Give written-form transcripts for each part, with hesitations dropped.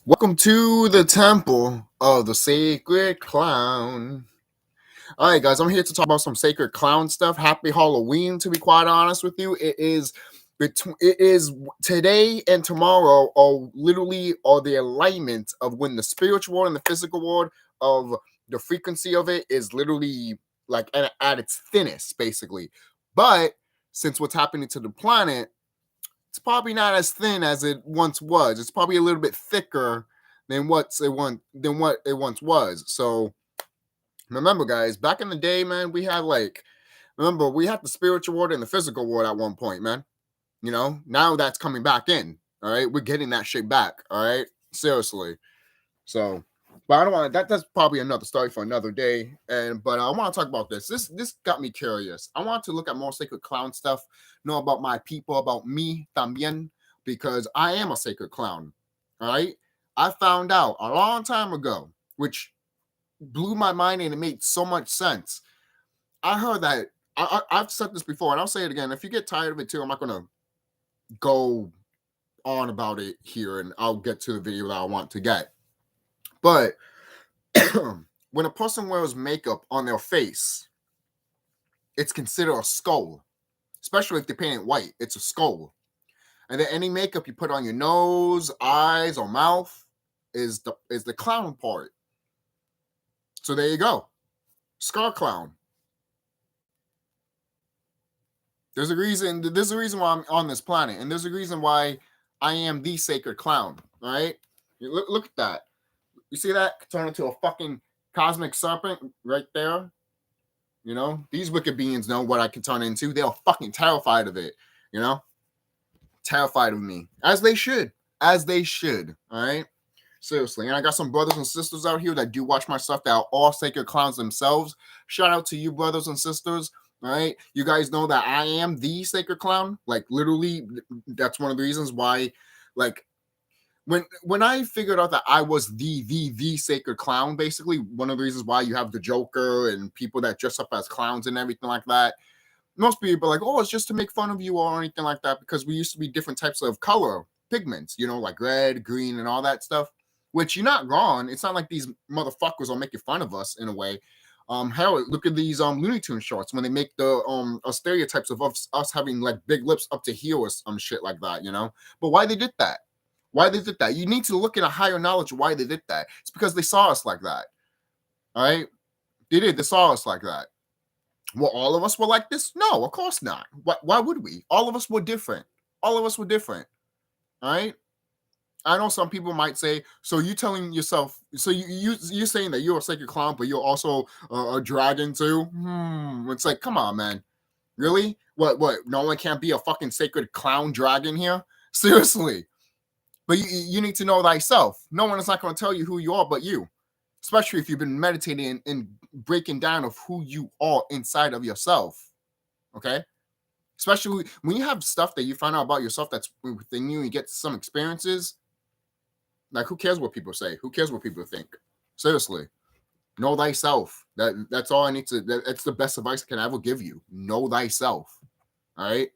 Welcome to the temple of the sacred clown. All right, guys, I'm here to talk about some sacred clown stuff. Happy Halloween, to be quite honest with you. It is today and tomorrow are literally the alignment of when the spiritual world and the physical world of the frequency of it is literally like at its thinnest, basically. But since what's happening to the planet, it's probably not as thin as it once was. It's probably a little bit thicker than what it once was. So remember, guys, back in the day, man, we had we had the spiritual world and the physical world at one point, man. You know, now that's coming back in. All right, we're getting that shit back. All right, seriously. So, but I don't want that. That's probably another story for another day. But I want to talk about this. This got me curious. I want to look at more sacred clown stuff, know about my people, about me también, because I am a sacred clown. All right, I found out a long time ago, which blew my mind and it made so much sense. I heard that I've said this before, and I'll say it again. If you get tired of it too, I'm not gonna go on about it here, and I'll get to the video that I want to get. But when a person wears makeup on their face, it's considered a skull, especially if they paint it white. It's a skull. And then any makeup you put on your nose, eyes, or mouth is the clown part. So there you go, CHUCKY. There's a reason. There's a reason why I'm on this planet, and there's a reason why I am the sacred clown. All right, look at that. You see that turn into a fucking cosmic serpent right there? You know, these wicked beings know what I can turn into. They're fucking terrified of it, you know? Terrified of me. As they should. As they should. All right? Seriously. And I got some brothers and sisters out here that do watch my stuff that are all sacred clowns themselves. Shout out to you, brothers and sisters. All right? You guys know that I am the sacred clown. Like, literally, that's one of the reasons why, like, when I figured out that I was the sacred clown, basically one of the reasons why you have the Joker and people that dress up as clowns and everything like that, most people are like, oh, it's just to make fun of you or anything like that, because we used to be different types of color pigments, you know, like red, green, and all that stuff. Which you're not wrong. It's not like these motherfuckers are making fun of us in a way. Hell, look at these Looney Tunes shorts when they make the stereotypes of us having like big lips up to here or some shit like that, you know. But why they did that? Why they did that? You need to look at a higher knowledge of why they did that. It's because they saw us like that. All right? They did. They saw us like that. Well, all of us were like this? No, of course not. Why would we? All of us were different. All of us were different. All right? I know some people might say, so you telling yourself, so you're saying that you're a sacred clown, but you're also a dragon too? It's like, come on, man. Really? What? No one can't be a fucking sacred clown dragon here? Seriously. But you need to know thyself. No one is not going to tell you who you are but you, especially if you've been meditating and breaking down of who you are inside of yourself. Okay? Especially when you have stuff that you find out about yourself that's within you and you get some experiences. Like, who cares what people say? Who cares what people think? Seriously. Know thyself. That's all I need to. That's the best advice I can ever give you. Know thyself. All right?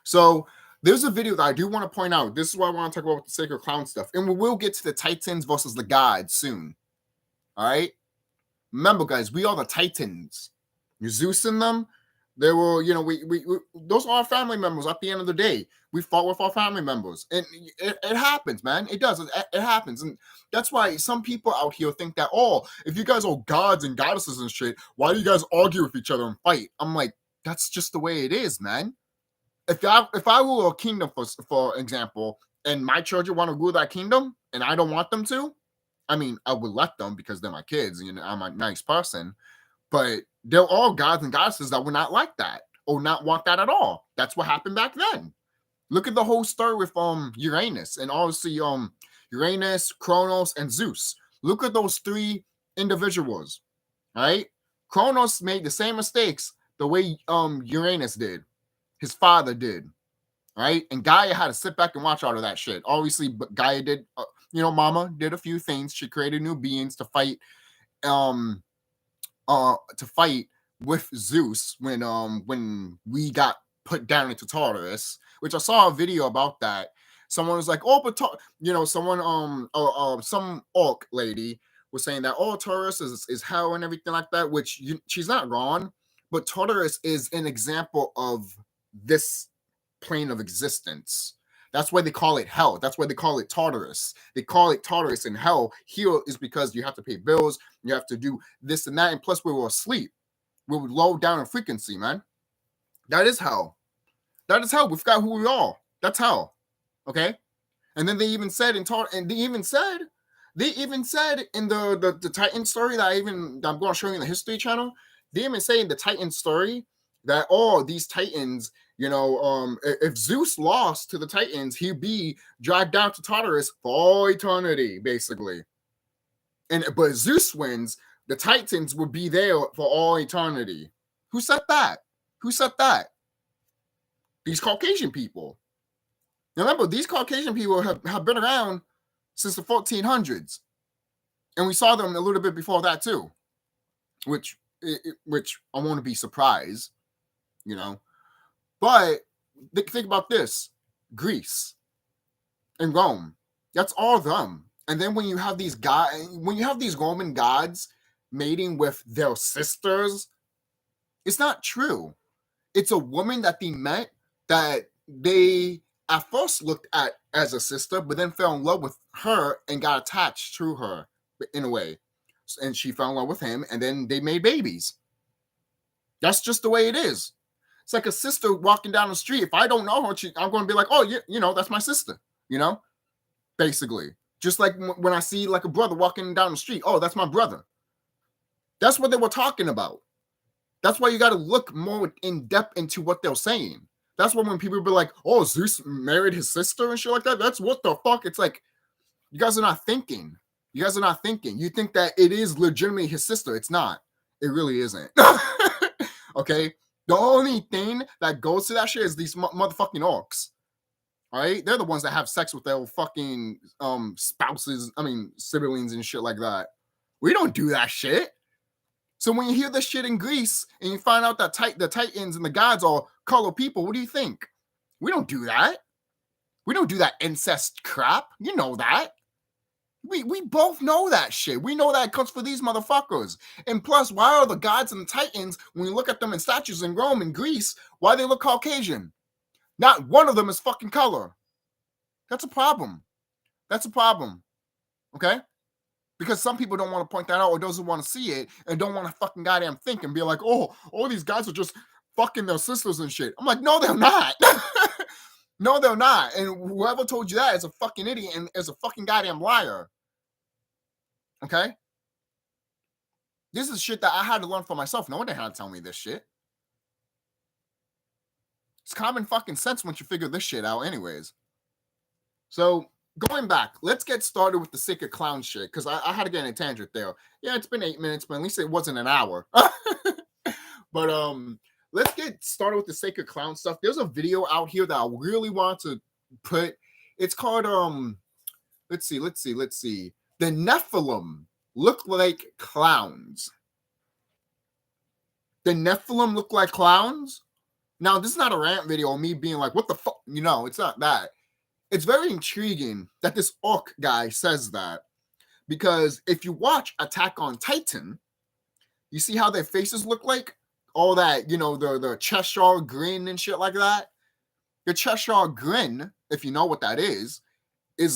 So there's a video that I do want to point out. This is what I want to talk about with the sacred clown stuff. And we will get to the Titans versus the gods soon. All right? Remember, guys, we are the Titans. Zeus and them, they were, you know, we those are our family members at the end of the day. We fought with our family members. And it happens, man. It does. It happens. And that's why some people out here think that, oh, if you guys are gods and goddesses and shit, why do you guys argue with each other and fight? I'm like, that's just the way it is, man. If I rule a kingdom, for example, and my children want to rule that kingdom and I don't want them to, I mean, I would let them because they're my kids, you know, I'm a nice person. But they're all gods and goddesses that would not like that or not want that at all. That's what happened back then. Look at the whole story with Uranus and obviously Uranus, Kronos, and Zeus. Look at those three individuals, right? Kronos made the same mistakes the way Uranus did. His father did, right? And Gaia had to sit back and watch all of that shit. Obviously, but Gaia did, you know, Mama did a few things. She created new beings to fight with Zeus when we got put down into Tartarus, which I saw a video about that. someone was like, oh, but someone some orc lady was saying that, oh, Taurus is hell and everything like that, which she's not wrong, but Taurus is an example of this plane of existence. That's why they call it hell. That's why they call it Tartarus. They call it Tartarus in hell. Here is because you have to pay bills, you have to do this and that, and plus we were asleep. We were low down in frequency, man. That is hell. That is hell. We forgot who we are. That's hell. Okay? And then they even said in they even said in the Titan story that I'm going to show you in the History Channel, they even say in the Titan story that these Titans, if Zeus lost to the Titans, he'd be dragged down to Tartarus for all eternity, basically. But Zeus wins, the Titans would be there for all eternity. Who said that? Who said that? These Caucasian people. Now remember, these Caucasian people have been around since the 1400s. And we saw them a little bit before that too. Which I want to be surprised, But think about this. Greece and Rome. That's all them. And then when you have these Roman gods mating with their sisters, it's not true. It's a woman that they met that they at first looked at as a sister, but then fell in love with her and got attached to her in a way. And she fell in love with him, and then they made babies. That's just the way it is. It's like a sister walking down the street. If I don't know her, I'm going to be like, oh, yeah, that's my sister, basically. Just like when I see like a brother walking down the street, oh, that's my brother. That's what they were talking about. That's why you got to look more in depth into what they're saying. That's why when people be like, oh, Zeus married his sister and shit like that, that's what the fuck. It's like, you guys are not thinking. You guys are not thinking. You think that it is legitimately his sister. It's not. It really isn't. Okay? The only thing that goes to that shit is these motherfucking orcs. All right? They're the ones that have sex with their fucking spouses, siblings and shit like that. We don't do that shit. So when you hear this shit in Greece and you find out that the Titans and the gods are color people, what do you think? We don't do that. We don't do that incest crap. You know that. We both know that shit. We know that it comes for these motherfuckers. And plus, why are the gods and the Titans, when you look at them in statues in Rome and Greece, why they look Caucasian? Not one of them is fucking color. That's a problem. That's a problem. Okay? Because some people don't want to point that out or doesn't want to see it and don't want to fucking goddamn think and be like, oh, all these guys are just fucking their sisters and shit. I'm like, no, they're not. No, they're not. And whoever told you that is a fucking idiot and is a fucking goddamn liar. Okay? This is shit that I had to learn for myself. No one had to tell me this shit. It's common fucking sense once you figure this shit out anyways. So, going back, let's get started with the Sacred Clown shit, because I had to get in a tangent there. Yeah, it's been 8 minutes, but at least it wasn't an hour. But let's get started with the Sacred Clown stuff. There's a video out here that I really want to put. It's called let's see. The Nephilim look like clowns. The Nephilim look like clowns? Now, this is not a rant video of me being like, what the fuck? It's not that. It's very intriguing that this orc guy says that, because if you watch Attack on Titan, you see how their faces look like? All that, the Cheshire grin and shit like that. The Cheshire grin, if you know what that is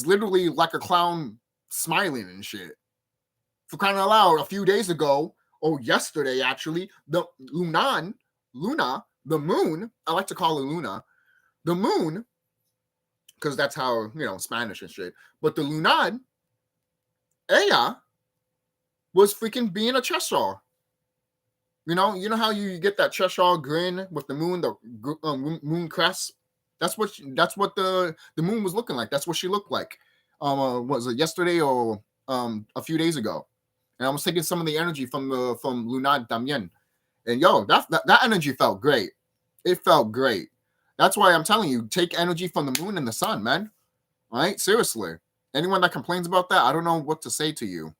literally like a clown smiling and shit. For crying out loud, a few days ago, or yesterday actually, the Luna, the moon, I like to call it Luna, the moon, because that's how, Spanish and shit. But the Lunad, ella, was freaking being a Cheshire. You know how you get that Cheshire grin with the moon, the moon crest? That's what the moon was looking like. That's what she looked like. Was it yesterday or a few days ago? And I was taking some of the energy from Lunad Damien. And that energy felt great. It felt great. That's why I'm telling you, take energy from the moon and the sun, man. All right? Seriously. Anyone that complains about that, I don't know what to say to you.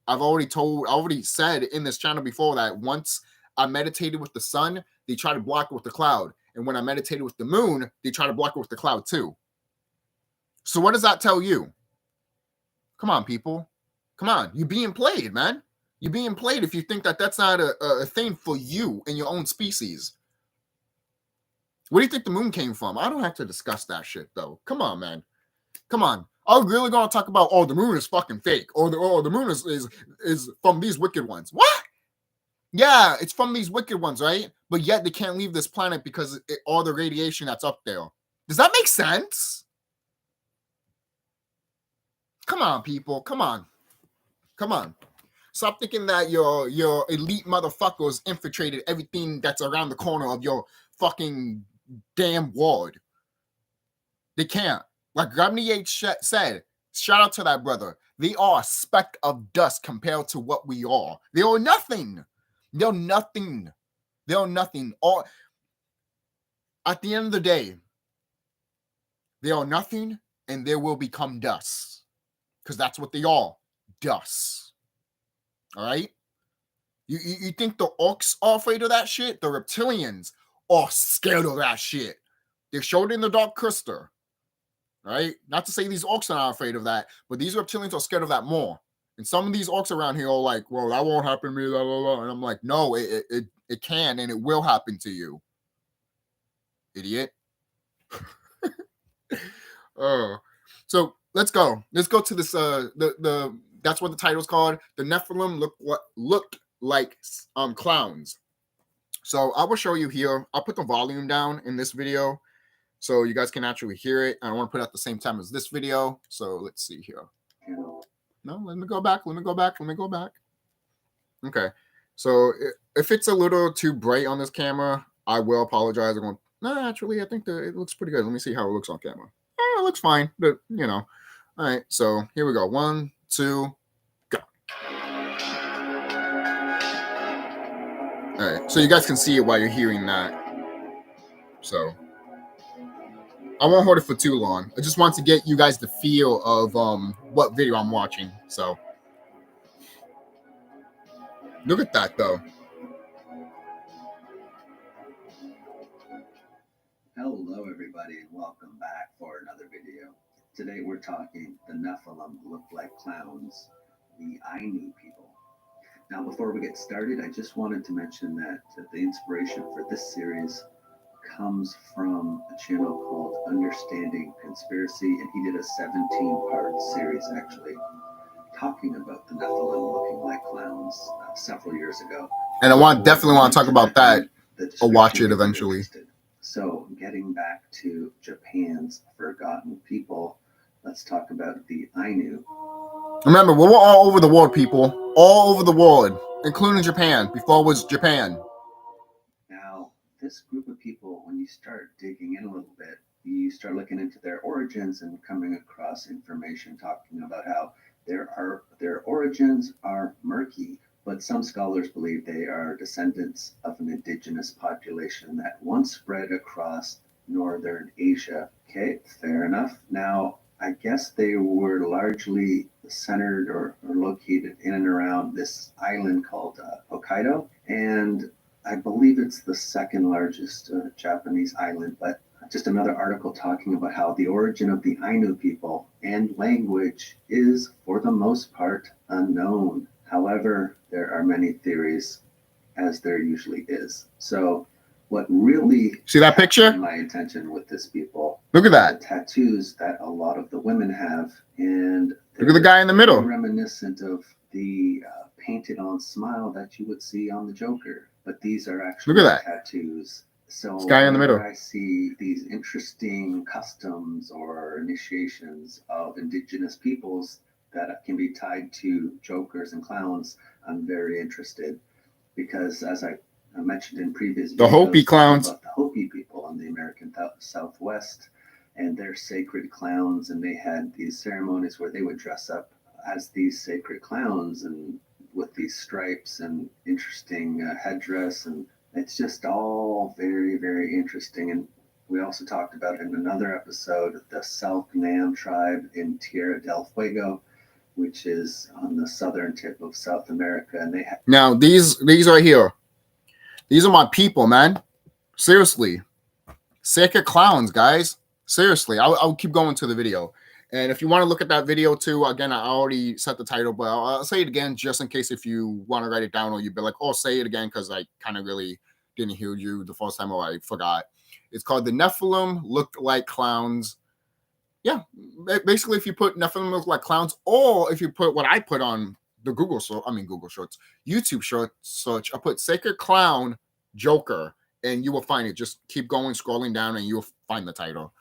I already said in this channel before that once I meditated with the sun, they try to block it with the cloud. And when I meditated with the moon, they try to block it with the cloud too. So what does that tell you? Come on, people. Come on. You're being played, man. You're being played if you think that that's not a thing for you and your own species. Where do you think the moon came from? I don't have to discuss that shit, though. Come on, man. Come on. Are we really going to talk about, oh, the moon is fucking fake, or the moon is from these wicked ones? What? Yeah, it's from these wicked ones, right? But yet they can't leave this planet because all the radiation that's up there. Does that make sense? Come on, people. Come on. Come on. Stop thinking that your elite motherfuckers infiltrated everything that's around the corner of your fucking damn ward. They can't. Like Gravity H said, shout out to that brother. They are a speck of dust compared to what we are. They are nothing. They're nothing. They're nothing. All at the end of the day, they are nothing, and they will become dust. Because that's what they are. Dust. All right? You think the orcs are afraid of that shit? The reptilians are scared of that shit. They showed it in the Dark Crystal. Right? Not to say these orcs are not afraid of that, but these reptilians are scared of that more. And some of these orcs around here are like, well, that won't happen to me, blah, blah, blah. And I'm like, no, it can and it will happen to you. Idiot. Oh. So let's go. Let's go to this. That's what the title's called. The Nephilim looked like clowns. So I will show you here. I'll put the volume down in this video so you guys can actually hear it. I want to put it at the same time as this video. So let's see here. No, let me go back. Okay. So if it's a little too bright on this camera, I will apologize. I'm going, no, actually, I think it looks pretty good. Let me see how it looks on camera. Oh, it looks fine, but you know. All right, so here we go. 1, 2, go. All right, so you guys can see it while you're hearing that. So I won't hold it for too long. I just want to get you guys the feel of what video I'm watching. So look at that, though. Hello, everybody, and welcome back for another video. Today we're talking the Nephilim look like clowns, the Ainu people. Now, before we get started, I just wanted to mention that the inspiration for this series comes from a channel called Understanding Conspiracy, and he did a 17-part series, actually, talking about the Nephilim looking like clowns several years ago. And I definitely want to talk about that. I'll watch it eventually. So, getting back to Japan's forgotten people, let's talk about the Ainu. Remember, we're all over the world, people. All over the world, including Japan. Before it was Japan. Now, this group of people, when you start digging in a little bit, you start looking into their origins and coming across information talking about how their origins are murky. But some scholars believe they are descendants of an indigenous population that once spread across northern Asia. Okay, fair enough. Now, I guess they were largely centered or located in and around this island called Hokkaido. And I believe it's the second largest Japanese island, but just another article talking about how the origin of the Ainu people and language is, for the most part, unknown. However, there are many theories, as there usually is. So what really see that picture? My attention with this people. Look at that. The tattoos that a lot of the women have, and look at the guy in the middle. Reminiscent of the painted on smile that you would see on the Joker. But these are actually look at that. Tattoos. So this guy in the middle. I see these interesting customs or initiations of indigenous peoples that can be tied to jokers and clowns, I'm very interested, because as I mentioned in previous videos, the Hopi clowns, about the Hopi people in the American Southwest and their sacred clowns, and they had these ceremonies where they would dress up as these sacred clowns and with these stripes and interesting headdress, and it's just all very, very interesting. And we also talked about in another episode the Selknam tribe in Tierra del Fuego, which is on the southern tip of South America. And they have now these right here. These are my people, man. Seriously. Sacred clowns, guys. Seriously. I'll keep going to the video. And if you want to look at that video too, again, I already set the title, but I'll say it again just in case if you want to write it down or you'd be like, oh, say it again because I kind of really didn't hear you the first time or I forgot. It's called The Nephilim Looked Like Clowns. Yeah, basically if you put Nephilim Look Like Clowns, or if you put what I put on the Google Shorts, YouTube short search, I put Sacred Clown Joker, and you will find it. Just keep going, scrolling down, and you'll find the title.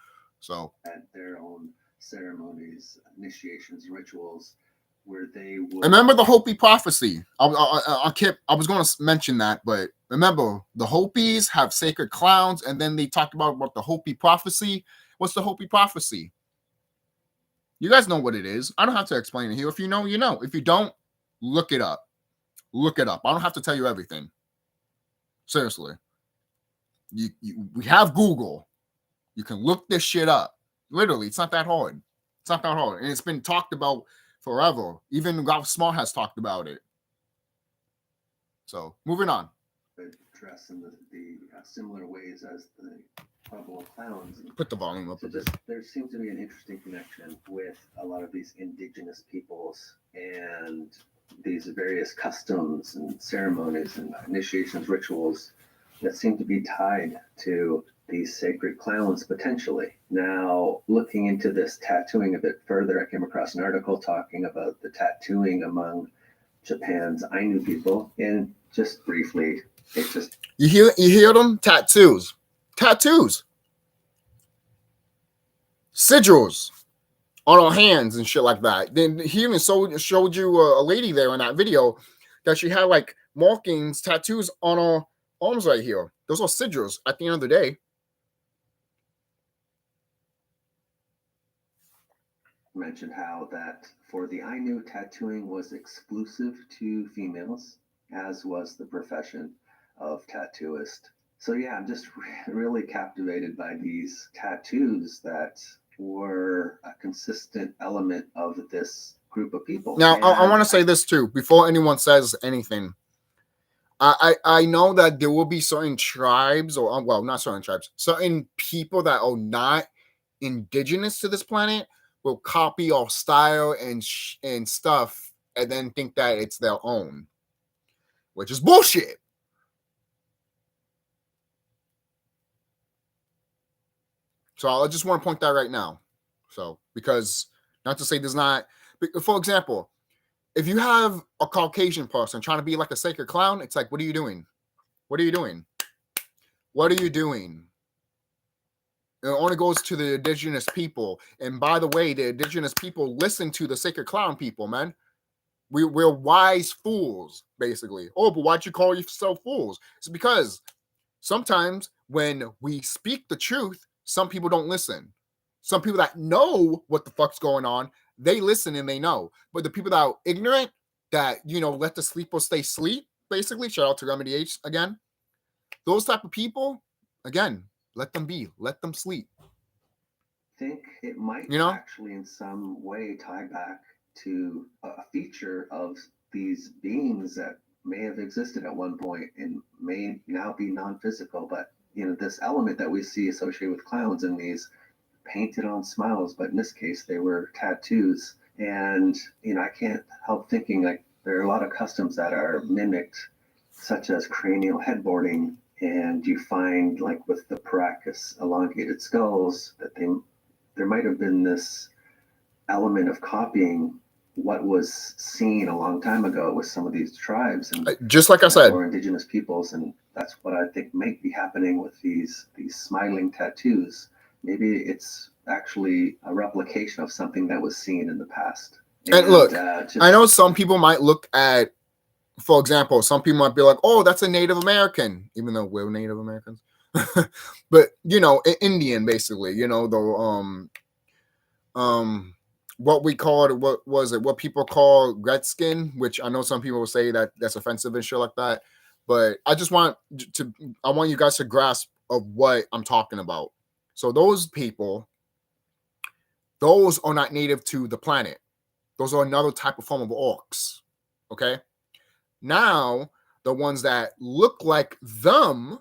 So at their own ceremonies, initiations, rituals, where they would remember the Hopi prophecy. I was going to mention that, but remember the Hopis have sacred clowns, and then they talked about the Hopi prophecy. What's the Hopi prophecy? You guys know what it is. I don't have to explain it here. If you know, you know. If you don't, look it up. Look it up. I don't have to tell you everything. Seriously. We have Google. You can look this shit up. Literally, it's not that hard. It's not that hard. And it's been talked about forever. Even Ralph Smart has talked about it. So, moving on. Dress in the similar ways as the Pueblo clowns. Put the volume up So a bit. there seems to be an interesting connection with a lot of these indigenous peoples and these various customs and ceremonies and initiations, rituals that seem to be tied to these sacred clowns potentially. Now, looking into this tattooing a bit further, I came across an article talking about the tattooing among Japan's Ainu people, and just briefly, it just you hear them? Tattoos. Sigils on our hands and shit like that. Then he even showed you a lady there in that video that she had like markings, tattoos on her arms right here. Those are sigils at the end of the day. mentioned how that for the Ainu, tattooing was exclusive to females, as was the profession of tattooist. So yeah, I'm just really captivated by these tattoos that were a consistent element of this group of people. Now, I want to say this too, before anyone says anything. I know that there will be certain tribes, or well, not certain tribes, certain people that are not indigenous to this planet will copy our style and stuff, and then think that it's their own, which is bullshit. So I just want to point that right now. So, because not to say there's not, for example, if you have a Caucasian person trying to be like a sacred clown, it's like, what are you doing? What are you doing? What are you doing? It only goes to the indigenous people. And by the way, the indigenous people listen to the sacred clown people, man. We're wise fools, basically. Oh, but why'd you call yourself fools? It's because sometimes when we speak the truth, some people don't listen. Some people that know what the fuck's going on, they listen and they know. But the people that are ignorant, that, you know, let the sleeper stay sleep, basically, shout out to Remedy H again. Those type of people, again, let them be. Let them sleep. I think it might actually in some way tie back to a feature of these beings that may have existed at one point and may now be non-physical, but you know, this element that we see associated with clowns and these painted on smiles, but in this case they were tattoos. And you know, I can't help thinking like there are a lot of customs that are mimicked, such as cranial headboarding, and you find like with the Paracas elongated skulls that there might have been this element of copying what was seen a long time ago with some of these tribes, and just like I said, or indigenous peoples, and that's what I think might be happening with these smiling tattoos. Maybe it's actually a replication of something that was seen in the past. And look, I know some people might look at, for example, some people might be like, oh, that's a Native American, even though we're Native Americans. But, you know, Indian, basically, you know, the, what we called, what people call redskin, which I know some people will say that that's offensive and shit like that. But I just want you guys to grasp of what I'm talking about. So those people, those are not native to the planet. Those are another type of form of orcs. Okay. Now, the ones that look like them,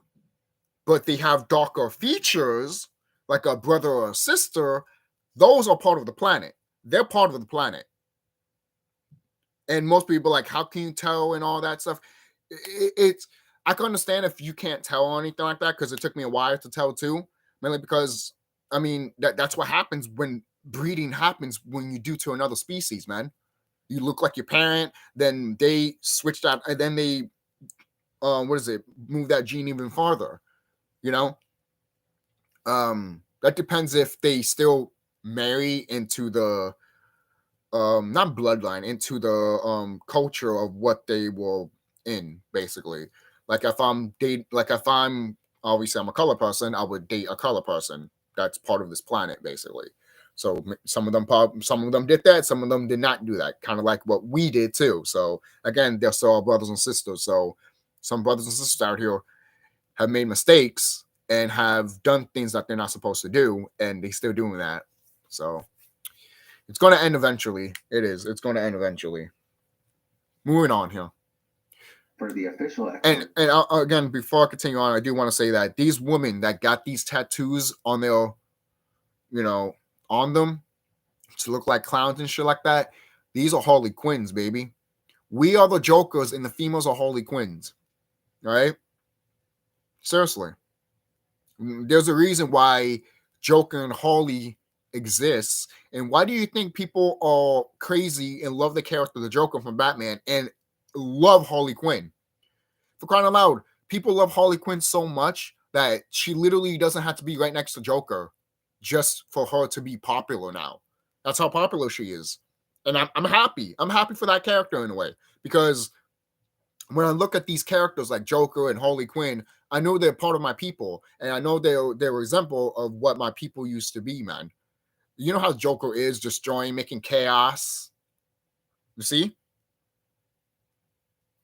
but they have darker features, like a brother or a sister, Those are part of the planet. They're part of the planet. And most people like, how can you tell and all that stuff? It's I can understand if you can't tell or anything like that, because it took me a while to tell too. Mainly because I mean that's what happens when breeding happens when you do to another species, man. You look like your parent, then they switch that, and then they move that gene even farther, you know. That depends if they still marry into the not bloodline, into the culture of what they were in, basically. Like if I'm obviously I'm a color person, I would date a color person that's part of this planet, basically. So some of them did that, some of them did not do that, kind of like what we did too. So again, they're still our brothers and sisters. So some brothers and sisters out here have made mistakes and have done things that they're not supposed to do, and they still doing that. So it's going to end eventually. It is. It's going to end eventually. Moving on here. For the official and again, before I continue on, I do want to say that these women that got these tattoos on their, on them to look like clowns and shit like that, these are Harley Quinns, baby. We are the Jokers and the females are Harley Quinns. Right? Seriously. There's a reason why Joker and Harley exists. And why do you think people are crazy and love the character of the Joker from Batman and love Harley Quinn? For crying out loud, people love Harley Quinn so much that she literally doesn't have to be right next to Joker just for her to be popular now. That's how popular she is. And I'm happy. I'm happy for that character in a way, because when I look at these characters like Joker and Harley Quinn, I know they're part of my people, and I know they're an example of what my people used to be, man. You know how Joker is, destroying, making chaos. You see?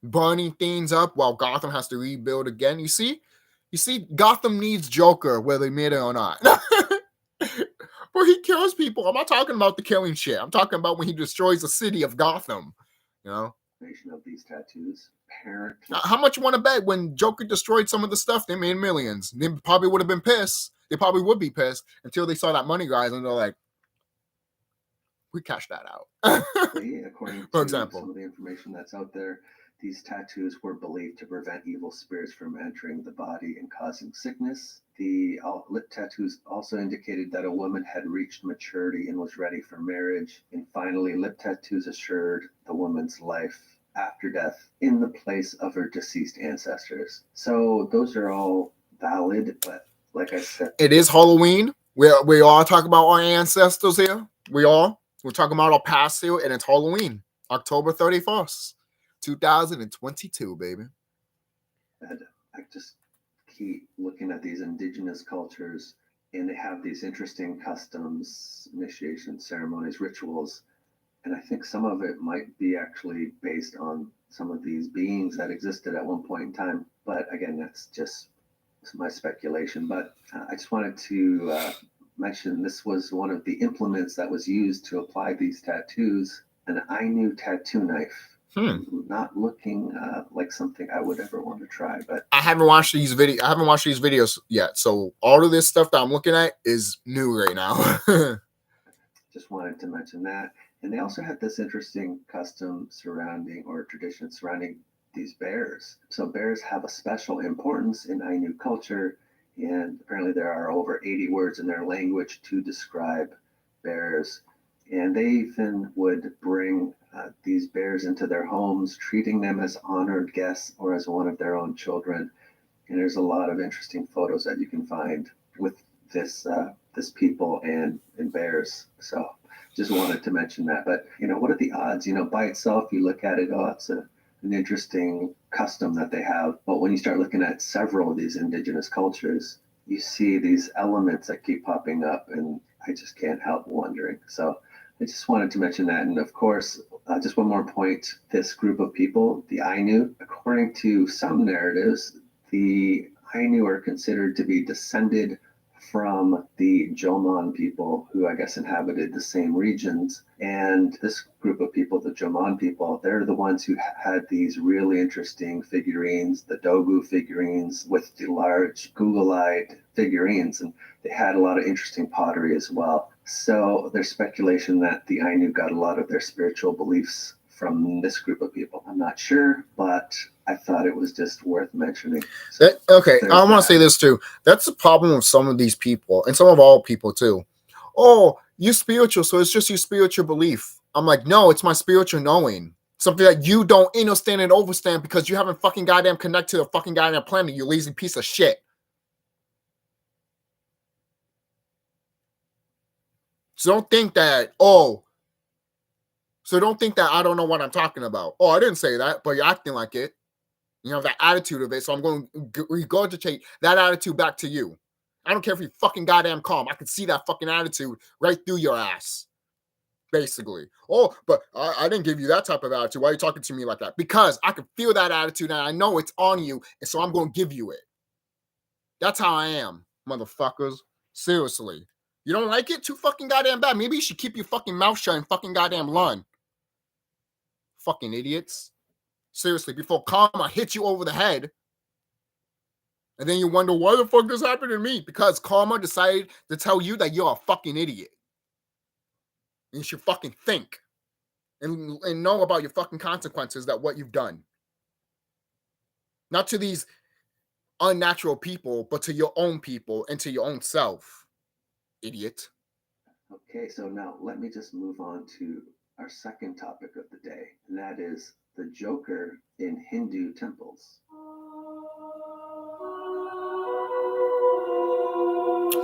Burning things up while Gotham has to rebuild again. You see? Gotham needs Joker, whether they admit it or not. But he kills people. I'm not talking about the killing shit. I'm talking about when he destroys the city of Gotham. You know? Of these tattoos. How much you want to bet when Joker destroyed some of the stuff, they made millions? They probably would have been pissed. They probably would be pissed until they saw that money rise and they're like, we cashed that out. According to For example, some of the information that's out there, these tattoos were believed to prevent evil spirits from entering the body and causing sickness. The lip tattoos also indicated that a woman had reached maturity and was ready for marriage. And finally, lip tattoos assured the woman's life after death in the place of her deceased ancestors. So those are all valid, but like I said, it is Halloween. We all talk about our ancestors here. We're talking about our past here, and it's Halloween, October 31st, 2022, baby. And I just keep looking at these indigenous cultures, and they have these interesting customs, initiation ceremonies, rituals. And I think some of it might be actually based on some of these beings that existed at one point in time. But again, that's just my speculation. But I just wanted to mention this was one of the implements that was used to apply these tattoos, an Ainu tattoo knife. Not looking like something I would ever want to try, but I haven't watched these videos yet. So all of this stuff that I'm looking at is new right now. Just wanted to mention that. And they also had this interesting custom surrounding, or tradition surrounding, these bears. So bears have a special importance in Ainu culture, and apparently there are over 80 words in their language to describe bears. And they even would bring these bears into their homes, treating them as honored guests or as one of their own children. And there's a lot of interesting photos that you can find with this people and bears. So just wanted to mention that. But what are the odds? By itself, you look at it, oh, it's an interesting custom that they have. But when you start looking at several of these indigenous cultures, you see these elements that keep popping up, and I just can't help wondering. So I just wanted to mention that. And of course, just one more point, this group of people, the Ainu, according to some narratives, the Ainu are considered to be descended from the Jomon people, who I guess inhabited the same regions. And this group of people, the Jomon people, they're the ones who had these really interesting figurines, the Dogu figurines with the large Google-eyed figurines. And they had a lot of interesting pottery as well. So there's speculation that the Ainu got a lot of their spiritual beliefs from this group of people. I'm not sure, but I thought it was just worth mentioning. So okay, I want to say this too. That's the problem with some of these people, and some of all people too. Oh, you spiritual, so it's just your spiritual belief. I'm like, no, it's my spiritual knowing. Something that you don't understand and overstand because you haven't fucking goddamn connected to a fucking goddamn planet, you lazy piece of shit. So don't think that, I don't know what I'm talking about. Oh, I didn't say that, but you're acting like it. You have that attitude of it, so I'm going to regurgitate that attitude back to you. I don't care if you're fucking goddamn calm. I can see that fucking attitude right through your ass. Basically. Oh, but I didn't give you that type of attitude. Why are you talking to me like that? Because I can feel that attitude and I know it's on you, and so I'm going to give you it. That's how I am, motherfuckers. Seriously. You don't like it? Too fucking goddamn bad. Maybe you should keep your fucking mouth shut and fucking goddamn run. Fucking idiots. Seriously, before karma hits you over the head, and then you wonder, why the fuck this happened to me? Because karma decided to tell you that you're a fucking idiot. You should fucking think and know about your fucking consequences that what you've done. Not to these unnatural people, but to your own people and to your own self, idiot. Okay, so now let me just move on to our second topic of the day, and that is the Joker in Hindu temples.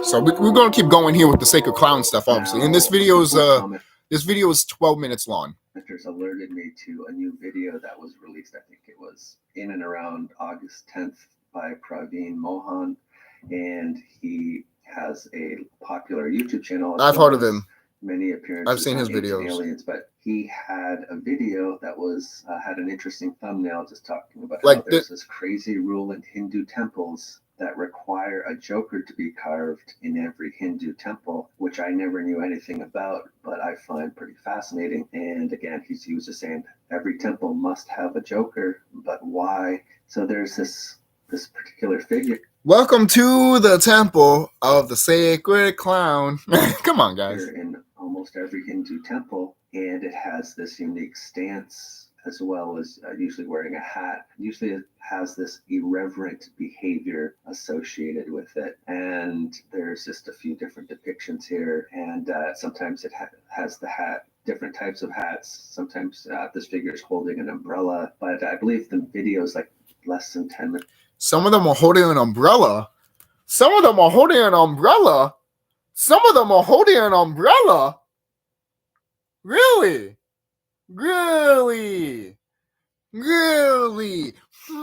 So we're going to keep going here with the sacred clown stuff, obviously. And this video is 12 minutes long. Commenters alerted me to a new video that was released. I think it was in and around August 10th by Praveen Mohan, and he has a popular YouTube channel. I've heard of him. Many appearances. I've seen his videos. Aliens, but he had a video that was had an interesting thumbnail, just talking about how there's this crazy rule in Hindu temples that require a Joker to be carved in every Hindu temple, which I never knew anything about, but I find pretty fascinating. And again, he was just saying every temple must have a Joker, but why? So there's this particular figure. Welcome to the temple of the sacred clown. Come on, guys. In almost every Hindu temple, and it has this unique stance, as well as usually wearing a hat. Usually it has this irreverent behavior associated with it. And there's just a few different depictions here. And sometimes it has the hat, different types of hats. Sometimes this figure is holding an umbrella. But I believe the video is like less than 10 minutes. Some of them are holding an umbrella. Some of them are holding an umbrella. Some of them are holding an umbrella. Really? Really? Really? Come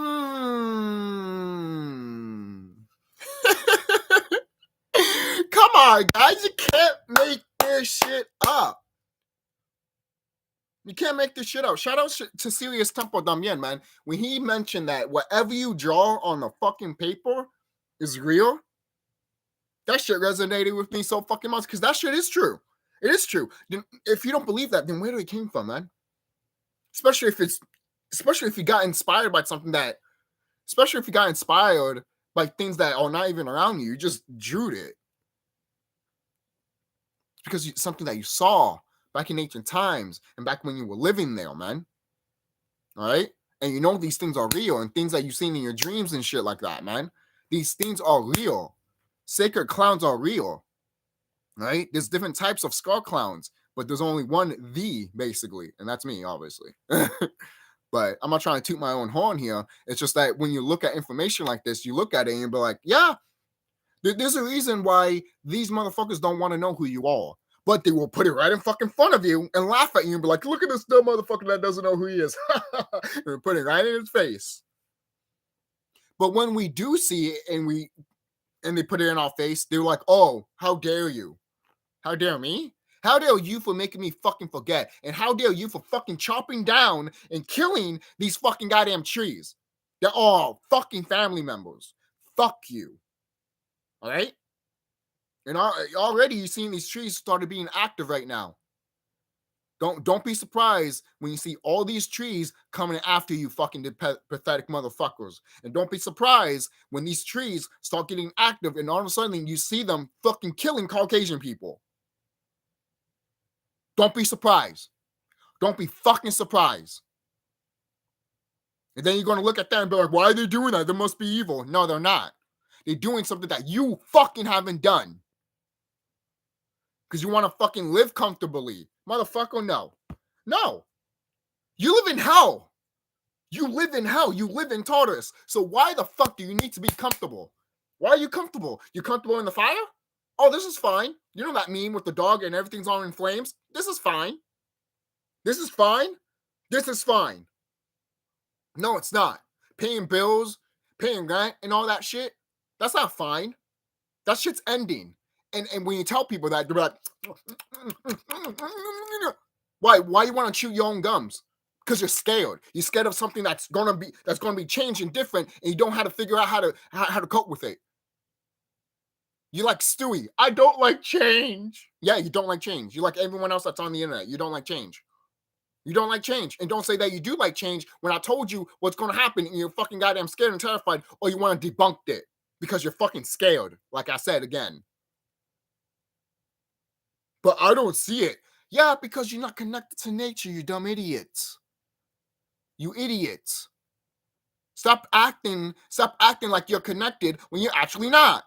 on, guys. You can't make this shit up. You can't make this shit up. Shout out to Serious Temple Damien, man. When he mentioned that whatever you draw on the fucking paper is real, that shit resonated with me so fucking much because that shit is true. It is true. If you don't believe that, then where do it came from, man? Especially if you got inspired by something that, especially if you got inspired by things that are not even around you, you just drew it. It's because something that you saw back in ancient times and back when you were living there, man. All right? And you know these things are real and things that you've seen in your dreams and shit like that, man. These things are real. Sacred clowns are real. Right? There's different types of skull clowns, but there's only one basically, and that's me, obviously. But I'm not trying to toot my own horn here. It's just that when you look at information like this, you look at it and you be like, yeah, there's a reason why these motherfuckers don't want to know who you are. But they will put it right in fucking front of you and laugh at you and be like, look at this dumb motherfucker that doesn't know who he is. And put it right in his face. But when we do see it and they put it in our face, they're like, oh, how dare you? How dare me? How dare you for making me fucking forget? And how dare you for fucking chopping down and killing these fucking goddamn trees? They're all fucking family members. Fuck you. All right? And already you've seen these trees started being active right now. Don't be surprised when you see all these trees coming after you, fucking pathetic motherfuckers. And don't be surprised when these trees start getting active and all of a sudden you see them fucking killing Caucasian people. Don't be surprised. Don't be fucking surprised. And then you're going to look at them and be like, why are they doing that? They must be evil. No, they're not. They're doing something that you fucking haven't done. Because you want to fucking live comfortably. Motherfucker, no. No. You live in hell. You live in hell. You live in Tartarus. So why the fuck do you need to be comfortable? Why are you comfortable? You comfortable in the fire? Oh, this is fine. You know that meme with the dog and everything's all in flames? This is fine. This is fine. This is fine. No, it's not. Paying bills, paying rent, and all that shit, that's not fine. That shit's ending. And when you tell people that, they're like, why you want to chew your own gums? Because you're scared. You're scared of something that's gonna be changed and different, and you don't know how to figure out how to cope with it. You like Stewie. I don't like change. Yeah, you don't like change. You like everyone else that's on the internet. You don't like change. You don't like change. And don't say that you do like change when I told you what's going to happen and you're fucking goddamn scared and terrified, or you want to debunk it because you're fucking scared, like I said again. But I don't see it. Yeah, because you're not connected to nature, you dumb idiots. You idiots. Stop acting like you're connected when you're actually not.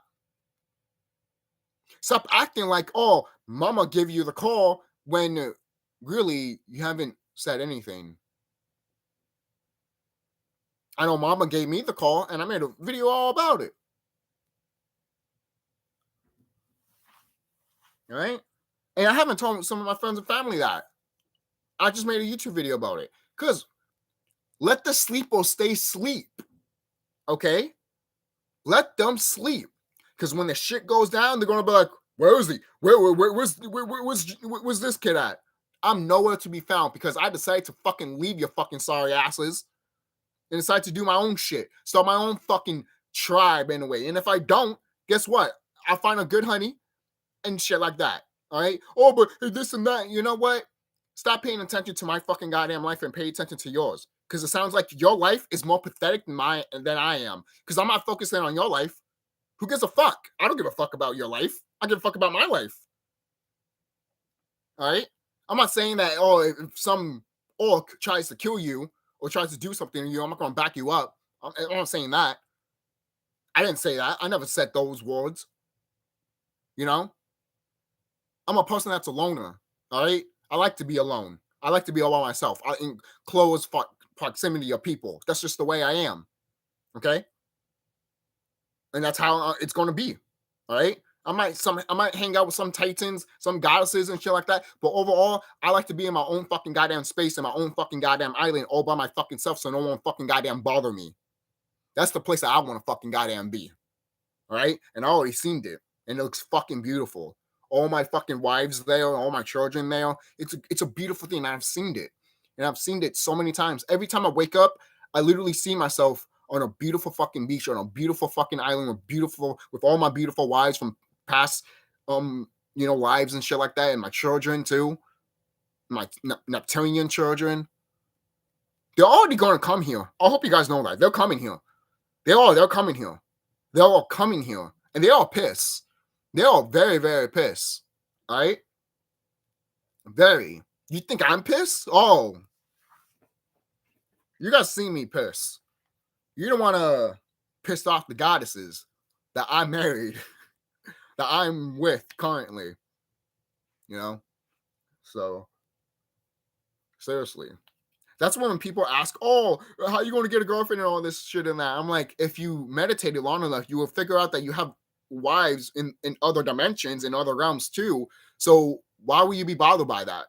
Stop acting like, oh, mama gave you the call when really you haven't said anything. I know mama gave me the call and I made a video all about it. All right? And I haven't told some of my friends and family that. I just made a YouTube video about it. Because let the sleeper stay asleep. Okay? Let them sleep. Because when the shit goes down, they're going to be like, where is he? Where's this kid at? I'm nowhere to be found because I decided to fucking leave your fucking sorry asses and decide to do my own shit. Start my own fucking tribe anyway. And if I don't, guess what? I'll find a good honey and shit like that. All right? Oh, but this and that. You know what? Stop paying attention to my fucking goddamn life and pay attention to yours. Because it sounds like your life is more pathetic than I am. Because I'm not focusing on your life. Who gives a fuck? I don't give a fuck about your life. I give a fuck about my life. All right? I'm not saying that, oh, if some orc tries to kill you or tries to do something to you, I'm not going to back you up. I'm not saying that. I didn't say that. I never said those words. You know? I'm a person that's a loner. All right? I like to be alone. I like to be all by myself. In close proximity of people. That's just the way I am. Okay? And that's how it's going to be. All right? I might hang out with some titans, some goddesses and shit like that. But overall, I like to be in my own fucking goddamn space, in my own fucking goddamn island, all by my fucking self, so no one fucking goddamn bother me. That's the place that I want to fucking goddamn be. All right? And I already seen it. And it looks fucking beautiful. All my fucking wives there, all my children there. It's a beautiful thing. I've seen it. And I've seen it so many times. Every time I wake up, I literally see myself on a beautiful fucking beach, on a beautiful fucking island, with all my beautiful wives from past lives and shit like that, and my children too, my Neptunian children. They're already going to come here. I hope you guys know that. They're coming here. They're coming here. They're all coming here. And they're all pissed. They're all very, very pissed. All right? Very. You think I'm pissed? Oh. You guys see me pissed. You don't want to piss off the goddesses that I married, that I'm with currently. You know? So, seriously. That's when people ask, oh, how are you going to get a girlfriend and all this shit and that? I'm like, if you meditated long enough, you will figure out that you have wives in other dimensions, in other realms too. So why will you be bothered by that?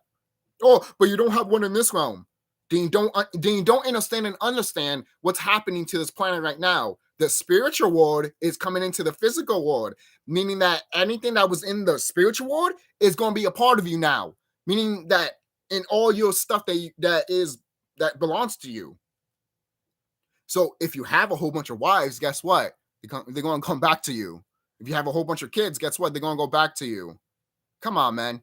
Oh, but you don't have one in this realm. Then you don't understand what's happening to this planet right now. The spiritual world is coming into the physical world, meaning that anything that was in the spiritual world is going to be a part of you now. Meaning that in all your stuff that belongs to you. So if you have a whole bunch of wives, guess what? They're going to come back to you. If you have a whole bunch of kids, guess what? They're going to go back to you. Come on, man.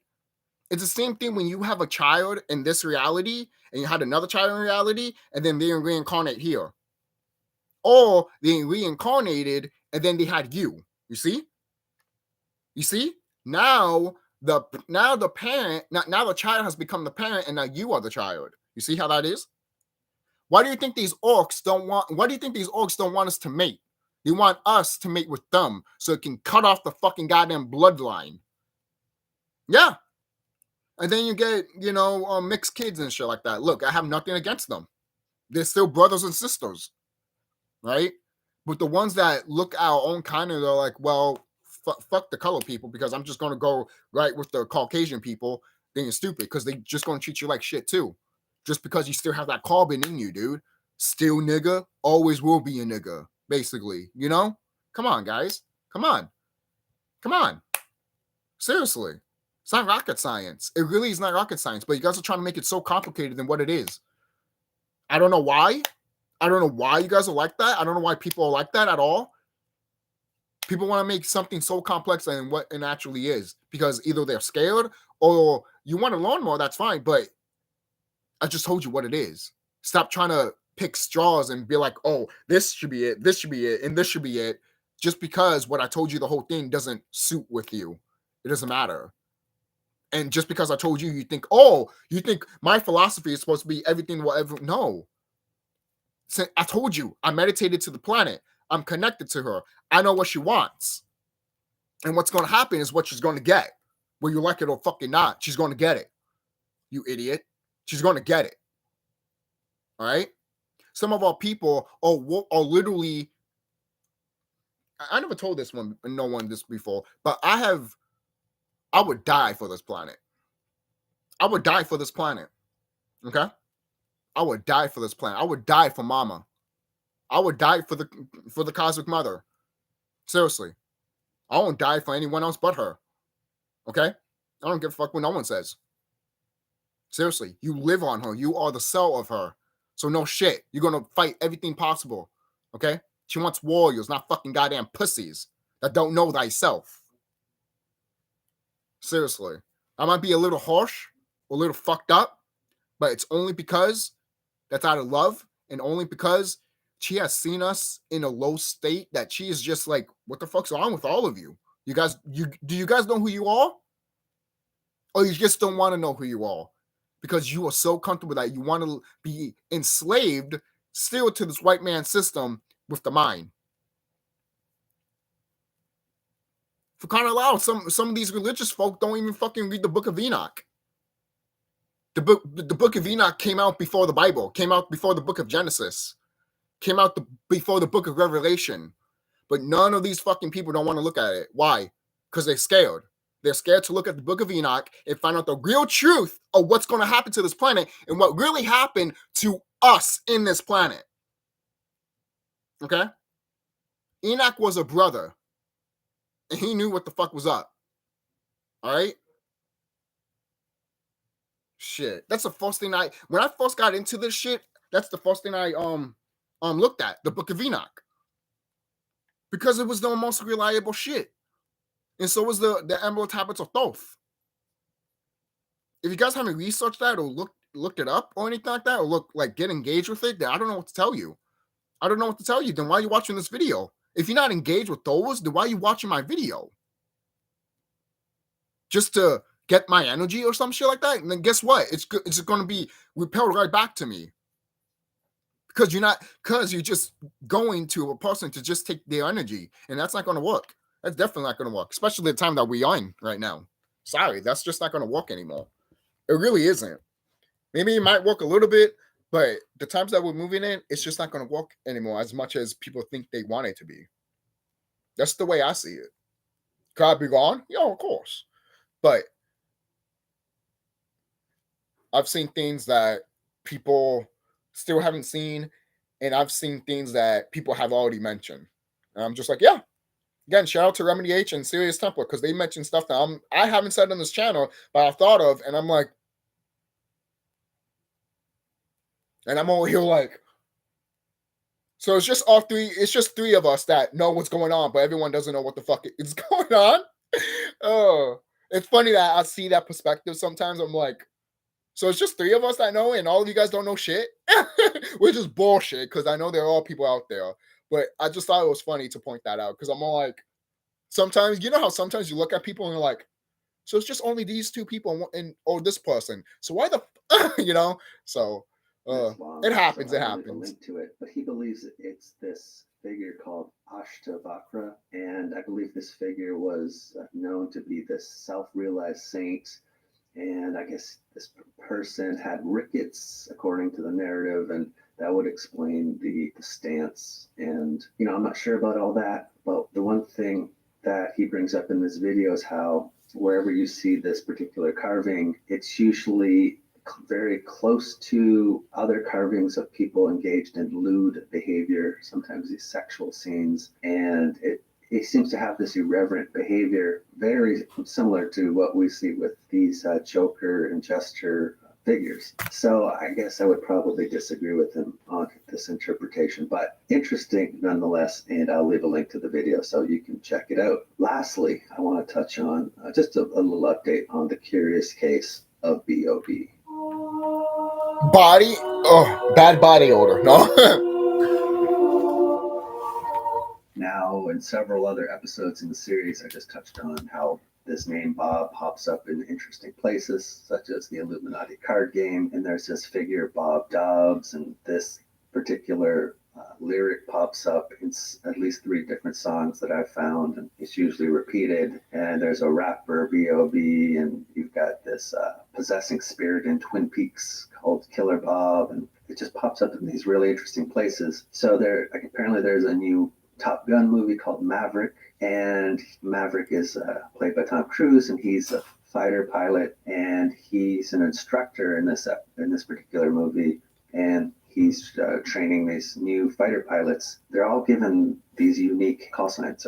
It's the same thing when you have a child in this reality and you had another child in reality and then they reincarnate here. Or they reincarnated and then they had you. You see? You see? Now now the parent, now the child has become the parent, and now you are the child. You see how that is? Why do you think these orcs don't want? Why do you think these orcs don't want us to mate? They want us to mate with them so it can cut off the fucking goddamn bloodline. Yeah. And then you get, mixed kids and shit like that. Look, I have nothing against them. They're still brothers and sisters, right? But the ones that look our own kind of, they're like, well, fuck the color people because I'm just going to go right with the Caucasian people. Then you're stupid because they just going to treat you like shit too. Just because you still have that carbon in you, dude. Still nigga, always will be a nigga, basically. Come on, guys. Come on. Seriously. It's not rocket science. It really is not rocket science, but you guys are trying to make it so complicated than what it is. I don't know why. I don't know why you guys are like that. I don't know why people are like that at all. People want to make something so complex than what it actually is because either they're scared or you want to learn more, that's fine, but I just told you what it is. Stop trying to pick straws and be like, oh, this should be it, this should be it, and this should be it, just because what I told you the whole thing doesn't suit with you. It doesn't matter. And just because I told you, you think my philosophy is supposed to be everything will ever. No. I told you, I meditated to the planet. I'm connected to her. I know what she wants. And what's going to happen is what she's going to get. Whether you like it or fucking not, she's going to get it. You idiot. She's going to get it. All right? Some of our people are literally. I never told no one this before, but I would die for this planet. I would die for this planet. Okay? I would die for this planet. I would die for Mama. I would die for the Cosmic Mother. Seriously. I won't die for anyone else but her. Okay? I don't give a fuck what no one says. Seriously. You live on her. You are the cell of her. So no shit. You're going to fight everything possible. Okay? She wants warriors, not fucking goddamn pussies that don't know thyself. Seriously. I might be a little harsh, a little fucked up, but it's only because that's out of love and only because she has seen us in a low state that she is just like, what the fuck's wrong with all of you? You guys, do you guys know who you are? Or you just don't want to know who you are? Because you are so comfortable that you want to be enslaved still to this white man system with the mind. For crying out loud, some of these religious folk don't even fucking read the Book of Enoch. The book of Enoch came out before the Bible, came out before the Book of Genesis, came out before the Book of Revelation. But none of these fucking people don't want to look at it. Why? Because they're scared. They're scared to look at the Book of Enoch and find out the real truth of what's going to happen to this planet and what really happened to us in this planet. Okay? Enoch was a brother. And he knew what the fuck was up. All right? Shit. That's the first thing when I first got into this shit, that's the first thing I looked at, the Book of Enoch. Because it was the most reliable shit. And so was the Emerald Tablets of Thoth. If you guys haven't researched that or looked it up or anything like that, or get engaged with it, then I don't know what to tell you. I don't know what to tell you. Then why are you watching this video? If you're not engaged with those, then why are you watching my video? Just to get my energy or some shit like that? And then guess what? It's going to be repelled right back to me. Because you're just going to a person to just take their energy. And that's not going to work. That's definitely not going to work. Especially the time that we are in right now. Sorry, that's just not going to work anymore. It really isn't. Maybe it might work a little bit, but the times that we're moving in, it's just not going to work anymore as much as people think they want it to be. That's the way I see it. Could I be gone? Yeah, of course. But I've seen things that people still haven't seen, and I've seen things that people have already mentioned. And I'm just like, yeah. Again, shout out to Remedy H and Serious Temple because they mentioned stuff that I haven't said on this channel, but I thought of, and I'm like, and I'm over here like, so it's just three of us that know what's going on, but everyone doesn't know what the fuck is going on. Oh, it's funny that I see that perspective sometimes. I'm like, so it's just three of us that know, and all of you guys don't know shit? Which is bullshit, because I know there are all people out there. But I just thought it was funny to point that out, because I'm all like, sometimes, you know how sometimes you look at people and you're like, So it's just only these two people or this person. So why the you know? So it happens. So It I will leave a happens. link to it, but he believes it's this figure called Ashtavakra, and I believe this figure was known to be this self-realized saint. And I guess this person had rickets, according to the narrative, and that would explain the stance. And I'm not sure about all that, but the one thing that he brings up in this video is how wherever you see this particular carving, it's usually very close to other carvings of people engaged in lewd behavior, sometimes these sexual scenes, and he seems to have this irreverent behavior, very similar to what we see with these Joker and Jester figures. So I guess I would probably disagree with him on this interpretation, but interesting nonetheless, and I'll leave a link to the video so you can check it out. Lastly, I want to touch on just a little update on the curious case of B.O.B. Body, bad body odor. No. Now, in several other episodes in the series, I just touched on how this name Bob pops up in interesting places, such as the Illuminati card game, and there's this figure Bob Dobbs, and this particular lyric pops up in at least 3 different songs that I've found, and it's usually repeated. And there's a rapper B.O.B., and you've got this possessing spirit in Twin Peaks called Killer Bob, and it just pops up in these really interesting places. So apparently there's a new Top Gun movie called Maverick, and Maverick is played by Tom Cruise, and he's a fighter pilot, and he's an instructor in this particular movie, and he's training these new fighter pilots. They're all given these unique call signs,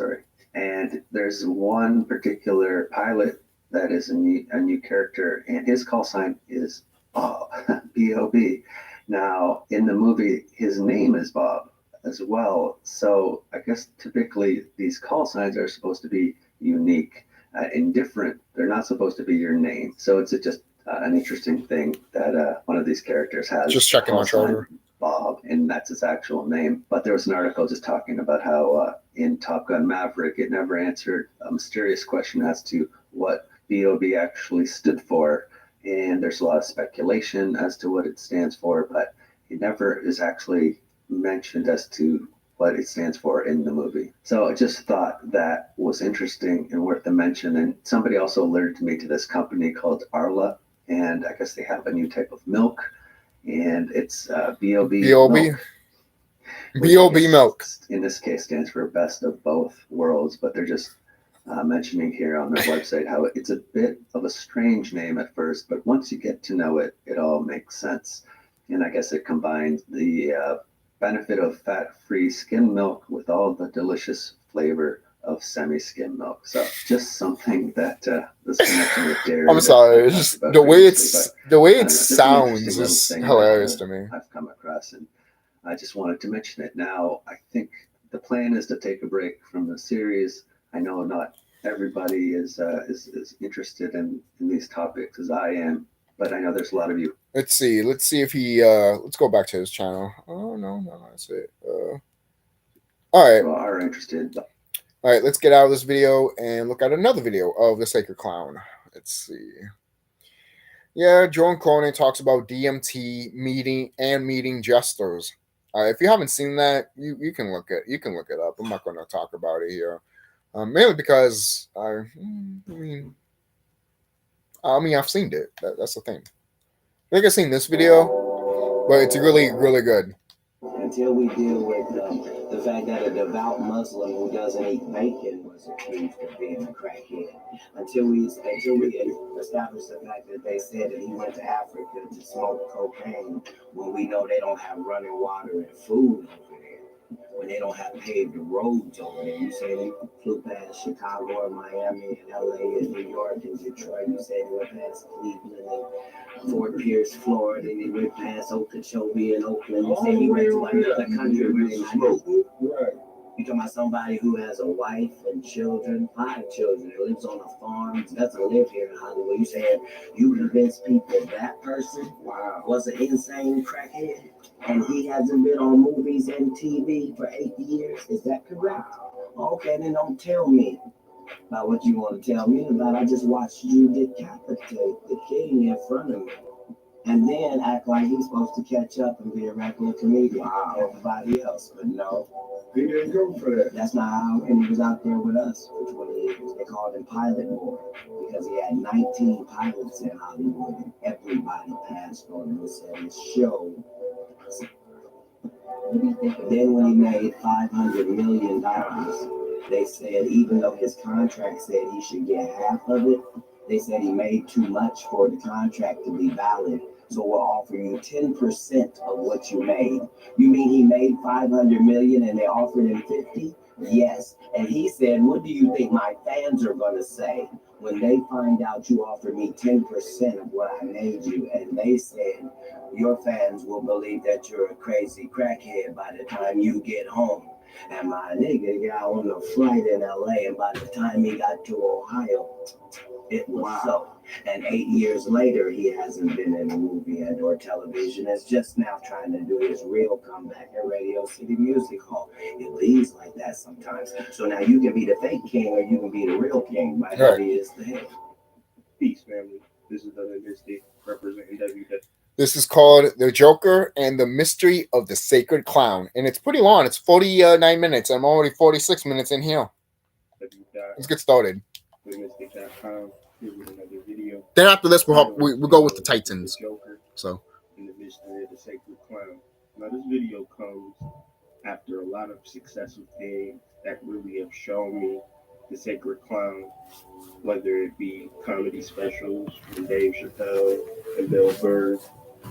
and there's one particular pilot that is a new character, and his call sign is Bob, B-O-B. Now, in the movie, his name is Bob as well. So I guess typically these call signs are supposed to be unique and different. They're not supposed to be your name. So it's just an interesting thing that one of these characters has. Just checking my shoulder. Bob, and that's his actual name. But there was an article just talking about how in Top Gun Maverick, it never answered a mysterious question as to what B.O.B. actually stood for. And there's a lot of speculation as to what it stands for, but it never is actually mentioned as to what it stands for in the movie. So I just thought that was interesting and worth the mention. And somebody also alerted me to this company called Arla, and I guess they have a new type of milk, and it's B.O.B. B.O.B. milk. B.O.B. milk. In this case stands for best of both worlds, but they're just mentioning here on their website how it's a bit of a strange name at first, but once you get to know it, it all makes sense. And I guess it combines the benefit of fat-free skim milk with all the delicious flavor of semi-skim milk. So just something that this connection with dairy. I'm sorry, it's just the way it sounds is hilarious to me. I've come across, and I just wanted to mention it. Now, I think the plan is to take a break from the series. I know not everybody is interested in these topics as I am, but I know there's a lot of you. Let's see if he let's go back to his channel. Oh no, that's it. All right. Well, are interested. All right, let's get out of this video and look at another video of the Sacred Clown. Let's see. Yeah, Joan Cronin talks about DMT meeting jesters. If you haven't seen that, you can look it up. I'm not going to talk about it here, mainly because I mean I've seen it. That's the thing. I think I've seen this video, but it's really, really good. Until we deal with the fact that a devout Muslim who doesn't eat bacon was accused of being a crackhead. Until we establish the fact that they said that he went to Africa to smoke cocaine when we know they don't have running water and food over there. When they don't have paved roads over there. You say they flew past Chicago and Miami and LA and New York and Detroit. You say they went past Cleveland and Fort Pierce, Florida, and they went past Okeechobee and Oakland. You say he went to another country where they smoke. You talking about somebody who has a wife and children, 5 children, that lives on a farm, doesn't live here in Hollywood. You saying you convince people that person was an insane crackhead? And he hasn't been on movies and TV for 8 years. Is that correct? Okay, then don't tell me about what you want to tell me about. I just watched you decapitate the king in front of me. And then act like he's supposed to catch up and be a regular comedian like everybody else. But no, he didn't go for that. That's not how, and he was out there with us for 20 years. They called him Pilot Boy because he had 19 pilots in Hollywood and everybody passed on him and said his show. Then when he made $500 million, they said even though his contract said he should get half of it, they said he made too much for the contract to be valid. So we'll offer you 10% of what you made. You mean he made 500 million and they offered him 50? Yes. And he said, what do you think my fans are going to say when they find out you offered me 10% of what I made you? And they said, your fans will believe that you're a crazy crackhead by the time you get home. And my nigga got on a flight in LA, and by the time he got to Ohio, it was so. And 8 years later, he hasn't been in a movie and or television. Is just now trying to do his real comeback at Radio City Music Hall. It leaves like that sometimes. So now you can be the fake king or you can be the real king. By who he is the head. Peace, family. This is the Mystic representing WW. This is called The Joker and the Mystery of the Sacred Clown. And it's pretty long. It's 49 minutes. I'm already 46 minutes in here. Let's get started. TheSkullKlown. Here's another video. Then after this, we'll go with the Titans. The Joker So, and the Mystery of the Sacred Clown. Now, this video comes after a lot of successful things that really have shown me the Sacred Clown, whether it be comedy specials from Dave Chappelle and Bill Burr,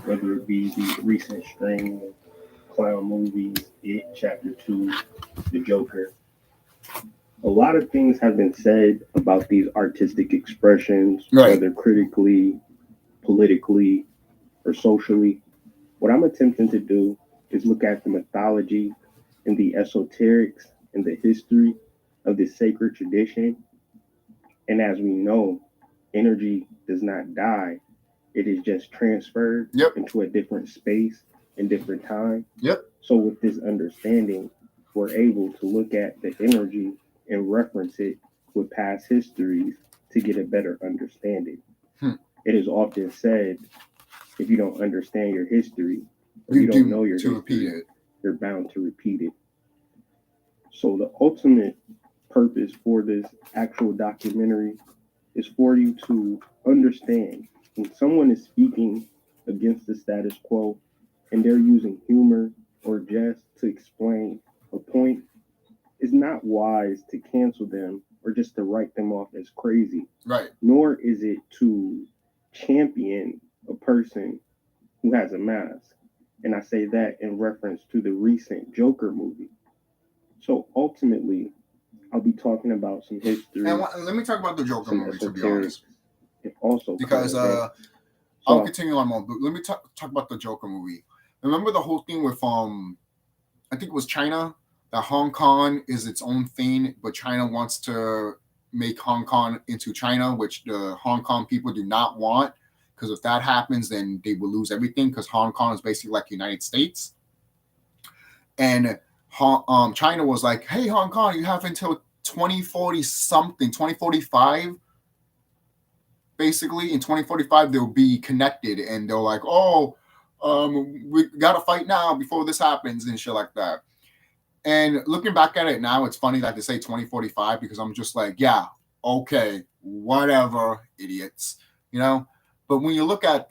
whether it be the recent string of clown movies, It, Chapter 2, The Joker. A lot of things have been said about these artistic expressions, whether critically, politically, or socially. What I'm attempting to do is look at the mythology and the esoterics and the history of this sacred tradition. And as we know, energy does not die. It is just transferred into a different space and different time. So with this understanding, we're able to look at the energy and reference it with past histories to get a better understanding. It is often said, if you don't understand your history, or you don't know your history, you're bound to repeat it. So the ultimate purpose for this actual documentary is for you to understand when someone is speaking against the status quo and they're using humor or jest to explain a point, it's not wise to cancel them or just to write them off as crazy. Nor is it to champion a person who has a mask. And I say that in reference to the recent Joker movie. So ultimately, I'll be talking about some history. And let me talk about the Joker movie, to be honest. Also, because I'll continue on more. But let me talk about the Joker movie. Remember the whole thing with I think it was China, that Hong Kong is its own thing, but China wants to make Hong Kong into China, which the Hong Kong people do not want. Because if that happens, then they will lose everything. Because Hong Kong is basically like the United States, and China was like, "Hey, Hong Kong, you have until 2040 something, 2045." Basically, in 2045, they'll be connected, and they're like, "Oh, we gotta fight now before this happens," and shit like that. And looking back at it now, it's funny that they say 2045 because I'm just like, yeah, okay, whatever, idiots, you know. But when you look at,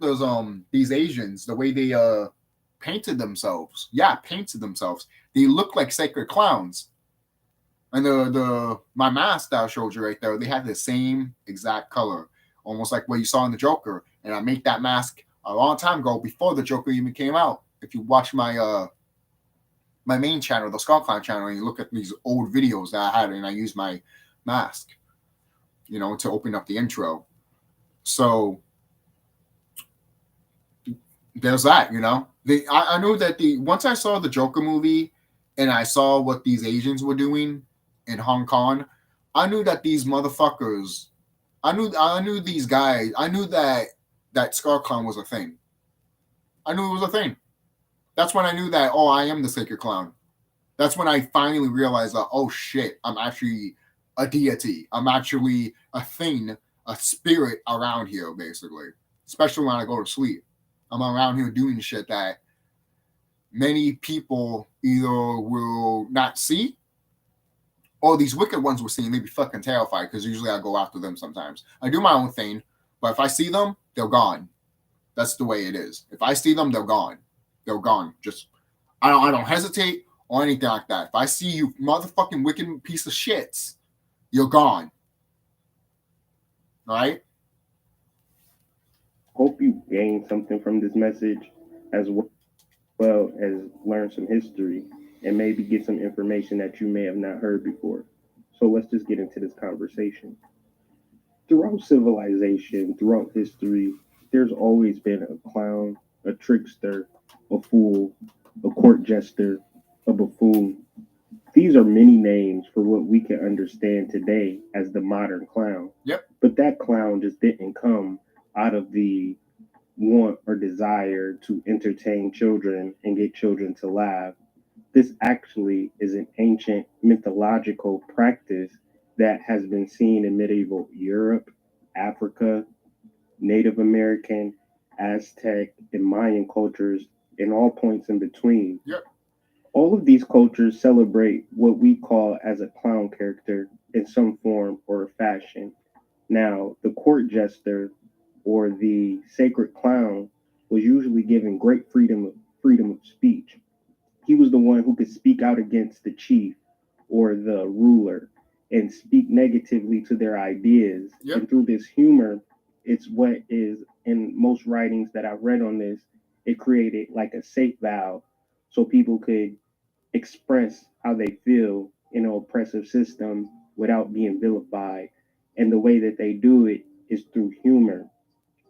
those these Asians, the way they painted themselves, they look like sacred clowns. And my mask that I showed you right there, they had the same exact color, almost like what you saw in the Joker. And I made that mask a long time ago before the Joker even came out. If you watch my my main channel, the CHUCKY channel, and you look at these old videos that I had, and I used my mask, to open up the intro. So there's that, I knew that once I saw the Joker movie and I saw what these Asians were doing in Hong Kong, I knew that these motherfuckers, I knew these guys, I knew that CHUCKY was a thing. I knew it was a thing. That's when I knew that, I am the sacred clown. That's when I finally realized that, oh shit, I'm actually a deity. I'm actually a thing, a spirit around here, basically. Especially when I go to sleep. I'm around here doing shit that many people either will not see, or these wicked ones will see and they be fucking terrified, because usually I go after them sometimes. I do my own thing, but if I see them, they're gone. That's the way it is. If I see them, they're gone. They're gone. Just I don't hesitate or anything like that. If I see you motherfucking wicked piece of shits, you're gone. All right? Hope you gain something from this message as well as learn some history and maybe get some information that you may have not heard before. So let's just get into this conversation. Throughout civilization, throughout history, there's always been a clown, a trickster, a fool, a court jester, a buffoon. These are many names for what we can understand today as the modern clown. Yep. But that clown just didn't come out of the want or desire to entertain children and get children to laugh. This actually is an ancient mythological practice that has been seen in medieval Europe, Africa, Native American, Aztec, and Mayan cultures, and all points in between. Yep. All of these cultures celebrate what we call as a clown character in some form or fashion. Now, the court jester or the sacred clown was usually given great freedom of speech. He was the one who could speak out against the chief or the ruler and speak negatively to their ideas. Yep. And through this humor, it's what is in most writings that I've read on this, it created like a safe valve so people could express how they feel in an oppressive system without being vilified. And the way that they do it is through humor,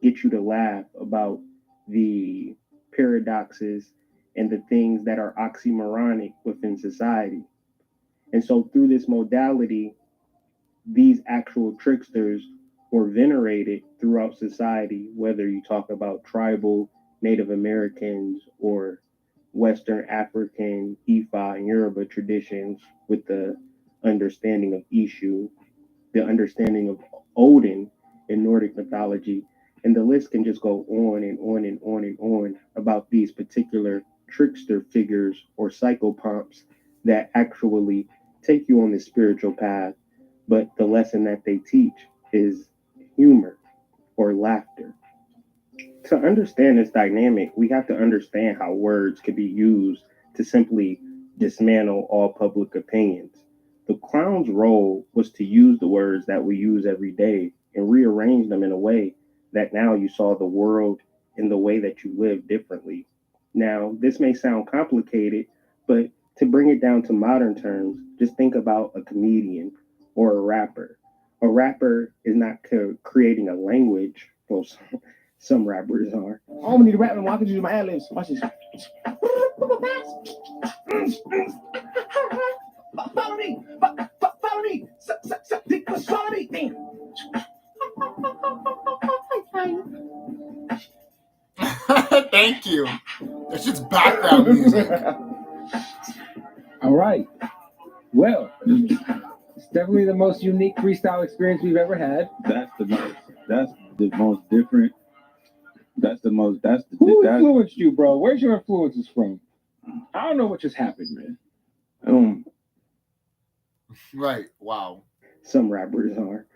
get you to laugh about the paradoxes and the things that are oxymoronic within society. And so, through this modality, these actual tricksters were venerated throughout society, whether you talk about tribal Native Americans or Western African, Ifa, and Yoruba traditions with the understanding of Ishu, the understanding of Odin in Nordic mythology. And the list can just go on and on and on and on about these particular trickster figures or psychopomps that actually take you on the spiritual path. But the lesson that they teach is humor or laughter. To understand this dynamic, we have to understand how words could be used to simply dismantle all public opinions. The clown's role was to use the words that we use every day and rearrange them in a way that now you saw the world in the way that you live differently. Now, this may sound complicated, but to bring it down to modern terms, just think about a comedian or a rapper. A rapper is not creating a language. Well, some rappers are. I don't need to rap and I can use my ad-libs. Watch this. Follow me. Follow me. Follow me. Thank you. It's just background music. All right. Well, it's definitely the most unique freestyle experience we've ever had. That's the most different. Who influenced you, bro? Where's your influences from? I don't know what just happened, man. Right. Wow. Some rappers are.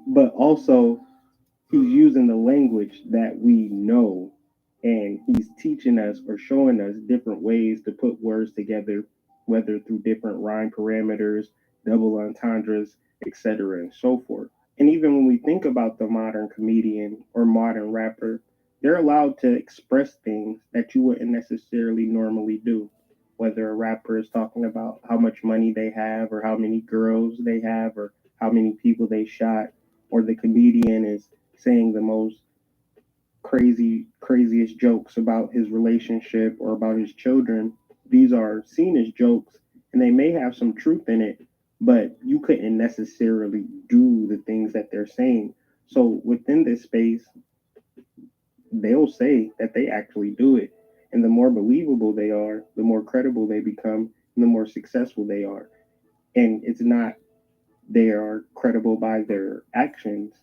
But also, he's using the language that we know, and he's teaching us or showing us different ways to put words together, whether through different rhyme parameters, double entendres, etc., and so forth. And even when we think about the modern comedian or modern rapper, they're allowed to express things that you wouldn't necessarily normally do. Whether a rapper is talking about how much money they have, or how many girls they have, or how many people they shot, or the comedian is saying the most craziest jokes about his relationship or about his children. These are seen as jokes, and they may have some truth in it, but you couldn't necessarily do the things that they're saying. So within this space, they'll say that they actually do it. And the more believable they are, the more credible they become, and the more successful they are. And it's not they are credible by their actions,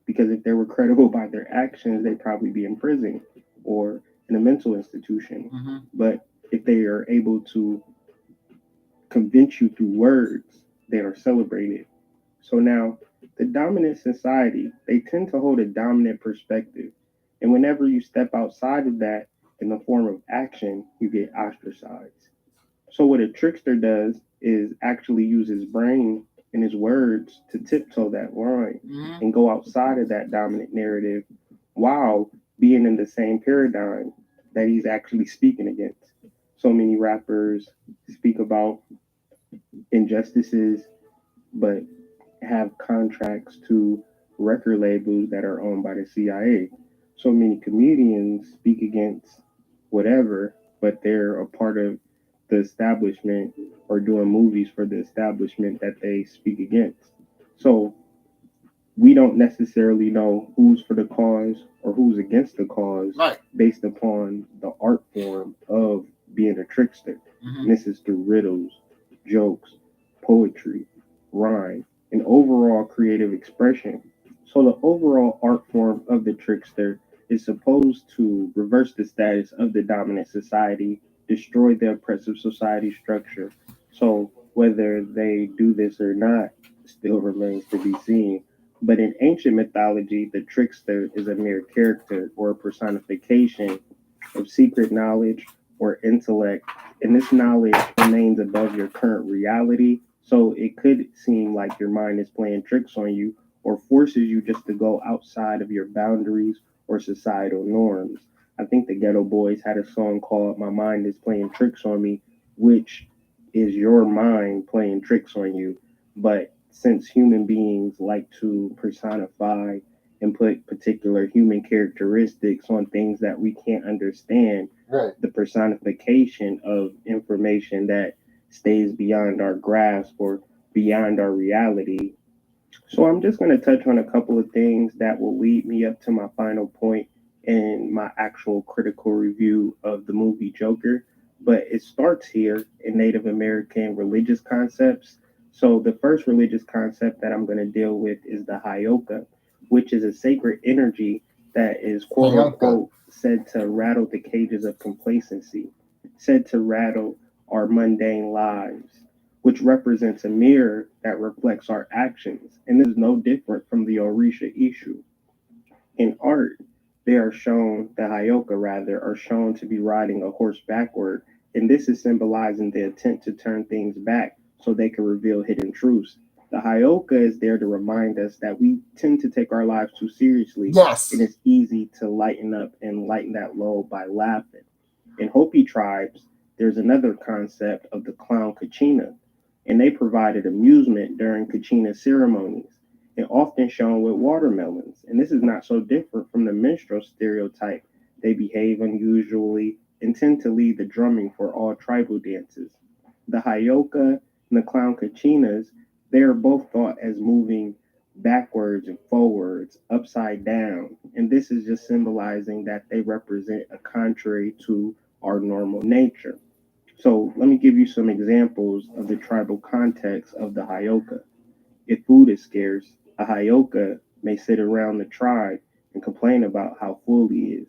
because if they were credible by their actions, they'd probably be in prison or in a mental institution. Mm-hmm. But if they are able to convince you through words, they are celebrated. So now, the dominant society, they tend to hold a dominant perspective. And whenever you step outside of that in the form of action, you get ostracized. So what a trickster does is actually use his brain and his words to tiptoe that line Mm-hmm. and go outside of that dominant narrative while being in the same paradigm that he's actually speaking against. So many rappers speak about injustices, but have contracts to record labels that are owned by the CIA. So many comedians speak against whatever, but they're a part of the establishment or doing movies for the establishment that they speak against. So we don't necessarily know who's for the cause or who's against the cause Right. based upon the art form of being a trickster. Mm-hmm. And this is through riddles, jokes, poetry, rhyme, and overall creative expression. So the overall art form of the trickster is supposed to reverse the status of the dominant society, destroy the oppressive society structure. So whether they do this or not still remains to be seen. But in ancient mythology, the trickster is a mere character or a personification of secret knowledge or intellect, and this knowledge remains above your current reality. So it could seem like your mind is playing tricks on you or forces you just to go outside of your boundaries or societal norms. I think the Ghetto Boys had a song called My Mind is Playing Tricks on Me, which is your mind playing tricks on you. But since human beings like to personify and put particular human characteristics on things that we can't understand, Right. the personification of information that stays beyond our grasp or beyond our reality. So I'm just going to touch on a couple of things that will lead me up to my final point in my actual critical review of the movie Joker. But it starts here in Native American religious concepts. So the first religious concept that I'm going to deal with is the Hayoka, which is a sacred energy that is quote unquote said to rattle the cages of complacency, said to rattle our mundane lives, which represents a mirror that reflects our actions. And this is no different from the Orisha issue. In art, they are shown, the Hayoka rather, are shown to be riding a horse backward. And this is symbolizing the attempt to turn things back so they can reveal hidden truths. The Hayoka is there to remind us that we tend to take our lives too seriously. Yes. And it's easy to lighten up and lighten that load by laughing. In Hopi tribes, there's another concept of the clown Kachina, and they provided amusement during Kachina ceremonies and often shown with watermelons. And this is not so different from the minstrel stereotype. They behave unusually and tend to lead the drumming for all tribal dances. The Hayoka and the clown Kachinas, they are both thought as moving backwards and forwards, upside down. And this is just symbolizing that they represent a contrary to our normal nature. So let me give you some examples of the tribal context of the Hayoka. If food is scarce, a Hayoka may sit around the tribe and complain about how full he is.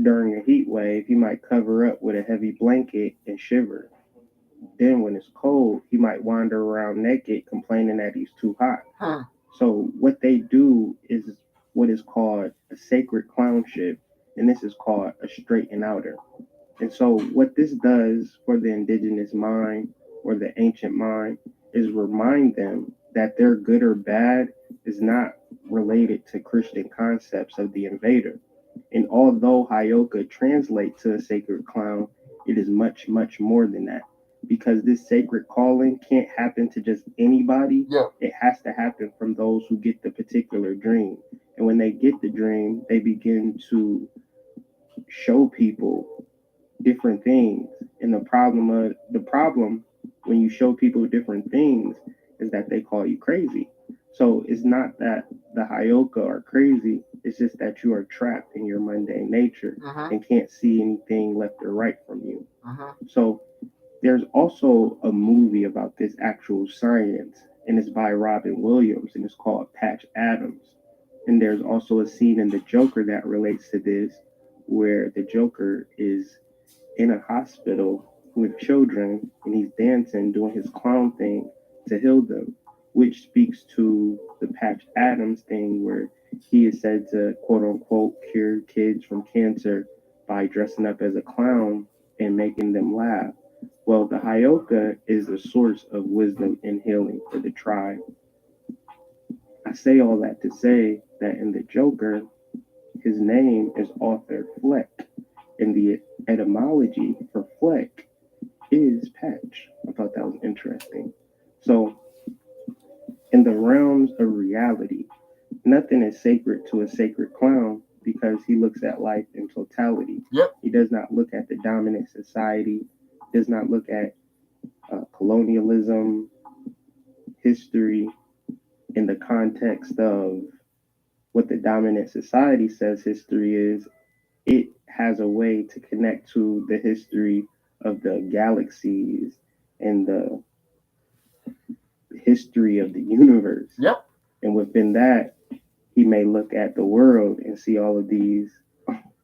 During a heat wave, he might cover up with a heavy blanket and shiver. Then when it's cold, he might wander around naked complaining that he's too hot. Huh. So what they do is what is called a sacred clownship, and this is called a straight and outer. And so what this does for the indigenous mind or the ancient mind is remind them that their good or bad is not related to Christian concepts of the invader. And although Hayoka translates to a sacred clown, it is much, much more than that. Because this sacred calling can't happen to just anybody. Yeah. It has to happen from those who get the particular dream. And when they get the dream, they begin to show people different things. And the problem when you show people different things is that they call you crazy. So it's not that the Hayoka are crazy, It's just that you are trapped in your mundane nature Mhm. and can't see anything left or right from you. Mhm. So there's also a movie about this actual science, and it's by Robin Williams, and it's called Patch Adams. And there's also a scene in The Joker that relates to this, where the Joker is in a hospital with children, and he's dancing, doing his clown thing to heal them, which speaks to the Patch Adams thing, where he is said to quote unquote cure kids from cancer by dressing up as a clown and making them laugh. Well, the Hyoka is the source of wisdom and healing for the tribe. I say all that to say that in the Joker, his name is Arthur Fleck, and the etymology for Fleck is patch. I thought that was interesting. So, in the realms of reality, nothing is sacred to a sacred clown because he looks at life in totality. Yep. He does not look at the dominant society, does not look at colonialism, history, in the context of what the dominant society says history is. It has a way to connect to the history of the galaxies and the history of the universe. Yep. And within that, he may look at the world and see all of these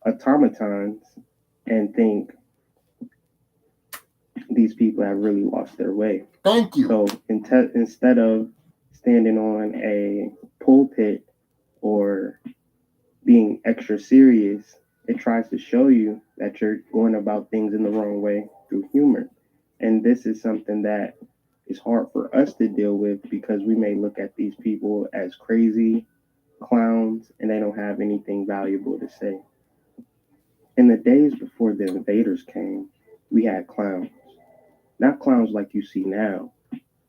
automatons and think these people have really lost their way. Thank you. So instead of standing on a pulpit or being extra serious, it tries to show you that you're going about things in the wrong way through humor. And this is something that is hard for us to deal with because we may look at these people as crazy clowns and they don't have anything valuable to say. In the days before the invaders came, we had clowns. Not clowns like you see now,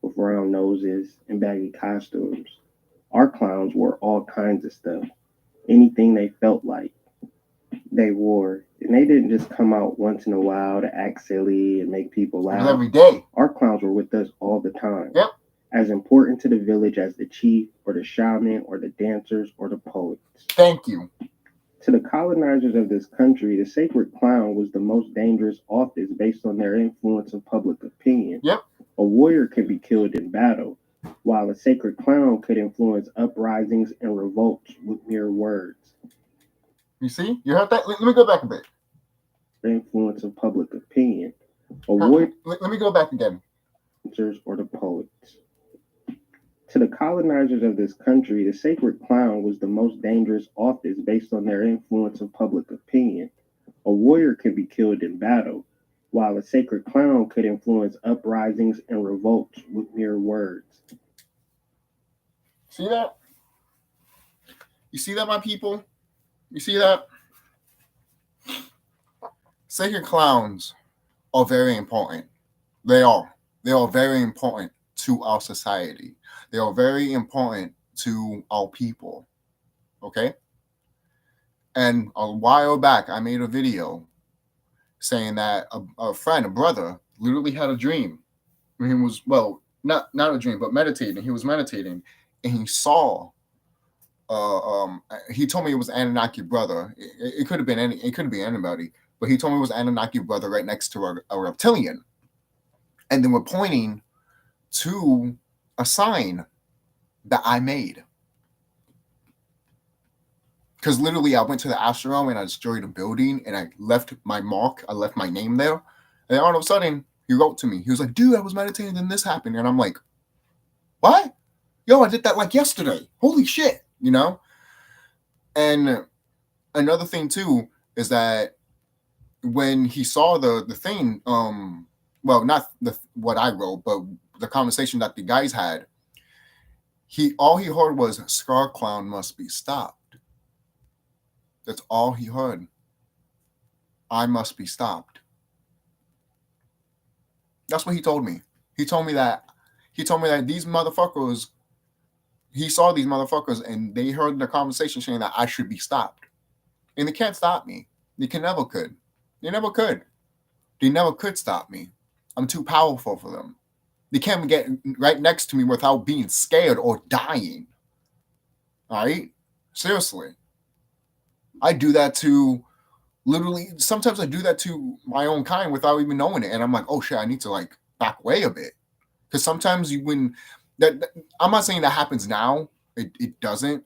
with round noses and baggy costumes. Our clowns wore all kinds of stuff. Anything they felt like, they wore. And they didn't just come out once in a while to act silly and make people It was laugh. every day. Our clowns were with us all the time. Yep. As important to the village as the chief or the shaman or the dancers or the poets. Thank you. To the colonizers of this country, the sacred clown was the most dangerous office based on their influence of public opinion. Yep. A warrior could be killed in battle, while a sacred clown could influence uprisings and revolts with mere words. You see? You heard that? Let me go back a bit. The influence of public opinion. A warrior Let me go back again. or the poets. To the colonizers of this country, the sacred clown was the most dangerous office based on their influence of public opinion. A warrior could be killed in battle, while a sacred clown could influence uprisings and revolts with mere words. See that? You see that, my people? You see that? Sacred clowns are very important. They are. They are very important to our society. They are very important to our people. Okay? And a while back, I made a video saying that a friend, a brother, literally had a dream. He was, well, not a dream, but meditating. He was meditating, and he saw. He told me it was Anunnaki brother. It could have been any. It couldn't be anybody, but he told me it was Anunnaki brother right next to a reptilian, and then we're pointing to a sign that I made. Because literally, I went to the ashram and I destroyed a building and I left my mark. I left my name there. And all of a sudden, he wrote to me. He was like, dude, I was meditating and this happened. And I'm like, what? Yo, I did that like yesterday. Holy shit, you know? And another thing, too, is that when he saw the thing, well, not what I wrote, but the conversation that the guys had, all he heard was, Sqawn must be stopped. That's all he heard. I must be stopped. That's what he told me. He told me that these motherfuckers, he saw these motherfuckers and they heard the conversation saying that I should be stopped. And they can't stop me. They never could. They never could. They never could stop me. I'm too powerful for them. They can't get right next to me without being scared or dying. All right? Seriously. I do that to literally, sometimes I do that to my own kind without even knowing it. And I'm like, oh shit, I need to like back away a bit. Because sometimes I'm not saying that happens now. It doesn't.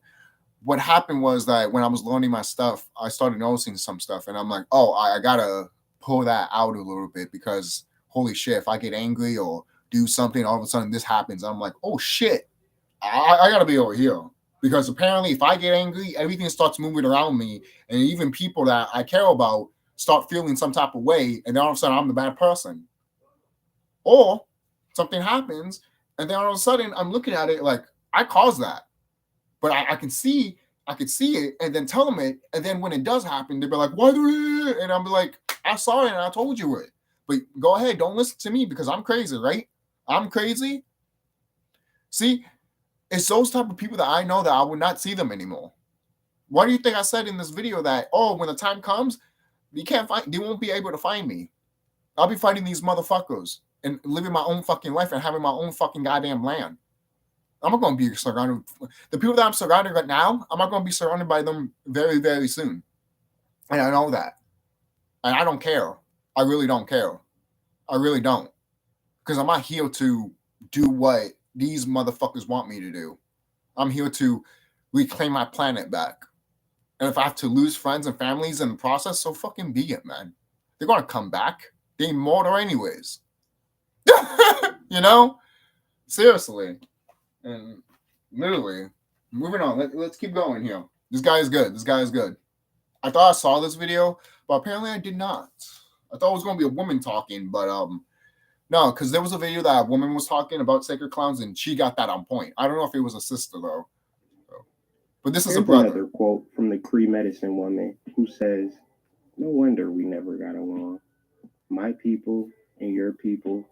What happened was that when I was learning my stuff, I started noticing some stuff. And I'm like, oh, I gotta pull that out a little bit because holy shit, if I get angry or do something, all of a sudden this happens. I'm like, oh shit, I gotta be over here. Because apparently if I get angry, everything starts moving around me. And even people that I care about start feeling some type of way. And then all of a sudden I'm the bad person. Or something happens. And then all of a sudden I'm looking at it like I caused that. But I can see it and then tell them it. And then when it does happen, they'll be like, why do it? And I'll be like, I saw it and I told you it. But go ahead, don't listen to me because I'm crazy, right? I'm crazy. See, it's those type of people that I know that I would not see them anymore. Why do you think I said in this video that, oh, when the time comes, they won't be able to find me. I'll be fighting these motherfuckers and living my own fucking life and having my own fucking goddamn land. I'm not going to be surrounded. The people that I'm surrounded right now, I'm not going to be surrounded by them very, very soon. And I know that. And I don't care. I really don't care. I really don't. Because I'm not here to do what these motherfuckers want me to do. I'm here to reclaim my planet back. And if I have to lose friends and families in the process, so fucking be it, man. They're going to come back. They're immortal anyways. You know? Seriously. And literally, moving on. Let's keep going here. This guy is good. This guy is good. I thought I saw this video, but apparently I did not. I thought it was going to be a woman talking, but no, because there was a video that a woman was talking about sacred clowns, and she got that on point. I don't know if it was a sister, though. But this is a brother. Another quote from the Cree medicine woman who says, no wonder we never got along. My people and your people,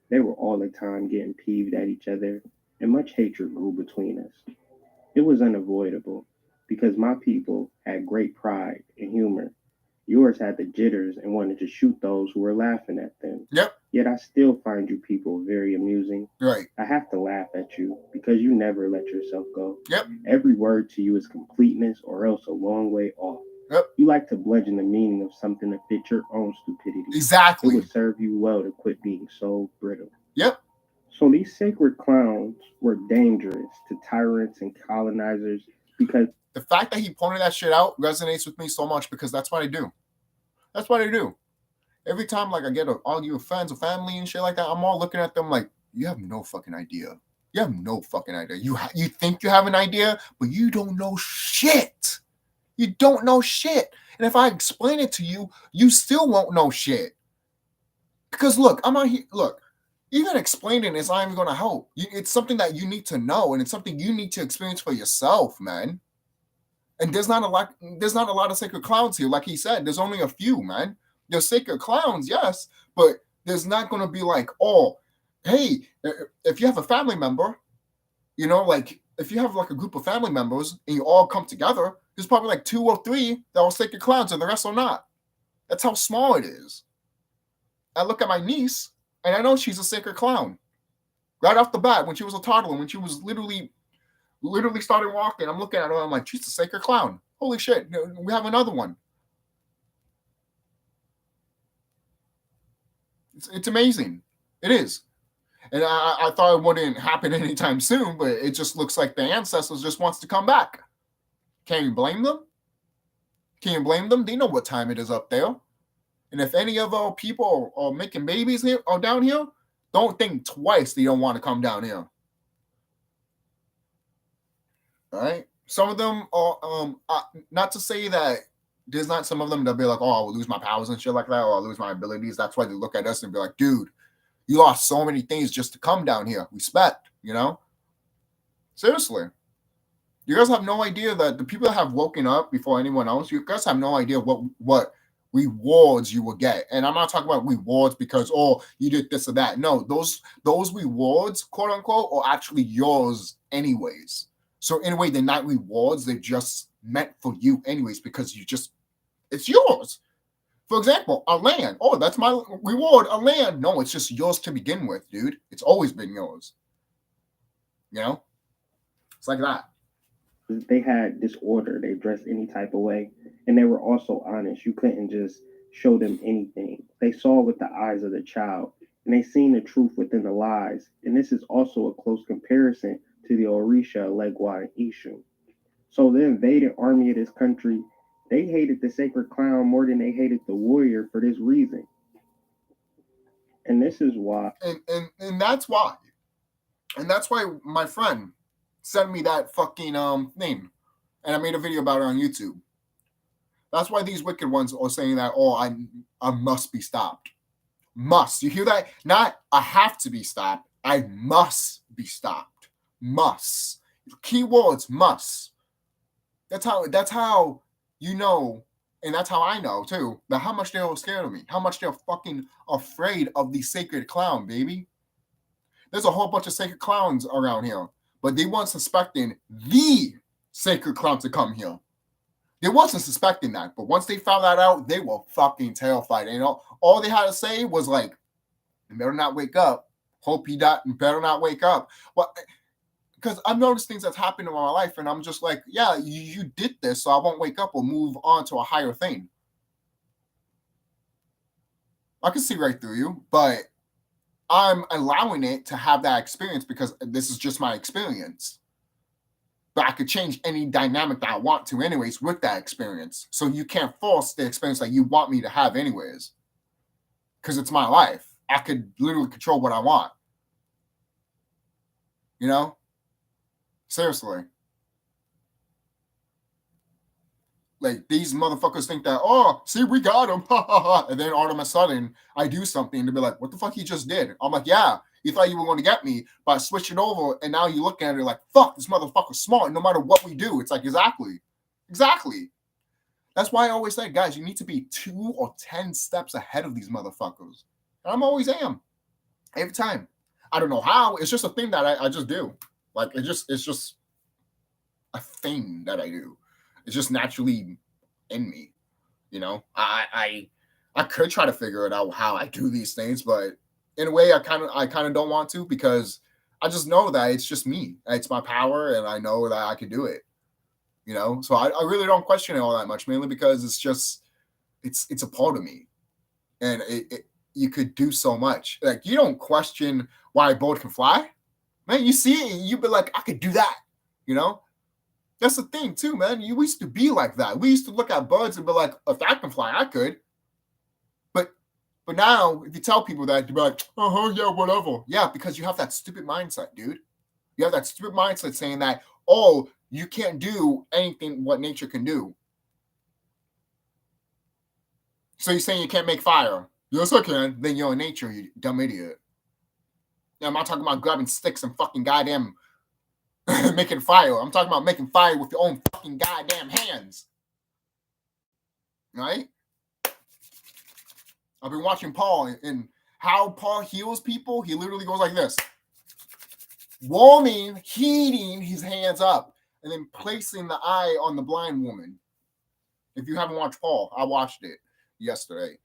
they were all the time getting peeved at each other, and much hatred grew between us. It was unavoidable, because my people had great pride and humor. Yours had the jitters and wanted to shoot those who were laughing at them. Yep. Yet I still find you people very amusing. Right. I have to laugh at you because you never let yourself go. Yep. Every word to you is completeness or else a long way off. Yep. You like to bludgeon the meaning of something to fit your own stupidity. Exactly. It would serve you well to quit being so brittle. Yep. So these sacred clowns were dangerous to tyrants and colonizers because the fact that he pointed that shit out resonates with me so much because that's what I do. That's what I do. Every time like I get to argue with friends or family and shit like that, I'm all looking at them like, you have no fucking idea. You have no fucking idea. You think you have an idea, but you don't know shit. You don't know shit. And if I explain it to you, you still won't know shit. Because look, I'm not here. Look, even explaining is not even going to help. It's something that you need to know, and it's something you need to experience for yourself, man. And there's not a lot of sacred clowns here. Like he said, there's only a few, man. There's sacred clowns, yes, but there's not going to be like, oh, hey, if you have a family member, you know, like if you have like a group of family members and you all come together, there's probably like 2 or 3 that are sacred clowns and the rest are not. That's how small it is. I look at my niece and I know she's a sacred clown. Right off the bat, when she was a toddler, when she was literally started walking, I'm looking at her, I'm like, she's a sacred clown. Holy shit, we have another one. It's amazing. It is. And I thought it wouldn't happen anytime soon, but it just looks like the ancestors just wants to come back. Can you blame them? Can you blame them? They know what time it is up there. And if any of our people are making babies here or down here, don't think twice they don't want to come down here. All right? Some of them are, not to say that there's not some of them that'll be like, oh, I'll lose my powers and shit like that, or I'll lose my abilities. That's why they look at us and be like, dude, you lost so many things just to come down here. Respect, you know? Seriously. You guys have no idea that the people that have woken up before anyone else, you guys have no idea what rewards you will get. And I'm not talking about rewards because, oh, you did this or that. No, those rewards, quote unquote, are actually yours anyways. So anyway, they're not rewards. They're just meant for you anyways because it's yours. For example, a land. Oh, that's my reward, a land. No, it's just yours to begin with, dude. It's always been yours. You know? It's like that. they had disorder. They dressed any type of way. And they were also honest. You couldn't just show them anything. They saw with the eyes of the child, and they seen the truth within the lies. And this is also a close comparison to the Orisha, Legua, and Ishu. So the invading army of this country, they hated the sacred clown more than they hated the warrior for this reason. And this is why. And that's why. And that's why my friend sent me that fucking name. And I made a video about it on YouTube. That's why these wicked ones are saying that, oh, I must be stopped. Must. You hear that? Not I have to be stopped. I must be stopped. Must. Keywords must. That's how you know, and that's how I know too, that how much they're scared of me, how much they're fucking afraid of the sacred clown, baby. There's a whole bunch of sacred clowns around here, but they weren't suspecting the sacred clown to come here. They wasn't suspecting that, but once they found that out, they were fucking terrified. And all they had to say was like, "You better not wake up. Hope you better not wake up." Well, because I've noticed things that's happened in my life, and I'm just like, yeah, you did this, so I won't wake up or move on to a higher thing. I can see right through you, but I'm allowing it to have that experience because this is just my experience. But I could change any dynamic that I want to anyways with that experience. So you can't force the experience that you want me to have anyways. Because it's my life. I could literally control what I want. You know? Seriously. Like, these motherfuckers think that, oh, see, we got him. And then all of a sudden, I do something to be like, what the fuck you just did? I'm like, yeah, you thought you were going to get me by switching over, and now you look at it like, fuck, this motherfucker's smart no matter what we do. It's like, exactly. That's why I always say, guys, you need to be 2 or 10 steps ahead of these motherfuckers. And I'm always am. Every time. I don't know how. It's just a thing that I just do. Like, it's just a thing that I do. It's just naturally in me, you know. I could try to figure it out how I do these things, but in a way, I kind of don't want to, because I just know that it's just me. It's my power, and I know that I can do it, you know. So I really don't question it all that much, mainly because it's a part of me, and you could do so much. Like, you don't question why a bird can fly, man. You see it, and you be like, I could do that, you know. That's the thing, too, man. We used to be like that. We used to look at birds and be like, if I can fly, I could. But now, if you tell people that, they'll be like, yeah, whatever. Yeah, because you have that stupid mindset, dude. You have that stupid mindset saying that, oh, you can't do anything what nature can do. So you're saying you can't make fire? Yes, I can. Then you're in nature, you dumb idiot. Yeah, I'm not talking about grabbing sticks and fucking goddamn making fire. I'm talking about making fire with your own fucking goddamn hands. Right? I've been watching Paul, and how Paul heals people. He literally goes like this. Warming, heating his hands up, and then placing the eye on the blind woman. If you haven't watched Paul, I watched it yesterday.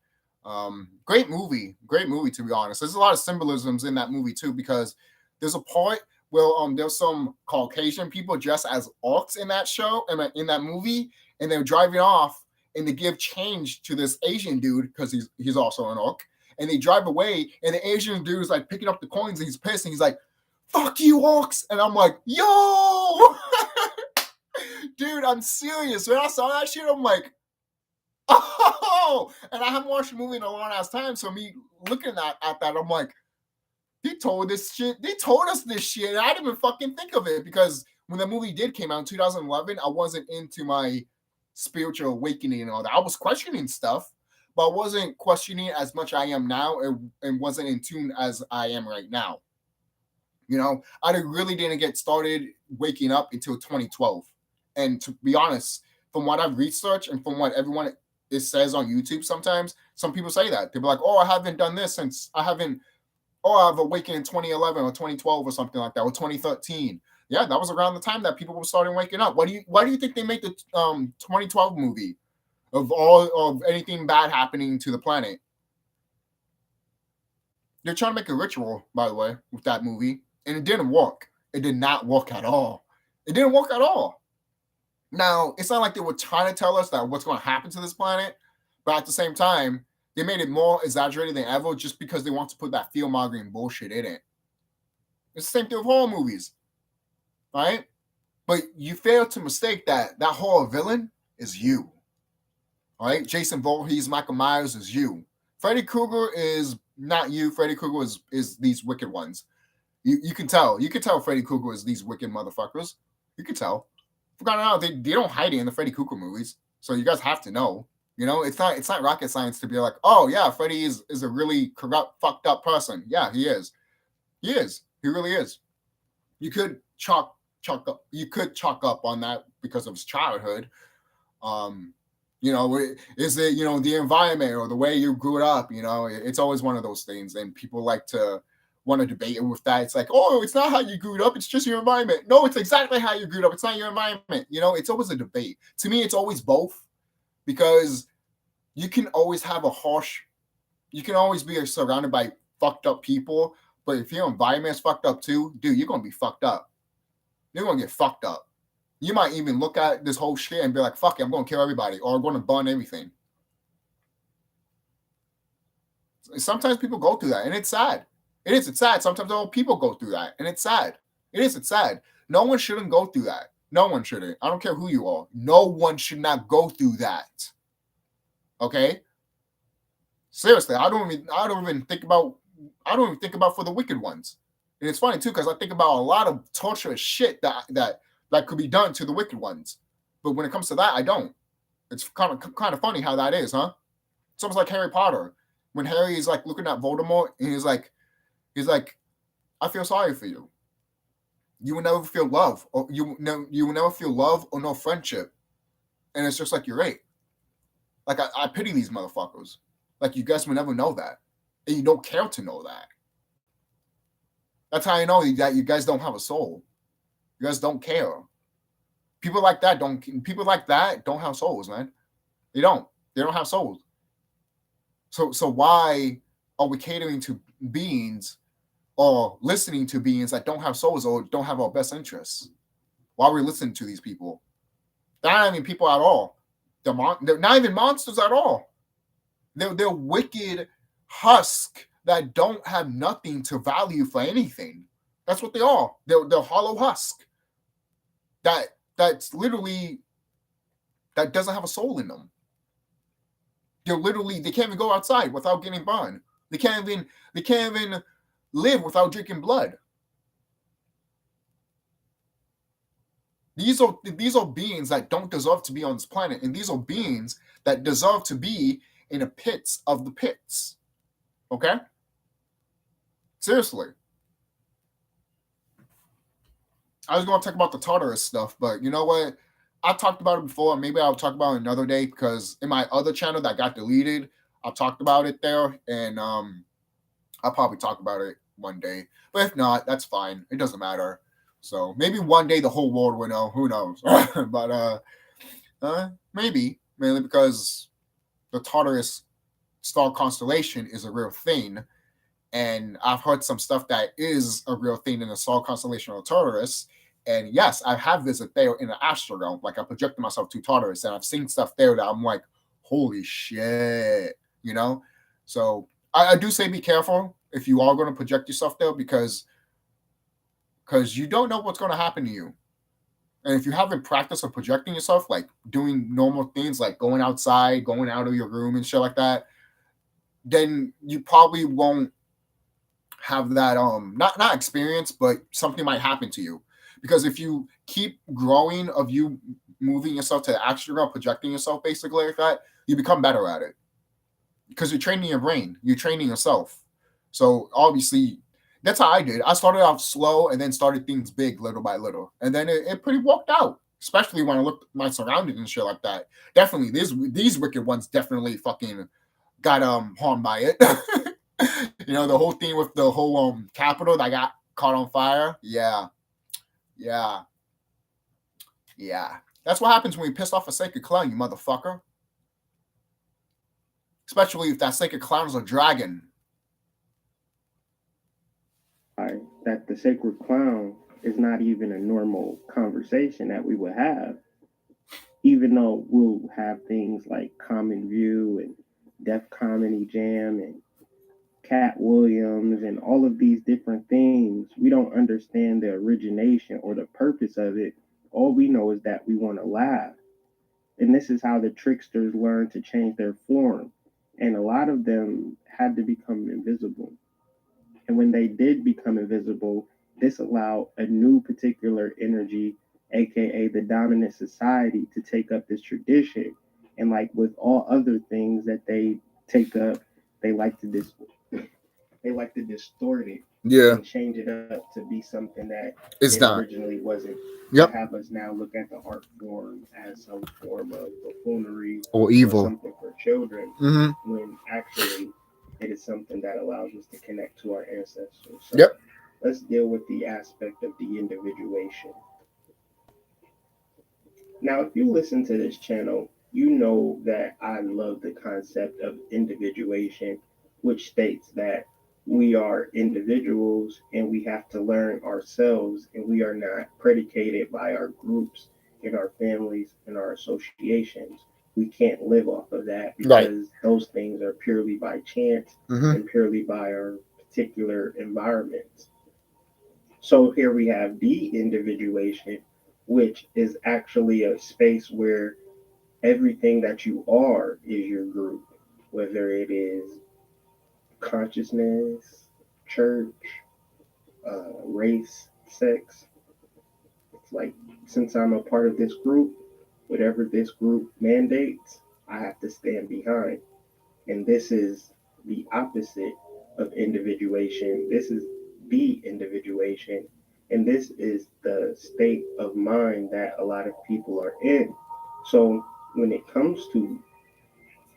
Great movie, to be honest. There's a lot of symbolisms in that movie too, because there's a part where there's some Caucasian people dressed as orcs in that show, in that movie, and they're driving off, and they give change to this Asian dude because he's also an orc, and they drive away, and the Asian dude is like picking up the coins, and he's pissed, and he's like, "Fuck you, orcs!" And I'm like, "Yo, dude, I'm serious." When I saw that shit, I'm like, "Oh!" And I haven't watched the movie in a long ass time, so me looking at that, I'm like, They told us this shit. And I didn't even fucking think of it, because when the movie came out in 2011, I wasn't into my spiritual awakening and all that. I was questioning stuff, but I wasn't questioning as much I am now, and wasn't in tune as I am right now. You know, I really didn't get started waking up until 2012. And to be honest, from what I've researched and from what everyone says on YouTube, sometimes some people say that. They'll be like, oh, I haven't done this since I've awakened in 2011 or 2012 or something like that, or 2013. Yeah, that was around the time that people were starting waking up. Why do you think they made the 2012 movie of anything bad happening to the planet? They're trying to make a ritual, by the way, with that movie, and it didn't work. It did not work at all. It didn't work at all. Now, it's not like they were trying to tell us that what's going to happen to this planet, but at the same time, they made it more exaggerated than ever just because they want to put that fear-mongering bullshit in it. It's the same thing with horror movies, right? But you fail to mistake that horror villain is you, all right? Jason Voorhees, Michael Myers is you. Freddy Krueger is not you. Freddy Krueger is these wicked ones. You can tell. You can tell Freddy Krueger is these wicked motherfuckers. You can tell. Forgot out, they don't hide it in the Freddy Krueger movies, so you guys have to know. You know, it's not rocket science to be like, oh yeah, Freddy is a really corrupt, fucked up person. Yeah, he is. He is. He really is. You could chalk up on that because of his childhood. You know, is it, you know, the environment or the way you grew up? You know, it's always one of those things, and people like to want to debate it with that. It's like, oh, it's not how you grew up, it's just your environment. No, it's exactly how you grew up. It's not your environment. You know, it's always a debate. To me, it's always both, because you can always have you can always be surrounded by fucked up people, but if your environment's fucked up too, dude, you're gonna be fucked up. You're gonna get fucked up. You might even look at this whole shit and be like, fuck it, I'm gonna kill everybody, or I'm gonna burn everything. Sometimes people go through that, and it's sad. It's sad. Sometimes all people go through that, and it's sad. It's sad. No one shouldn't go through that. No one shouldn't. I don't care who you are. No one should not go through that. Okay? Seriously, I don't even think about for the wicked ones. And it's funny too, because I think about a lot of torturous shit that could be done to the wicked ones. But when it comes to that, I don't. It's kind of funny how that is, huh? It's almost like Harry Potter. When Harry is like looking at Voldemort, and he's like, I feel sorry for you. You will never feel love, or you will never feel love or no friendship. And it's just like, you're right. Like, I pity these motherfuckers. Like, you guys will never know that. And you don't care to know that. That's how you know that you guys don't have a soul. You guys don't care. People like that don't have souls, man. They don't have souls. So why are we catering to beings or listening to beings that don't have souls or don't have our best interests? Why are we listening to these people? They're not even people at all. They're not even monsters at all. They're wicked husk that don't have nothing to value for anything. That's what they are. They're hollow husk. That's literally, that doesn't have a soul in them. They can't even go outside without getting burned. They can't even live without drinking blood. These are beings that don't deserve to be on this planet, and these are beings that deserve to be in the pits of the pits. Okay? Seriously. I was going to talk about the Tartarus stuff, but you know what? I talked about it before. Maybe I'll talk about it another day, because in my other channel that got deleted, I talked about it there, and I'll probably talk about it one day. But if not, that's fine. It doesn't matter. So maybe one day the whole world will know. Who knows? But maybe, mainly because the Tartarus star constellation is a real thing, and I've heard some stuff that is a real thing in the star constellation of Tartarus. And yes, I have visited there in the astral realm. Like, I projected myself to Tartarus, and I've seen stuff there that I'm like, holy shit, you know? So I do say be careful if you are going to project yourself there, because you don't know what's going to happen to you. And if you haven't practiced of projecting yourself, like doing normal things like going outside, going out of your room and shit like that, then you probably won't have that not experience, but something might happen to you. Because if you keep growing of you moving yourself to the astral realm, projecting yourself basically like that, you become better at it. Because you're training your brain, you're training yourself. So obviously, that's how I did. I started off slow and then started things big little by little. And then it pretty worked out, especially when I looked at my surroundings and shit like that. Definitely, these wicked ones definitely fucking got harmed by it. You know, the whole thing with the whole capital that got caught on fire. Yeah. That's what happens when you piss off a sacred clown, you motherfucker. Especially if that sacred clown is a dragon. That the sacred clown is not even a normal conversation that we would have. even though we'll have things like Common View and Def Comedy Jam and Cat Williams and all of these different things, we don't understand the origination or the purpose of it. All we know is that we want to laugh. And this is how the tricksters learn to change their form. And a lot of them had to become invisible. And when they did become invisible, this allowed a new particular energy, aka the dominant society, to take up this tradition. And like with all other things that they take up, they like to distort it Yeah, and change it up to be something that it's it not. originally wasn't. Yep. To have us now look at the art form as some form of buffoonery Or or evil. something for children, Mm-hmm. when actually it is something that allows us to connect to our ancestors. So Yep. let's deal with the aspect of the individuation. Now, if you listen to this channel, you know that I love the concept of individuation, which states that we are individuals and we have to learn ourselves, and we are not predicated by our groups and our families and our associations. We can't live off of that Right. because those things are purely by chance Mm-hmm. and purely by our particular environments. So here we have de-individuation, which is actually a space where everything that you are is your group, whether it is consciousness, church, race, sex. It's like, since I'm a part of this group, whatever this group mandates, I have to stand behind. And this is the opposite of individuation. This is the individuation. And this is the state of mind that a lot of people are in. So when it comes to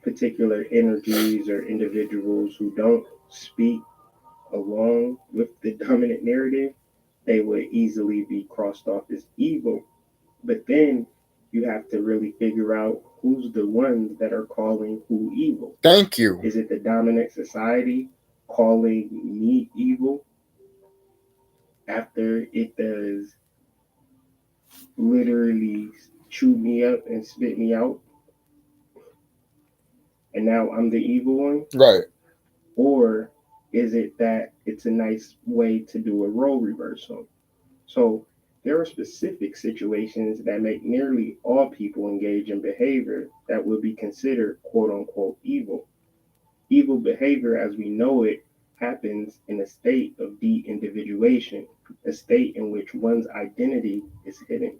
particular energies or individuals who don't speak along with the dominant narrative, they would easily be crossed off as evil. But then you have to really figure out who's the ones that are calling who evil. Thank you. Is it the dominant society calling me evil after it does literally chew me up and spit me out? And now I'm the evil one? Right. Or is it that it's a nice way to do a role reversal? So there are specific situations that make nearly all people engage in behavior that would be considered quote unquote evil. Evil behavior as we know it happens in a state of de-individuation, a state in which one's identity is hidden.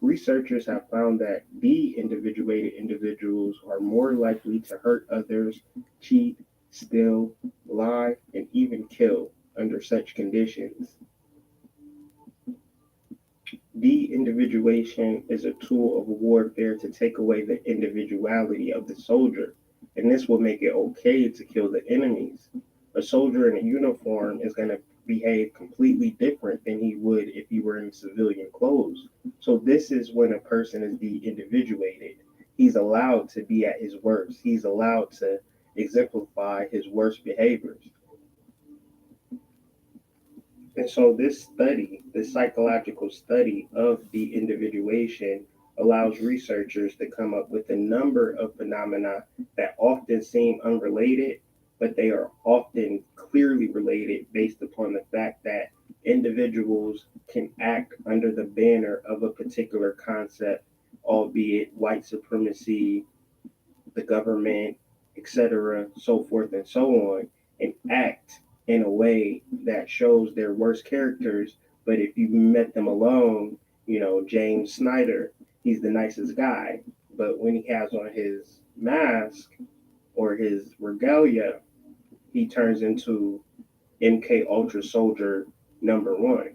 Researchers have found that de-individuated individuals are more likely to hurt others, cheat, steal, lie, and even kill under such conditions. De-individuation is a tool of warfare to take away the individuality of the soldier, and this will make it okay to kill the enemies. A soldier in a uniform is going to behave completely different than he would if he were in civilian clothes. So this is when a person is de-individuated. He's allowed to be at his worst. He's allowed to exemplify his worst behaviors. And so this study, this psychological study of de-individuation, allows researchers to come up with a number of phenomena that often seem unrelated, but they are often clearly related based upon the fact that individuals can act under the banner of a particular concept, albeit white supremacy, the government, etc., so forth and so on, and act in a way that shows their worst characters. But if you met them alone, James Snyder, he's the nicest guy. But when he has on his mask or his regalia, he turns into MK Ultra Soldier #1.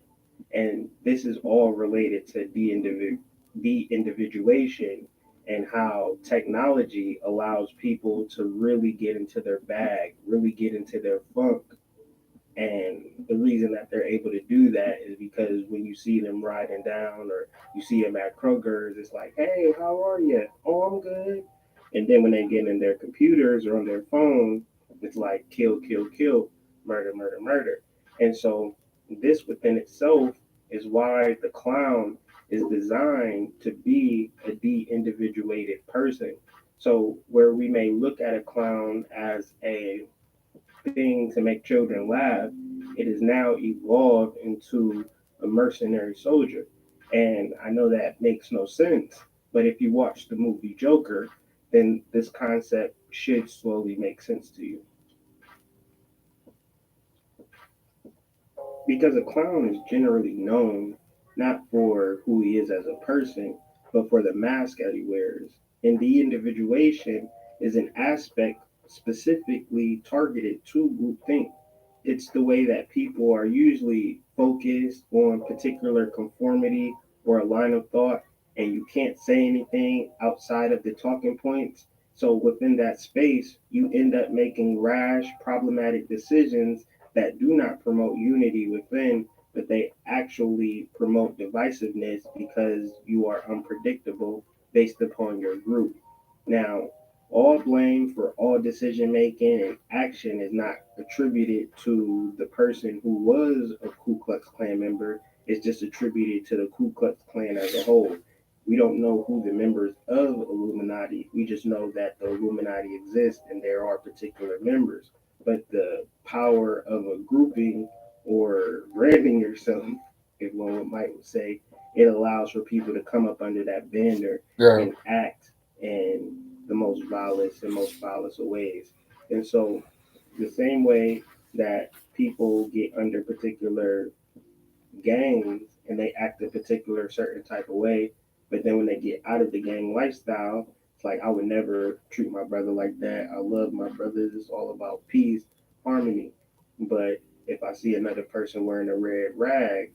And this is all related to de-individuation and how technology allows people to really get into their bag, really get into their funk. And the reason that they're able to do that is because when you see them riding down or you see them at Kroger's, it's like, hey, how are you? Oh, I'm good. And then when they get in their computers or on their phone, it's like kill, kill, kill, murder, murder, murder. And so this within itself is why the clown is designed to be a de-individuated person. So where we may look at a clown as a thing to make children laugh, it has now evolved into a mercenary soldier. And I know that makes no sense, but if you watch the movie Joker, then this concept should slowly make sense to you. Because a clown is generally known not for who he is as a person, but for the mask that he wears. And the individuation is an aspect specifically targeted to groupthink. It's the way that people are usually focused on particular conformity or a line of thought, and you can't say anything outside of the talking points. So within that space, you end up making rash, problematic decisions that do not promote unity within, but they actually promote divisiveness because you are unpredictable based upon your group. Now, all blame for all decision making and action is not attributed to the person who was a Ku Klux Klan member. It's just attributed to the Ku Klux Klan as a whole. We don't know who the members of Illuminati. We just know that the Illuminati exists and there are particular members. But the power of a grouping or branding yourself, if one might say, it allows for people to come up under that banner and act in the most vilest and most foulest of ways. And so, the same way that people get under particular gangs and they act a particular certain type of way, but then when they get out of the gang lifestyle, it's like I would never treat my brother like that. I love my brothers. It's all about peace, harmony. But if I see another person wearing a red rag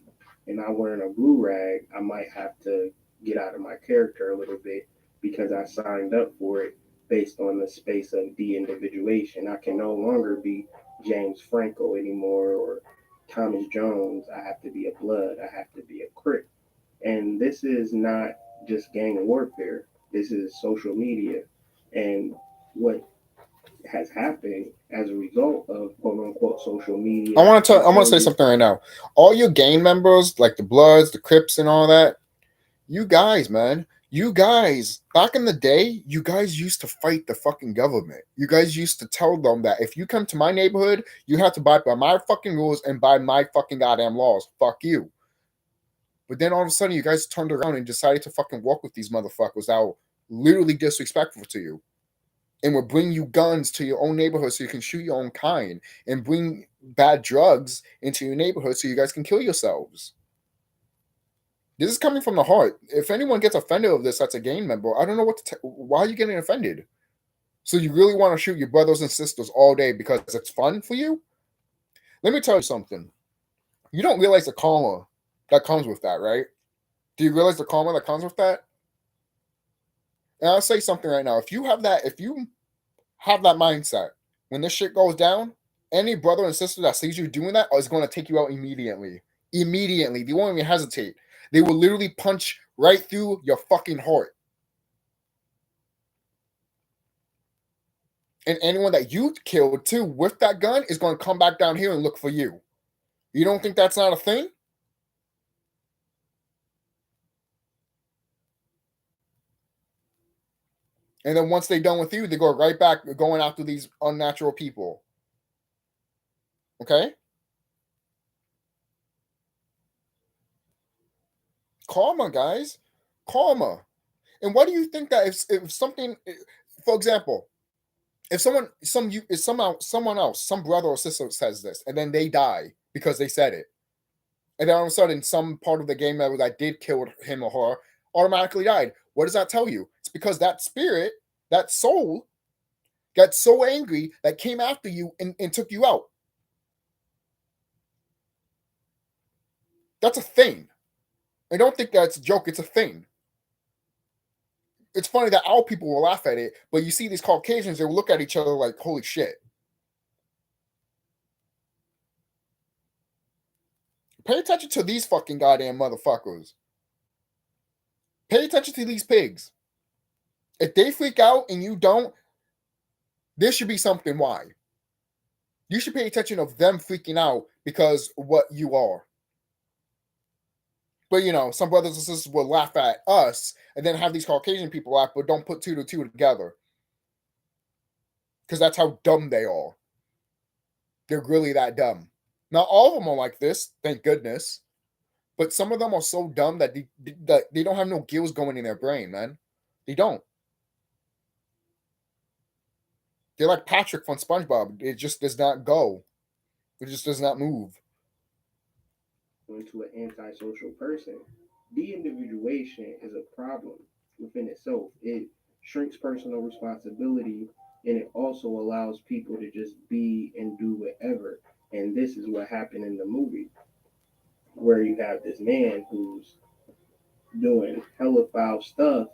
and I'm wearing a blue rag, I might have to get out of my character a little bit because I signed up for it based on the space of de-individuation. I can no longer be James Franco anymore or Thomas Jones. I have to be a blood. I have to be a Crip. And this is not just gang warfare. This is social media. And what has happened as a result of quote unquote social media. I want to say something right now. All your gang members, like the Bloods, the Crips, and all that, you guys, man, you guys, back in the day, you guys used to fight the fucking government. You guys used to tell them that if you come to my neighborhood, you have to abide by my fucking rules and by my fucking goddamn laws. Fuck you. But then all of a sudden, you guys turned around and decided to fucking walk with these motherfuckers that were literally disrespectful to you. And will bring you guns to your own neighborhood so you can shoot your own kind, and bring bad drugs into your neighborhood so you guys can kill yourselves. This is coming from the heart. If anyone gets offended of this, that's a gang member. I don't know what to why are you getting offended? So you really want to shoot your brothers and sisters all day because it's fun for you? Let me tell you something. You don't realize the karma that comes with that, right? Do you realize the karma that comes with that? And I'll say something right now. If you have that mindset, when this shit goes down, any brother and sister that sees you doing that is going to take you out immediately. Immediately. They won't even hesitate. They will literally punch right through your fucking heart. And anyone that you killed too with that gun is going to come back down here and look for you. You don't think that's not a thing? And then once they're done with you, they go right back going after these unnatural people. Okay? Karma, guys. Karma. And why do you think that if something, for example, if someone else, some brother or sister says this, and then they die because they said it, and then all of a sudden some part of the game member that did kill him or her automatically died, what does that tell you? It's because that spirit, that soul, got so angry that came after you and took you out. That's a thing. I don't think that's a joke. It's a thing. It's funny that our people will laugh at it, but you see these Caucasians, they will look at each other like, holy shit. Pay attention to these fucking goddamn motherfuckers. Pay attention to these pigs. If they freak out and you don't, there should be something why. You should pay attention of them freaking out because what you are. But you know, some brothers and sisters will laugh at us and then have these Caucasian people laugh, but don't put two to two together. Because that's how dumb they are. They're really that dumb. Not all of them are like this, thank goodness. But some of them are so dumb that they don't have no gills going in their brain, man. They don't. They're like Patrick from SpongeBob. It just does not go. It just does not move. Into an antisocial person. De-individuation is a problem within itself. It shrinks personal responsibility, and it also allows people to just be and do whatever. And this is what happened in the movie, where you have this man who's doing hella foul stuff,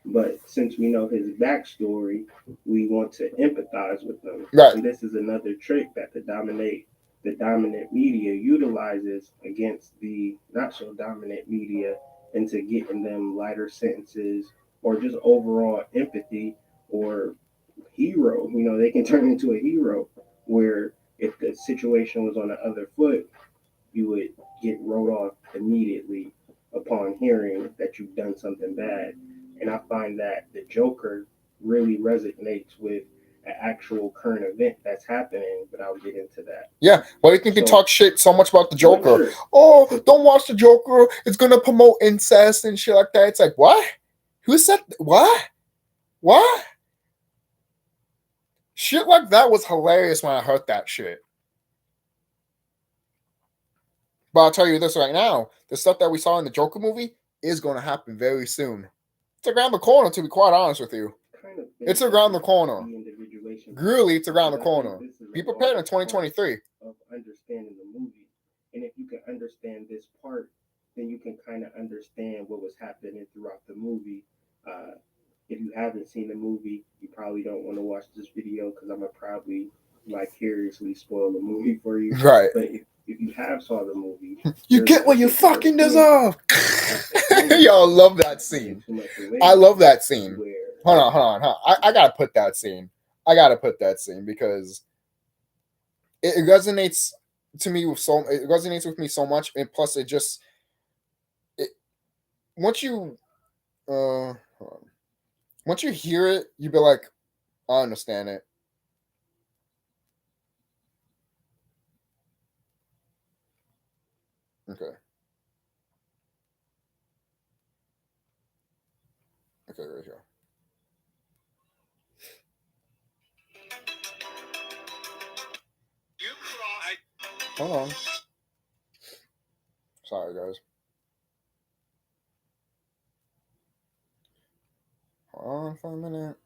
but since we know his backstory, we want to empathize with them. Right. And this is another trick that the dominant media utilizes against the not so dominant media into getting them lighter sentences or just overall empathy or hero. You know, they can turn into a hero where if the situation was on the other foot, you would get wrote off immediately upon hearing that you've done something bad. And I find that the Joker really resonates with an actual current event that's happening, but I'll get into that. Yeah, why do you think they talk shit so much about the Joker? Sure. Oh, don't watch the Joker. It's going to promote incest and shit like that. It's like, what? Who said what? What? Shit like that was hilarious when I heard that shit. But I'll tell you this right now. The stuff that we saw in the Joker movie is going to happen very soon. It's around the corner, to be quite honest with you. It's around the corner. Really, it's around the corner. Be prepared in 2023. Of understanding the movie. And if you can understand this part, then you can kind of understand what was happening throughout the movie. If you haven't seen the movie, you probably don't want to watch this video because I'm going to probably vicariously spoil the movie for you. Right. But if you have saw the movie, you get what you fucking deserve. Y'all love that scene. I love that scene. Hold on. I gotta put that scene. Because it resonates to me with it resonates with me so much, and plus once you hear it, you be like, I understand it. Okay, right here. Hold on. Sorry, guys. Hold on for a minute.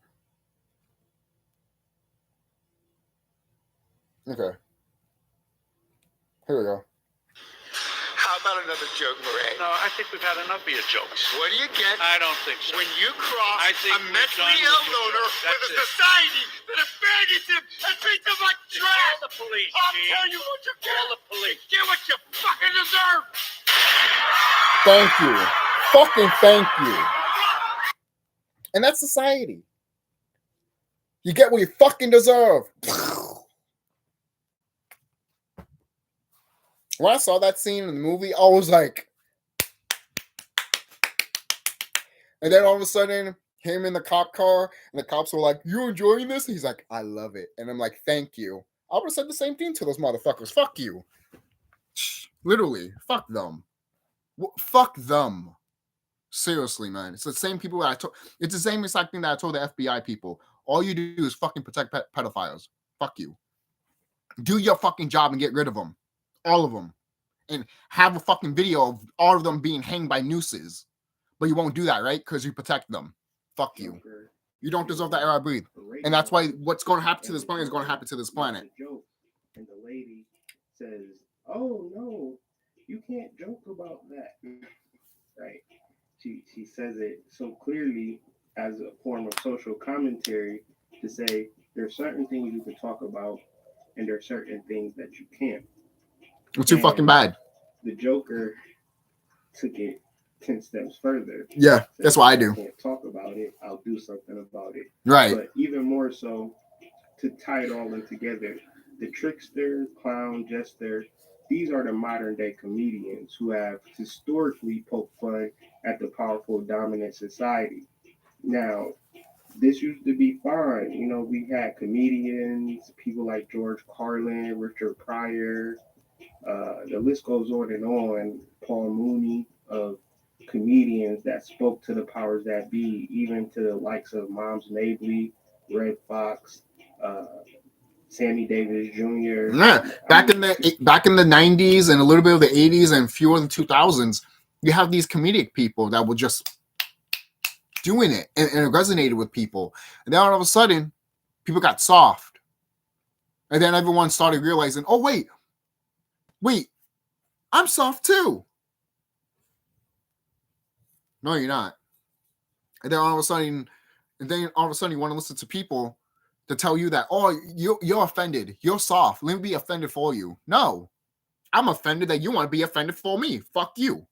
Okay. Here we go. How about another joke, Brie? No, I think we've had enough of your jokes. What do you get? I don't think so. When you cross I think a we've mentally done ill with your loner jokes. with a That's it. society that abandons him and treats him like Call trash. the police, I'll Chief. tell you what you get. Call the police. Get what you fucking deserve. Thank you. Fucking thank you. And that's society. You get what you fucking deserve. When I saw that scene in the movie, I was like, and then all of a sudden, him in the cop car, and the cops were like, you enjoying this? He's like, I love it. And I'm like, thank you. I would have said the same thing to those motherfuckers. Fuck you. Literally, fuck them. Fuck them. Seriously, man. It's the same people that I told. It's the same exact thing that I told the FBI people. All you do is fucking protect pedophiles. Fuck you. Do your fucking job and get rid of them. All of them. And have a fucking video of all of them being hanged by nooses. But you won't do that, right? Because you protect them. Fuck you. You don't deserve that air I breathe. And that's why what's going to happen to this planet is going to happen to this planet. And the lady says, oh, no, you can't joke about that. Right? She says it so clearly as a form of social commentary to say there are certain things you can talk about and there are certain things that you can't. It's too fucking bad. The Joker took it 10 steps further. Yeah, that's what I do. I can't talk about it. I'll do something about it. Right. But even more so, to tie it all in together, the trickster, clown, jester, these are the modern day comedians who have historically poked fun at the powerful, dominant society. Now, this used to be fine. You know, we had comedians, people like George Carlin, Richard Pryor, the list goes on and on. Paul Mooney of comedians that spoke to the powers that be, even to the likes of Moms Mabley, Red Fox, uh, Sammy Davis Jr. Yeah, back in the 90s and a little bit of the 80s and few of the 2000s, you have these comedic people that were just doing it and it resonated with people. And then all of a sudden, people got soft. And then everyone started realizing, oh, wait, I'm soft too. No, you're not. And then all of a sudden, you want to listen to people to tell you that, oh, you're offended. You're soft. Let me be offended for you. No, I'm offended that you want to be offended for me. Fuck you.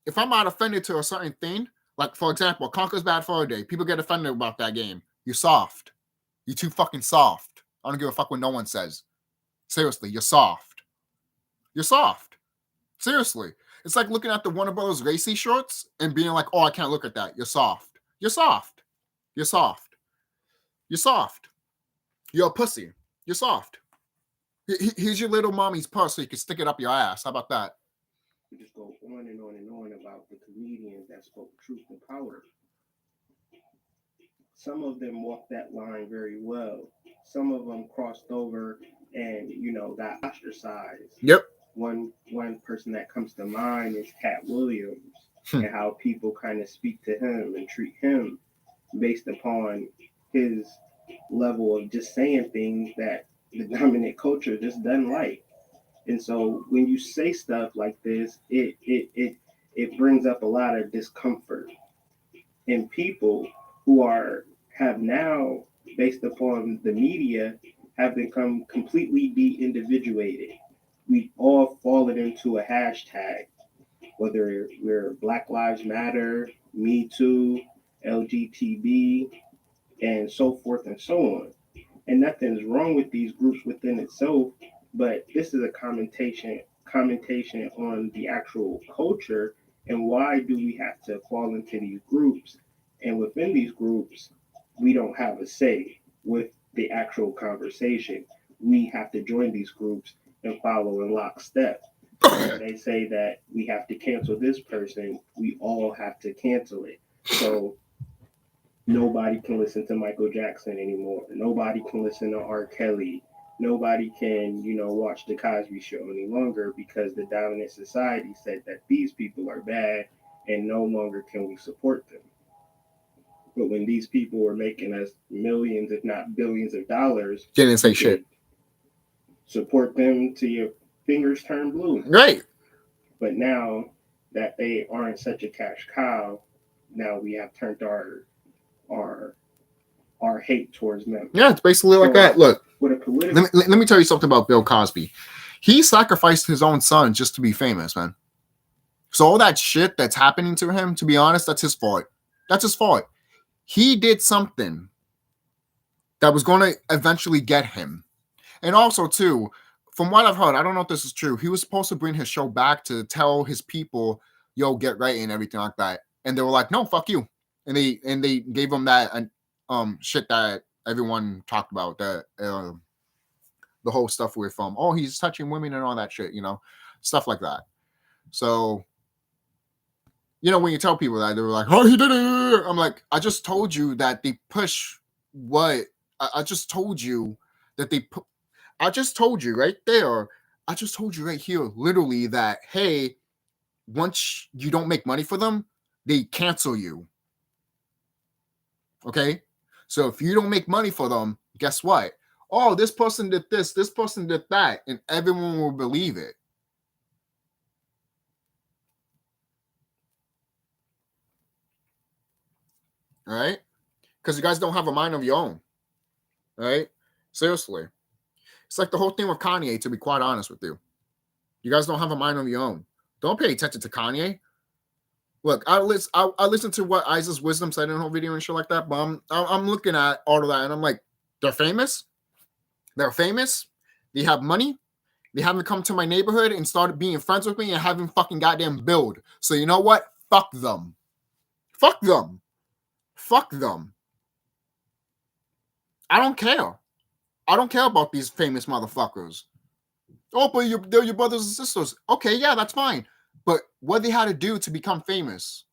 If I'm not offended to a certain thing, like, for example, Conker's Bad Fur Day, people get offended about that game. You're soft. You're too fucking soft. I don't give a fuck what no one says. Seriously, you're soft. You're soft. Seriously. It's like looking at the Warner Brothers racy shorts and being like, oh, I can't look at that. You're soft. You're soft. You're soft. You're soft. You're a pussy. You're soft. Here's your little mommy's purse so you can stick it up your ass. How about that? We just go on and on and on about the comedians that spoke truth and power. Some of them walked that line very well. Some of them crossed over and, you know, got ostracized. Yep. One person that comes to mind is Cat Williams and how people kind of speak to him and treat him based upon his level of just saying things that the dominant culture just doesn't like. And so when you say stuff like this, it brings up a lot of discomfort in people who have now, based upon the media, have become completely de-individuated. We've all fallen into a hashtag, whether we're Black Lives Matter, Me Too, LGTB, and so forth and so on. And nothing's wrong with these groups within itself, but this is a commentation on the actual culture and why do we have to fall into these groups. And within these groups, we don't have a say with the actual conversation. We have to join these groups and follow in lockstep. They say that we have to cancel this person, we all have to cancel it. So nobody can listen to Michael Jackson anymore. Nobody can listen to R. Kelly. Nobody can, watch The Cosby Show any longer because the dominant society said that these people are bad and no longer can we support them. But when these people were making us millions, if not billions of dollars, didn't say shit. Support them till your fingers turn blue. Right. But now that they aren't such a cash cow, now we have turned our hate towards them. Yeah, it's basically like that. Look, with a political... let me tell you something about Bill Cosby. He sacrificed his own son just to be famous, man. So all that shit that's happening to him, to be honest, that's his fault. That's his fault. He did something that was going to eventually get him. And also, too, from what I've heard, I don't know if this is true, he was supposed to bring his show back to tell his people, yo, get right and everything like that. And they were like, no, fuck you. And they gave him that shit that everyone talked about, the whole stuff with oh, he's touching women and all that shit, stuff like that. So, when you tell people that, they were like, oh, he did it. I'm like, I just told you that they push what I just told you that they put. I just told you right there. I just told you right here, literally, that, hey, once you don't make money for them, they cancel you. Okay? So if you don't make money for them, guess what? Oh, this person did this person did that, and everyone will believe it. All right? Because you guys don't have a mind of your own. All right? Seriously. It's like the whole thing with Kanye, to be quite honest with you. You guys don't have a mind of your own. Don't pay attention to Kanye. Look, I listen to what Isaac's Wisdom said in her video and shit like that, but I'm looking at all of that, and I'm like, they're famous? They're famous? They have money? They haven't come to my neighborhood and started being friends with me and having fucking goddamn build. So you know what? Fuck them. Fuck them. Fuck them. I don't care. I don't care about these famous motherfuckers. Oh, but they're your brothers and sisters. Okay, yeah, that's fine. But what they had to do to become famous?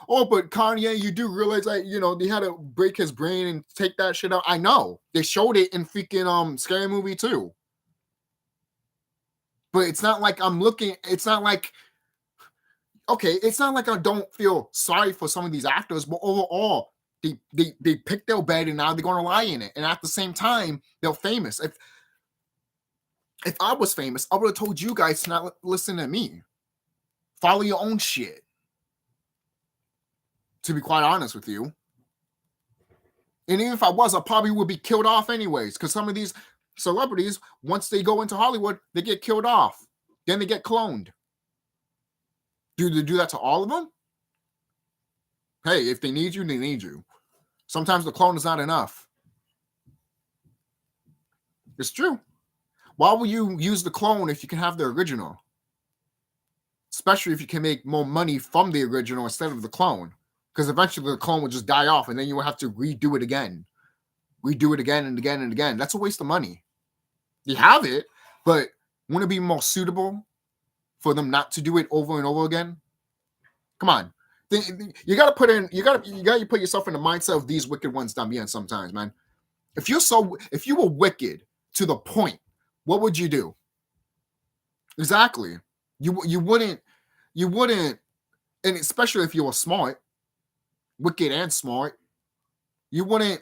Oh, but Kanye, you do realize that, you know, they had to break his brain and take that shit out. I know. They showed it in freaking Scary Movie too. But it's not like I'm looking, it's not like, okay, it's not like I don't feel sorry for some of these actors, but overall, they picked their bed and now they're gonna lie in it. And at the same time, they're famous. If I was famous, I would have told you guys to not listen to me. Follow your own shit. To be quite honest with you. And even if I was, I probably would be killed off anyways. Because some of these celebrities, once they go into Hollywood, they get killed off. Then they get cloned. Do they do that to all of them? Hey, if they need you, they need you. Sometimes the clone is not enough. It's true. Why will you use the clone if you can have the original? Especially if you can make more money from the original instead of the clone. Because eventually the clone will just die off and then you will have to redo it again. Redo it again and again and again. That's a waste of money. You have it, but wouldn't it be more suitable for them not to do it over and over again? Come on. You gotta put yourself in the mindset of these wicked ones también sometimes, man. If you were wicked to the point, what would you do? Exactly. You wouldn't, and especially if you were smart, wicked and smart, you wouldn't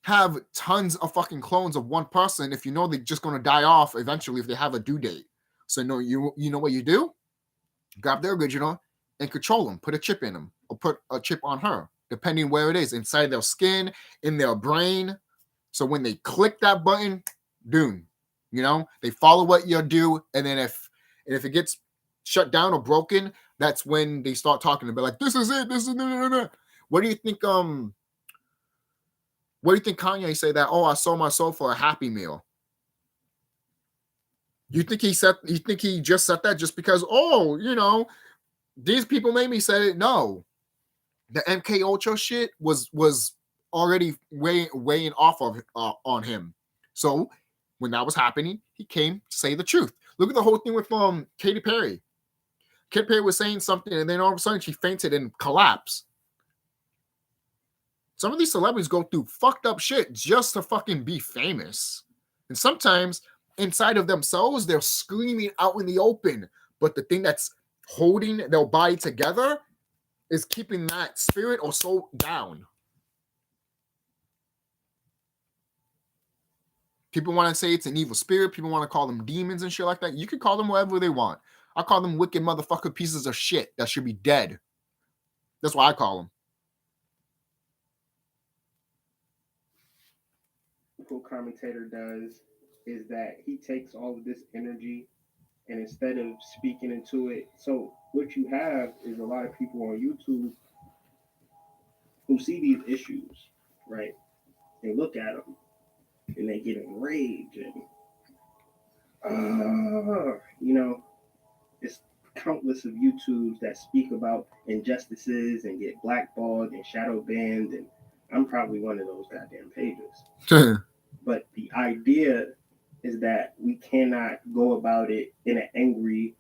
have tons of fucking clones of one person if you know they're just gonna die off eventually if they have a due date. So no, you know what you do? Grab their original and control them. Put a chip in them or put a chip on her, depending where it is, inside their skin, in their brain. So when they click that button, boom, you know, they follow what you do, and then if it gets shut down or broken, that's when they start talking about like, this is it, this is no. What do you think? What do you think Kanye say that? Oh, I sold my soul for a Happy Meal. You think he just said that just because? Oh, you know, these people made me say it. No, the MK Ultra shit was already weighing off of on him. So when that was happening, he came to say the truth. Look at the whole thing with Katy Perry. Katy Perry was saying something, and then all of a sudden she fainted and collapsed. Some of these celebrities go through fucked up shit just to fucking be famous. And sometimes inside of themselves, they're screaming out in the open. But the thing that's holding their body together is keeping that spirit or soul down. People want to say it's an evil spirit. People want to call them demons and shit like that. You can call them whatever they want. I call them wicked motherfucker pieces of shit that should be dead. That's what I call them. What commentator does is that he takes all of this energy and instead of speaking into it, so what you have is a lot of people on YouTube who see these issues, right? They look at them and they get enraged and, you know, it's countless of YouTubes that speak about injustices and get blackballed and shadow banned, and I'm probably one of those goddamn pages. But the idea is that we cannot go about it in an angry,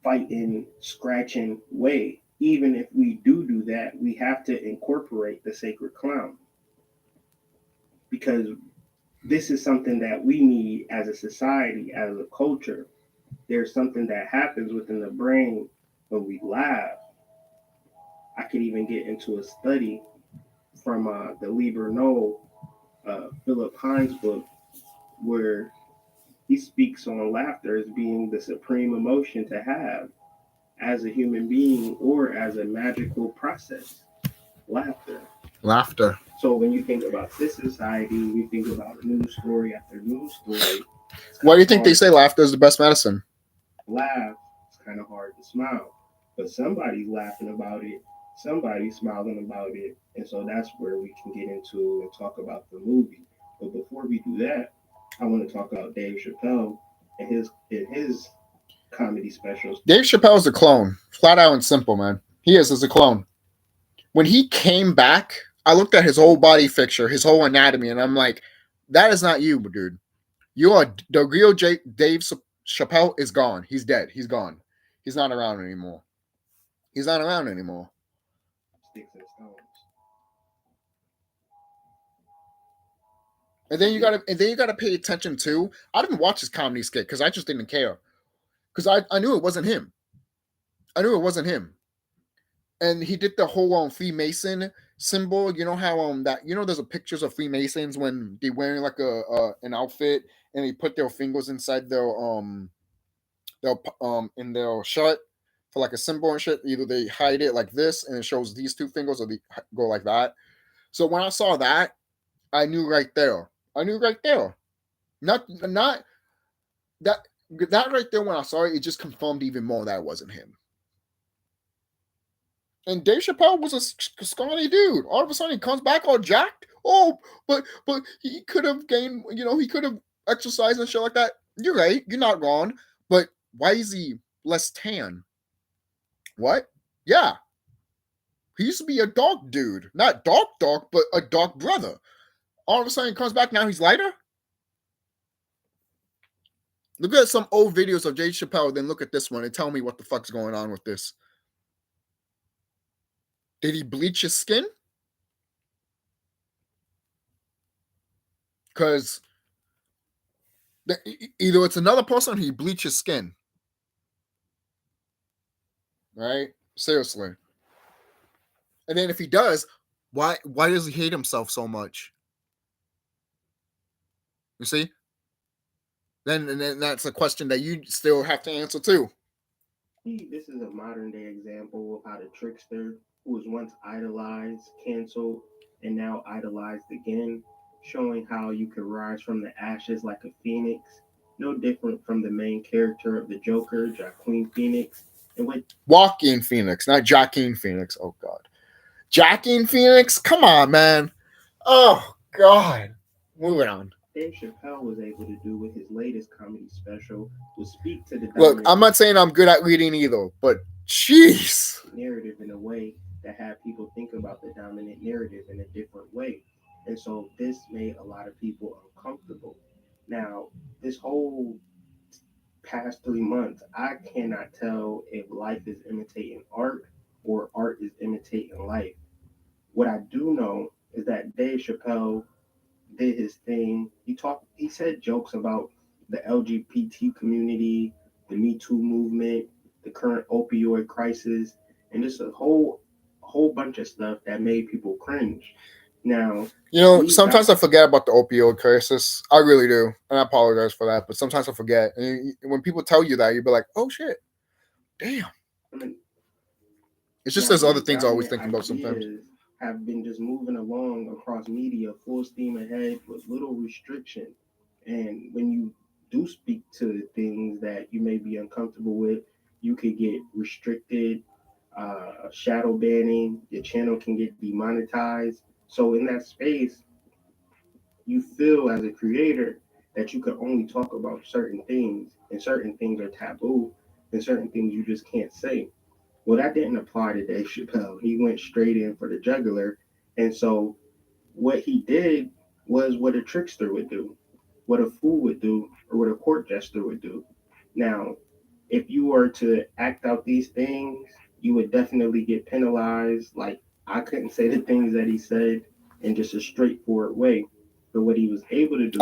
fighting, scratching way. Even if we do that, we have to incorporate the sacred clown. Because this is something that we need as a society, as a culture. There's something that happens within the brain when we laugh. I could even get into a study from the Liber No, Philip Hines book, where he speaks on laughter as being the supreme emotion to have as a human being or as a magical process. Laughter. So when you think about this society, we think about news story after news story. Why do you think they say laughter is the best medicine? Laugh, it's kind of hard to smile, but somebody's laughing about it, somebody's smiling about it, and so that's where we can get into and talk about the movie. But before we do that, I want to talk about Dave Chappelle and his comedy specials. Dave Chappelle's a clone, flat out and simple, man. He is a clone. When he came back, I looked at his whole body picture, his whole anatomy, and I'm like, that is not you, dude. You are the real Dave Chappelle is gone. He's dead. He's gone. He's not around anymore. He's not around anymore. Sticks and stones. And then you gotta pay attention too. I didn't watch his comedy skit because I just didn't care. Because I knew it wasn't him. I knew it wasn't him. And he did the whole Freemason symbol. You know how there's a pictures of Freemasons when they wearing like an outfit and they put their fingers inside their in their shirt for like a symbol and shit. Either they hide it like this and it shows these two fingers, or they go like that. So when I saw that, I knew right there. Not that right there. When I saw it, it just confirmed even more that it wasn't him. And Dave Chappelle was a scrawny dude. All of a sudden, he comes back all jacked. Oh, but he could have gained. He could have exercised and shit like that. You're right. You're not wrong. But why is he less tan? What? Yeah. He used to be a dark dude. Not dark, but a dark brother. All of a sudden, he comes back. Now he's lighter. Look at some old videos of Dave Chappelle, then look at this one and tell me what the fuck's going on with this. Did he bleach his skin? Because either it's another person or he bleached his skin. Right? Seriously. And then if he does, why does he hate himself so much? You see? Then that's a question that you still have to answer too. This is a modern day example of how the trickster, who was once idolized, canceled, and now idolized again, showing how you could rise from the ashes like a phoenix, no different from the main character of the Joker, Joaquin Phoenix. And with Joaquin Phoenix, not Joaquin Phoenix. Oh God, Joaquin Phoenix. Come on, man. Oh God. Moving on. Dave Chappelle was able to do with his latest comedy special was speak to the look. I'm not saying I'm good at reading either, but jeez, narrative in a way that had people think about the dominant narrative in a different way. And so this made a lot of people uncomfortable. Now, this whole past 3 months, I cannot tell if life is imitating art or art is imitating life. What I do know is that Dave Chappelle did his thing. He said jokes about the LGBT community, the Me Too movement, the current opioid crisis, and just a whole bunch of stuff that made people cringe. Now, sometimes I forget about the opioid crisis. I really do, and I apologize for that. But sometimes I forget. And when people tell you that, you'll be like, "Oh shit, damn." I mean, it's just there's other things I always think about sometimes. Have been just moving along across media full steam ahead with little restriction. And when you do speak to things that you may be uncomfortable with, you could get restricted, shadow banning, your channel can get demonetized. So in that space, you feel as a creator that you can only talk about certain things, and certain things are taboo, and certain things you just can't say. Well, that didn't apply to Dave Chappelle. He went straight in for the jugular. And so what he did was what a trickster would do, what a fool would do, or what a court jester would do. Now, if you were to act out these things, you would definitely get penalized. Like, I couldn't say the things that he said in just a straightforward way. But what he was able to do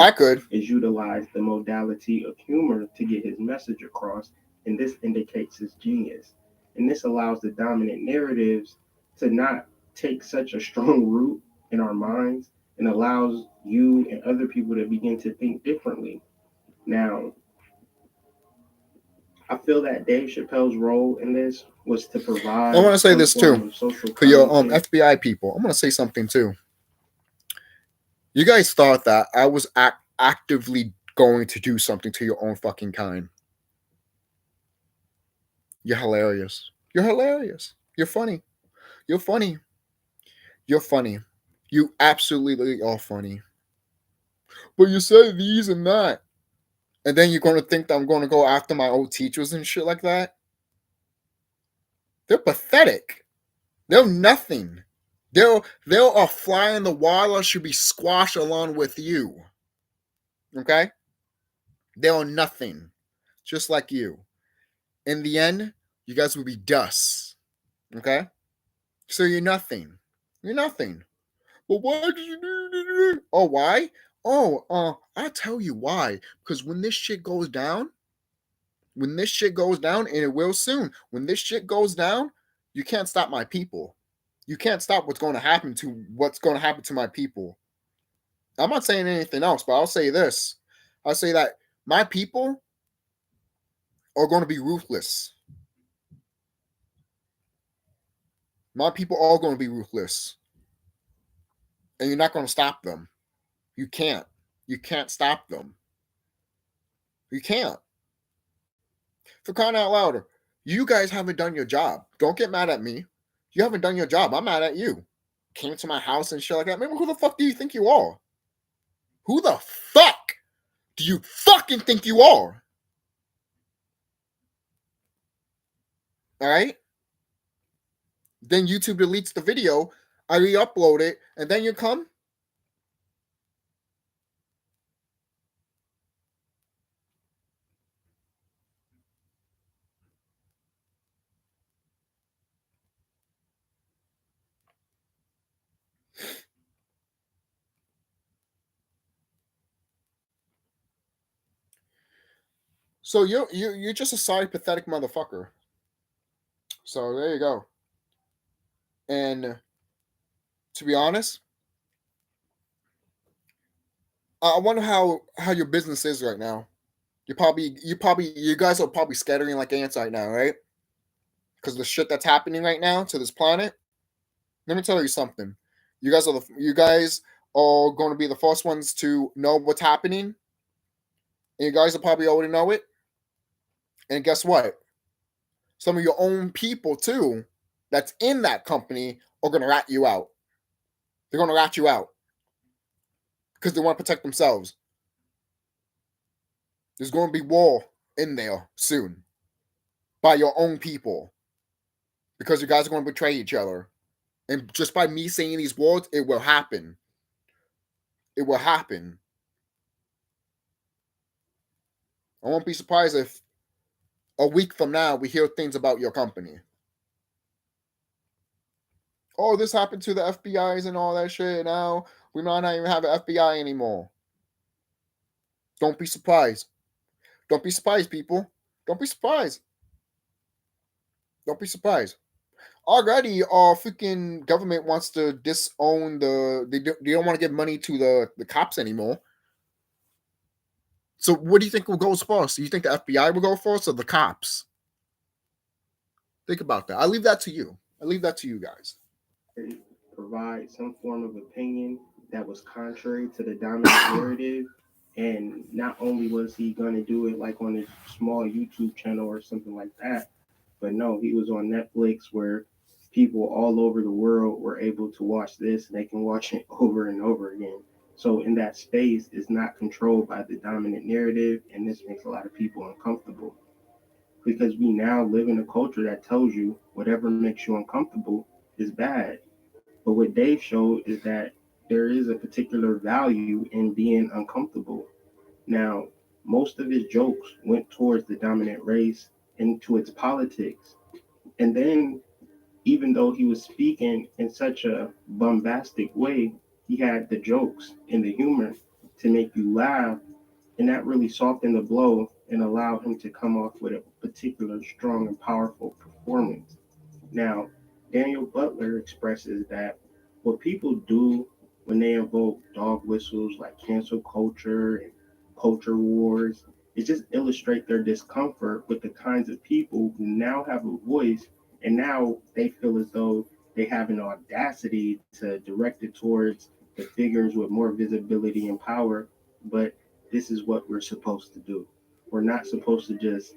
is utilize the modality of humor to get his message across. And this indicates his genius. And this allows the dominant narratives to not take such a strong root in our minds, and allows you and other people to begin to think differently. Now, I feel that Dave Chappelle's role in this was to provide. I want to say this too for your FBI people. I'm going to say something too. You guys thought that I was actively going to do something to your own fucking kind. You're hilarious. You're hilarious. You're funny. You're funny. You're funny. You absolutely are funny. but you said these and that. And then you're going to think that I'm going to go after my old teachers and shit like that? They're pathetic. They're nothing. They're a fly in the wall that should be squashed along with you. Okay? They're nothing. Just like you. In the end, you guys will be dust. Okay? So you're nothing. You're nothing. But why did you do? Oh, why? Oh, I'll tell you why. Because when this shit goes down, and it will soon, when this shit goes down, you can't stop my people. You can't stop what's going to happen to my people. I'm not saying anything else, but I'll say this. I'll say that my people are going to be ruthless. My people are going to be ruthless. And you're not going to stop them. You can't. You can't stop them. You can't. For crying out louder, you guys haven't done your job. Don't get mad at me. You haven't done your job. I'm mad at you. Came to my house and shit like that. Man, who the fuck do you think you are? Who the fuck do you fucking think you are? All right? Then YouTube deletes the video. I re-upload it, and then you come. So you're just a sorry, pathetic motherfucker. So there you go. And to be honest, I wonder how your business is right now. You guys are probably scattering like ants right now, right? Because the shit that's happening right now to this planet. Let me tell you something. You guys are going to be the first ones to know what's happening. And you guys will probably already know it. And guess what? Some of your own people too, that's in that company, are going to rat you out. They're going to rat you out because they want to protect themselves. There's going to be war in there soon by your own people because you guys are going to betray each other. And just by me saying these words, it will happen. It will happen. I won't be surprised if a week from now we hear things about your company. Oh, this happened to the FBIs and all that shit. Now we might not even have an FBI anymore. Don't be surprised. Don't be surprised, people. Don't be surprised. Don't be surprised. Already, our freaking government wants to disown they don't want to give money to the cops anymore. So what do you think will go first? Do you think the FBI will go first or the cops? Think about that. I leave that to you. I leave that to you guys. Provide some form of opinion that was contrary to the dominant narrative. And not only was he going to do it like on a small YouTube channel or something like that, but no, he was on Netflix where people all over the world were able to watch this and they can watch it over and over again. So in that space is not controlled by the dominant narrative, and this makes a lot of people uncomfortable because we now live in a culture that tells you whatever makes you uncomfortable is bad. But what Dave showed is that there is a particular value in being uncomfortable. Now, most of his jokes went towards the dominant race and to its politics. And then, even though he was speaking in such a bombastic way, he had the jokes and the humor to make you laugh. And that really softened the blow and allowed him to come off with a particular strong and powerful performance. Now, Daniel Butler expresses that what people do when they invoke dog whistles like cancel culture and culture wars is just illustrate their discomfort with the kinds of people who now have a voice and now they feel as though they have an audacity to direct it towards the figures with more visibility and power. But this is what we're supposed to do. We're not supposed to just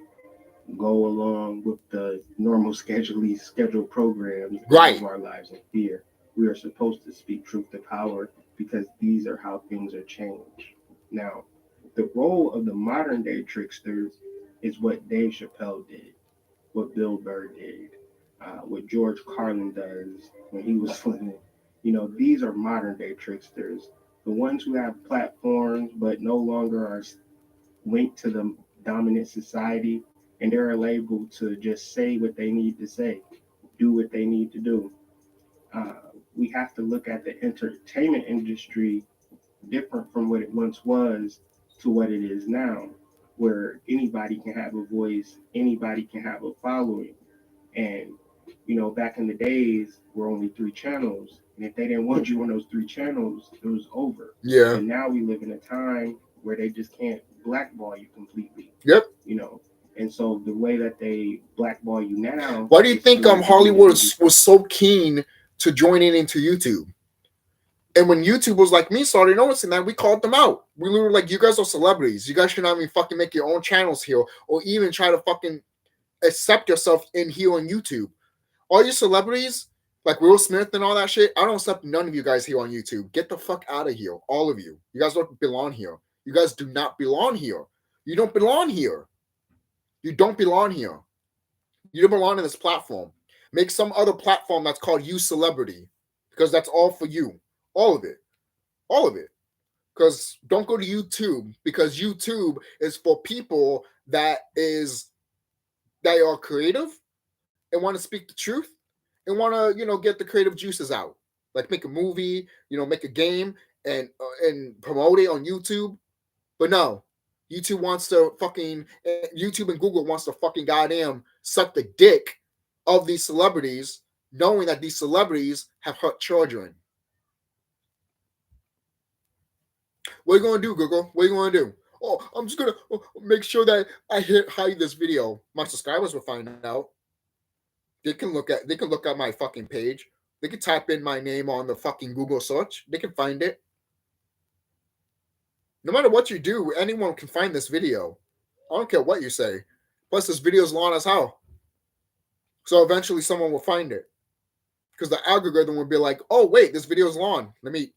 go along with the normal scheduled programs and Right. live our lives in fear. We are supposed to speak truth to power because these are how things are changed. Now, the role of the modern day trickster is what Dave Chappelle did, what Bill Burr did, what George Carlin does when he was living. These are modern day tricksters, the ones who have platforms but no longer are linked to the dominant society, and they're able to just say what they need to say, do what they need to do. Uh, we have to look at the entertainment industry different from what it once was to what it is now, where anybody can have a voice, anybody can have a following. And, back in the days, were only three channels. And if they didn't want you on those three channels, it was over. Yeah. But now we live in a time where they just can't blackball you completely. Yep. And so the way that they blackball you now. Why do you think Hollywood was so keen to joining into YouTube? And when YouTube was like me started noticing that, we called them out. We were like, you guys are celebrities. You guys should not even fucking make your own channels here or even try to fucking accept yourself in here on YouTube. All you celebrities, like Will Smith and all that shit, I don't accept none of you guys here on YouTube. Get the fuck out of here. All of you. You guys don't belong here. You guys do not belong here. You don't belong here. You don't belong here. You don't belong in this platform. Make some other platform that's called You Celebrity, because that's all for you. All of it. All of it. Because don't go to YouTube, because YouTube is for people that are creative and want to speak the truth and want to, get the creative juices out. Like make a movie, make a game and promote it on YouTube. But no, YouTube and Google wants to fucking goddamn suck the dick of these celebrities, knowing that these celebrities have hurt children. What are you going to do, Google? What are you going to do? Oh, I'm just going to make sure that I hide this video. My subscribers will find out. They can look at my fucking page. They can type in my name on the fucking Google search. They can find it. No matter what you do, anyone can find this video. I don't care what you say. Plus, this video is long as hell. So eventually someone will find it. Because the algorithm will be like, oh, wait, this video is long. Let me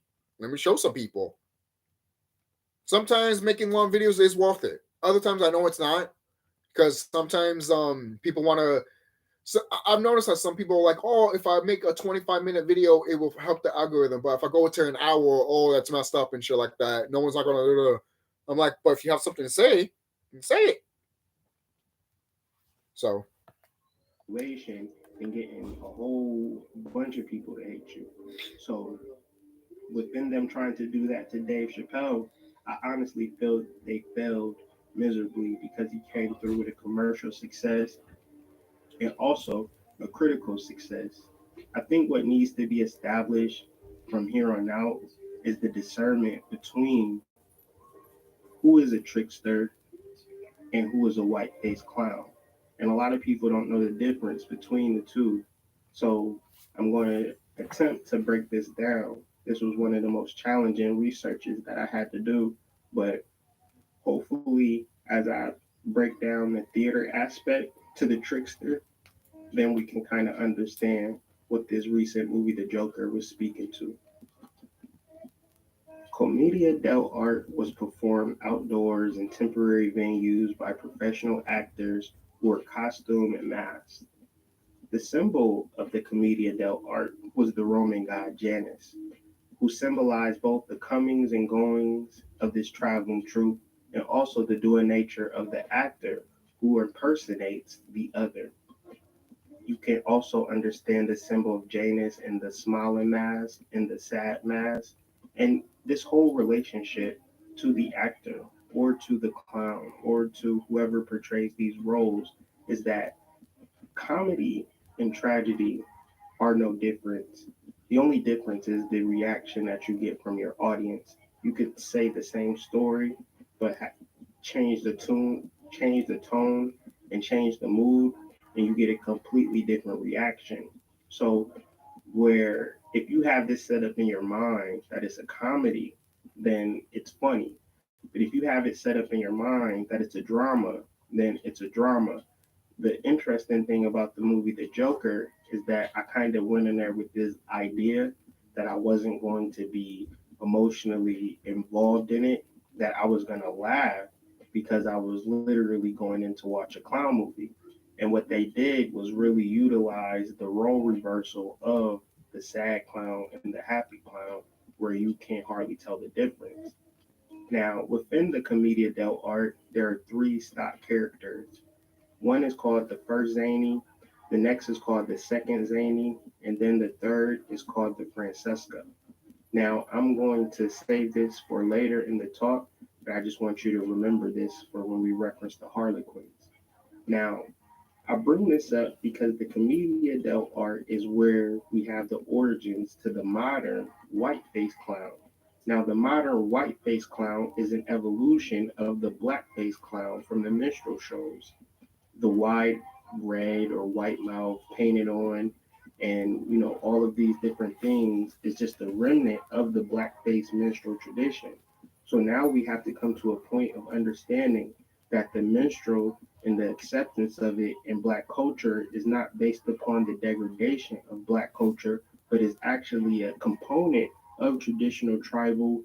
show some people. Sometimes making long videos is worth it. Other times I know it's not. Because sometimes people want to... So I've noticed that some people are like, oh, if I make a 25-minute video, it will help the algorithm. But if I go to an hour, oh, that's messed up and shit like that. No one's not going to... I'm like, but if you have something to say, you can say it. So... and getting a whole bunch of people to hate you. So within them trying to do that to Dave Chappelle, I honestly feel they failed miserably because he came through with a commercial success and also a critical success. I think what needs to be established from here on out is the discernment between who is a trickster and who is a white-faced clown. And a lot of people don't know the difference between the two. So I'm going to attempt to break this down. This was one of the most challenging researches that I had to do, but hopefully as I break down the theater aspect to the trickster, then we can kind of understand what this recent movie, The Joker, was speaking to. Commedia dell'arte was performed outdoors in temporary venues by professional actors who were costumed and masked. The symbol of the Commedia dell'arte was the Roman god Janus, who symbolized both the comings and goings of this traveling troupe and also the dual nature of the actor who impersonates the other. You can also understand the symbol of Janus in the smiling mask and the sad mask. And this whole relationship to the actor or to the clown or to whoever portrays these roles is that comedy and tragedy are no different. The only difference is the reaction that you get from your audience. You could say the same story, but change the tone, and change the mood, and you get a completely different reaction. So where if you have this set up in your mind that it's a comedy, then it's funny. But if you have it set up in your mind that it's a drama, then it's a drama. The interesting thing about the movie The Joker is that I kind of went in there with this idea that I wasn't going to be emotionally involved in it, that I was gonna laugh because I was literally going in to watch a clown movie. And what they did was really utilize the role reversal of the sad clown and the happy clown, where you can't hardly tell the difference. Now, within the Commedia dell'arte, there are three stock characters. One is called the first zany, the next is called the second zany, and then the third is called the Francesca. Now, I'm going to save this for later in the talk, but I just want you to remember this for when we reference the Harlequins. Now, I bring this up because the Commedia dell'arte is where we have the origins to the modern white-faced clown. Now, the modern white-faced clown is an evolution of the black-faced clown from the minstrel shows. The wide red or white mouth painted on, and all of these different things is just a remnant of the black-faced minstrel tradition. So now we have to come to a point of understanding that the minstrel and the acceptance of it in black culture is not based upon the degradation of black culture, but is actually a component of traditional tribal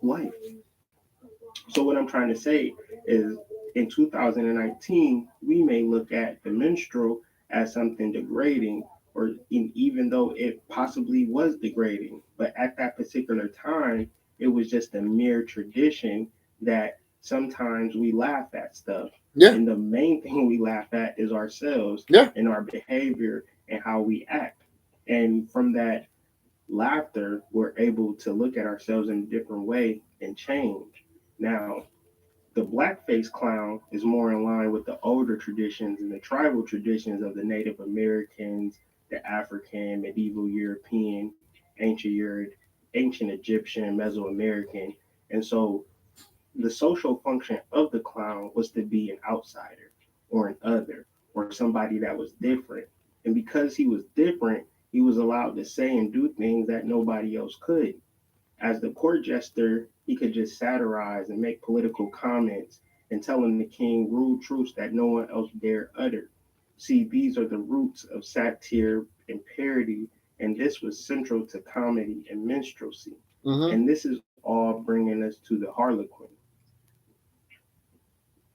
life. So what I'm trying to say is in 2019, we may look at the minstrel as something degrading, or even though it possibly was degrading, but at that particular time, it was just a mere tradition that sometimes we laugh at stuff. Yeah. And the main thing we laugh at is ourselves Yeah. and our behavior and how we act. And from that laughter, we're able to look at ourselves in a different way and change. Now, the blackface clown is more in line with the older traditions and the tribal traditions of the Native Americans, the African, medieval European, ancient Egyptian, Mesoamerican. And so the social function of the clown was to be an outsider or an other or somebody that was different. And because he was different, he was allowed to say and do things that nobody else could. As the court jester, he could just satirize and make political comments and telling the king rude truths that no one else dare utter. See, these are the roots of satire and parody, and this was central to comedy and minstrelsy. Mm-hmm. And this is all bringing us to the Harlequin.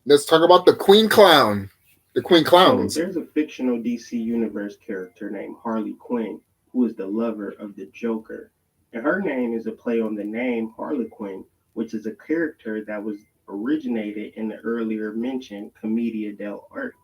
Let's talk about the Queen Clown. The Queen Clowns. So there's a fictional DC Universe character named Harley Quinn, who is the lover of the Joker. And her name is a play on the name Harlequin, which is a character that was originated in the earlier mentioned Commedia dell'arte.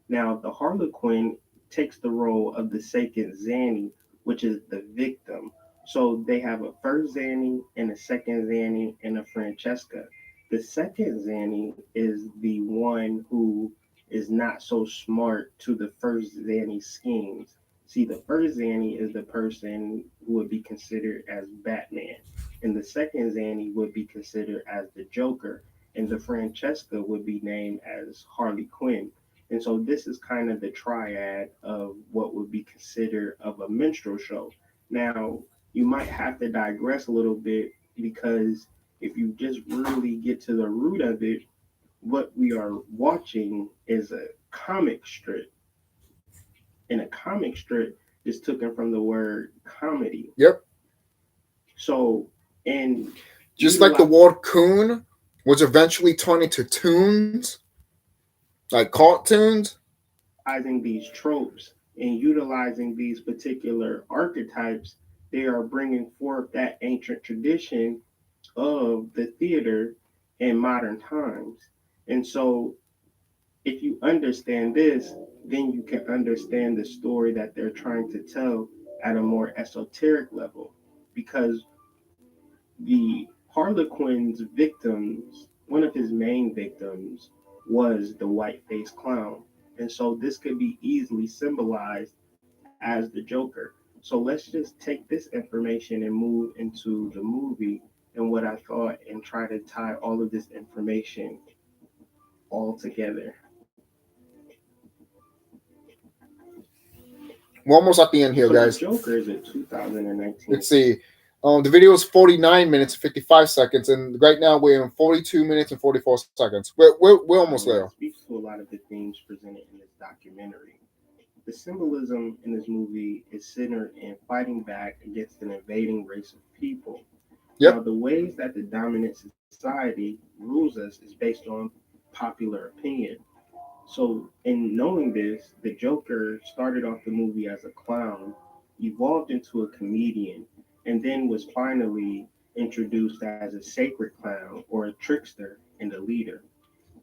Now, the Harlequin takes the role of the second Zanny, which is the victim. So they have a first Zanny and a second Zanny and a Francesca. The second Zanny is the one who is not so smart to the first Zanny schemes. See, the first Zanny is the person who would be considered as Batman, and the second Zanny would be considered as the Joker, and the Francesca would be named as Harley Quinn. And so this is kind of the triad of what would be considered of a minstrel show. Now, you might have to digress a little bit because if you just really get to the root of it, what we are watching is a comic strip. And a comic strip is taken from the word comedy. Yep. So, and just like the word coon was eventually turned into tunes, like cartoons. Utilizing these tropes and utilizing these particular archetypes, they are bringing forth that ancient tradition of the theater in modern times. And so if you understand this, then you can understand the story that they're trying to tell at a more esoteric level. Because the Harlequin's victims, one of his main victims, was the white-faced clown. And so this could be easily symbolized as the Joker. So let's just take this information and move into the movie and what I thought and try to tie all of this information all together. We're almost at the end here, So guys. The Joker is a 2019. Let's see. The video is 49 minutes and 55 seconds, and right now we're in 42 minutes and 44 seconds. We're almost there. It speaks to a lot of the themes presented in this documentary. The symbolism in this movie is centered in fighting back against an invading race of people. Yep. Now, the ways that the dominant society rules us is based on popular opinion. So, in knowing this, the Joker started off the movie as a clown, evolved into a comedian, and then was finally introduced as a sacred clown or a trickster and a leader.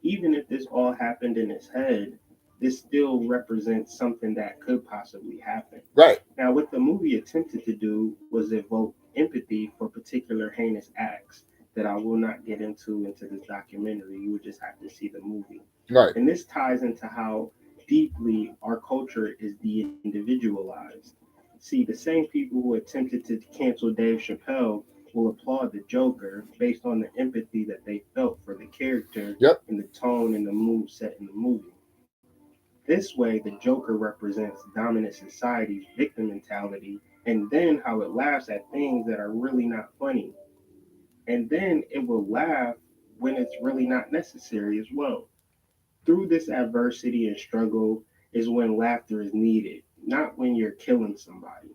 Even if this all happened in his head, this still represents something that could possibly happen. Right. Now, what the movie attempted to do was evoke empathy for particular heinous acts that I will not get into this documentary. You would just have to see the movie. Right. And this ties into how deeply our culture is de-individualized. See, the same people who attempted to cancel Dave Chappelle will applaud the Joker based on the empathy that they felt for the character Yep. and the tone and the mood set in the movie. This way, the Joker represents dominant society's victim mentality, and then how it laughs at things that are really not funny. And then it will laugh when it's really not necessary as well. Through this adversity and struggle is when laughter is needed, not when you're killing somebody.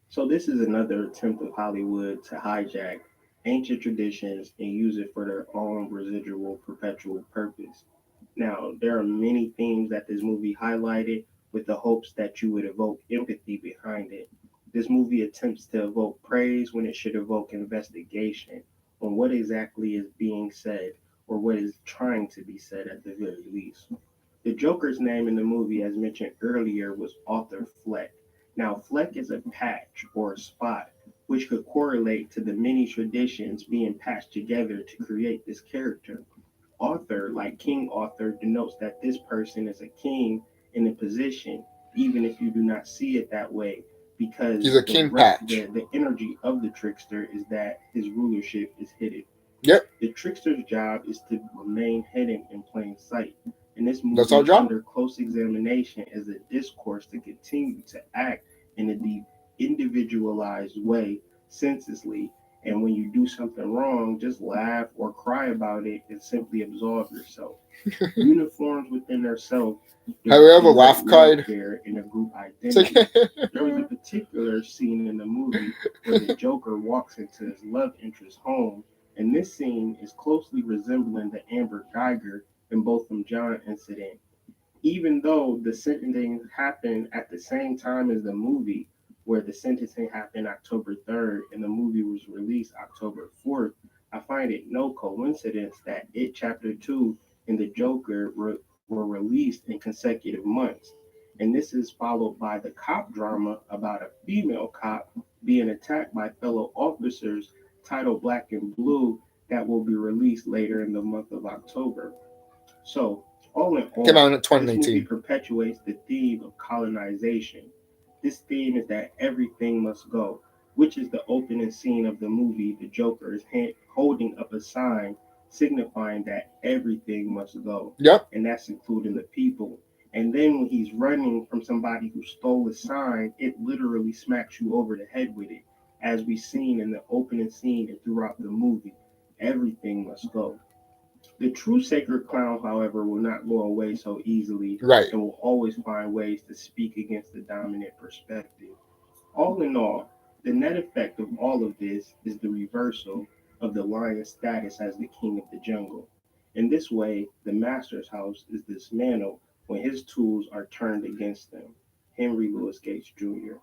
So, this is another attempt of Hollywood to hijack ancient traditions and use it for their own residual perpetual purpose. Now, there are many themes that this movie highlighted with the hopes that you would evoke empathy behind it. This movie attempts to evoke praise when it should evoke investigation on what exactly is being said or what is trying to be said at the very least. The Joker's name in the movie, as mentioned earlier, was Arthur Fleck. Now, Fleck is a patch or a spot which could correlate to the many traditions being patched together to create this character. Arthur, like King Arthur, denotes that this person is a king in a position, even if you do not see it that way, because He's a king patch. the energy of the trickster is that his rulership is hidden. Yep. The trickster's job is to remain hidden in plain sight. And this That's our movie, job. under close examination, is a discourse to continue to act in a individualized way, senselessly. And when you do something wrong, just laugh or cry about it and simply absolve yourself. Uniforms within themselves. Have you ever laugh cried? In a group It's like, identity. There was a particular scene in the movie where the Joker walks into his love interest's home, and this scene is closely resembling the Amber Geiger and Botham Jean incident. Even though the sentencing happened at the same time as the movie, where the sentencing happened October 3rd and the movie was released October 4th, I find it no coincidence that It Chapter 2 and The Joker were released in consecutive months. And this is followed by the cop drama about a female cop being attacked by fellow officers titled Black and Blue that will be released later in the month of October. So, all in all, came out in this movie 2019. perpetuates the theme of colonization. This theme is that everything must go, which is the opening scene of the movie. The Joker is holding up a sign signifying that everything must go, Yep. and that's including the people. And then when he's running from somebody who stole the sign, it literally smacks you over the head with it, as we've seen in the opening scene and throughout the movie. Everything must go. The true sacred clown, however, will not go away so easily Right. and will always find ways to speak against the dominant perspective. All in all, the net effect of all of this is the reversal of the lion's status as the king of the jungle. In this way, the master's house is dismantled when his tools are turned against them. Henry Louis Gates Jr.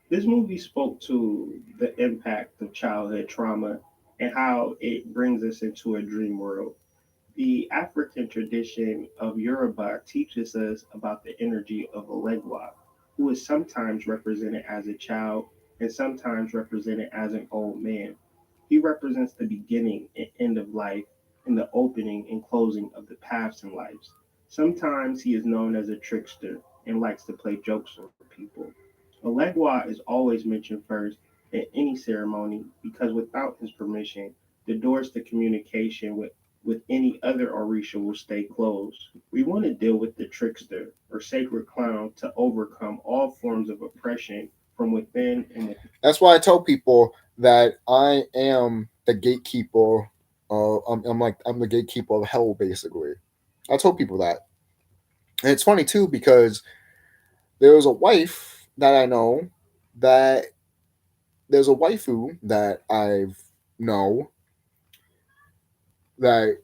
This movie spoke to the impact of childhood trauma and how it brings us into a dream world. The African tradition of Yoruba teaches us about the energy of Olegwa, who is sometimes represented as a child and sometimes represented as an old man. He represents the beginning and end of life and the opening and closing of the paths in life. Sometimes he is known as a trickster and likes to play jokes on people. Olegwa is always mentioned first in any ceremony because without his permission, the doors to communication with any other Orisha will stay closed. We want to deal with the trickster or sacred clown to overcome all forms of oppression from within and within. That's why I tell people that I am the gatekeeper. I'm the gatekeeper of hell, basically. I told people that, and it's funny too because there was a wife that I know that there's a waifu that I've know that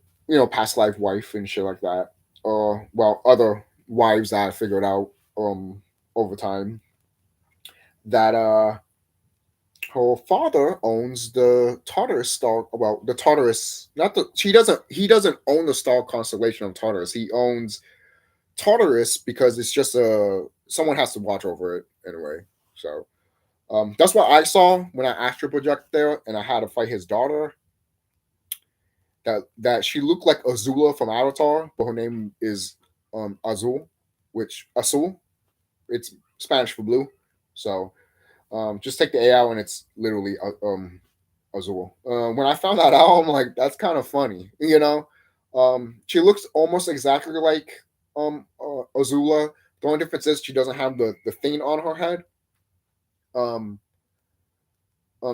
past life wife and shit like that. Well, other wives that I figured out over time that her father owns the Tartarus star. Well, the Tartarus, not the he doesn't own the star constellation of Tartarus. He owns Tartarus because it's just someone has to watch over it anyway. So that's what I saw when I astral projected there, and I had to fight his daughter. That she looked like Azula from Avatar, but her name is Azul, which Azul, it's Spanish for blue. So just take the A out, and it's literally Azul. When I found that out, I'm like, that's kind of funny, She looks almost exactly like Azula. The only difference is she doesn't have the thing on her head.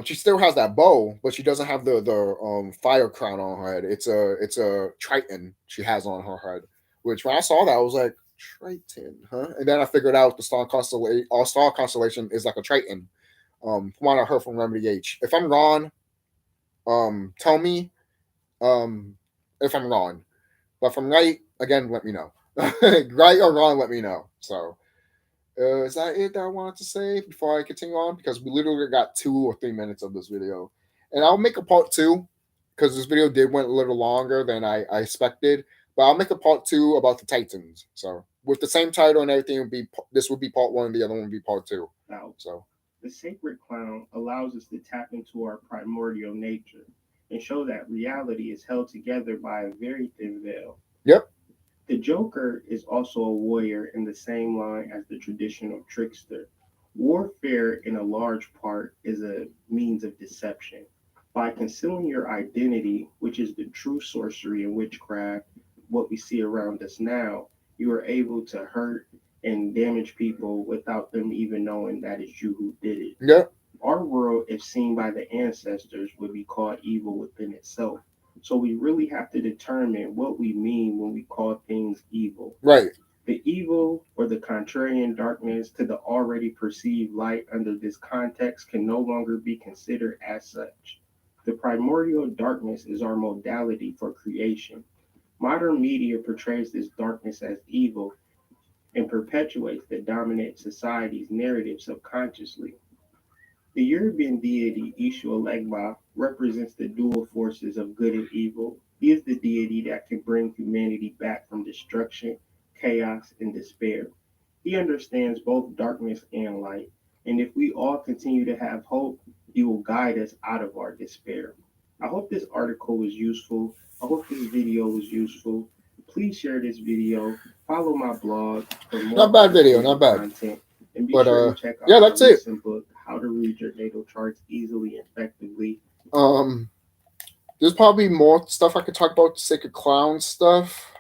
She still has that bow, but she doesn't have the fire crown on her head. It's a Triton she has on her head. Which when I saw that, I was like, Triton, huh? And then I figured out the star constellation. Our star constellation is like a Triton. From what I heard from Remedy H. If I'm wrong, tell me. If I'm wrong, but if I'm right, again, let me know. Right or wrong, let me know. So. Is that it that I wanted to say before I continue on? Because we literally got 2 or 3 minutes of this video. And I'll make a part 2 because this video went a little longer than I expected. But I'll make a part 2 about the Titans. So with the same title and everything, this would be part 1, the other one would be part 2. Now, So the sacred clown allows us to tap into our primordial nature and show that reality is held together by a very thin veil. Yep. The Joker is also a warrior in the same line as the traditional trickster. Warfare, in a large part, is a means of deception. By concealing your identity, which is the true sorcery and witchcraft, what we see around us now, you are able to hurt and damage people without them even knowing that it's you who did it. Yep. Our world, if seen by the ancestors, would be called evil within itself. So we really have to determine what we mean when we call things evil. Right. The evil or the contrarian darkness to the already perceived light under this context can no longer be considered as such. The primordial darkness is our modality for creation. Modern media portrays this darkness as evil and perpetuates the dominant society's narrative subconsciously. The European deity Ishu Elegba represents the dual forces of good and evil. He is the deity that can bring humanity back from destruction, chaos, and despair. He understands both darkness and light, and if we all continue to have hope, he will guide us out of our despair. I hope this article was useful. I hope this video was useful. Please share this video. Follow my blog for more Not bad video, not bad. content. And be But, sure to check out yeah, my that's it. recent book, How to Read Your Natal Charts Easily and Effectively. There's probably more stuff I could talk about, the Sacred Clown stuff.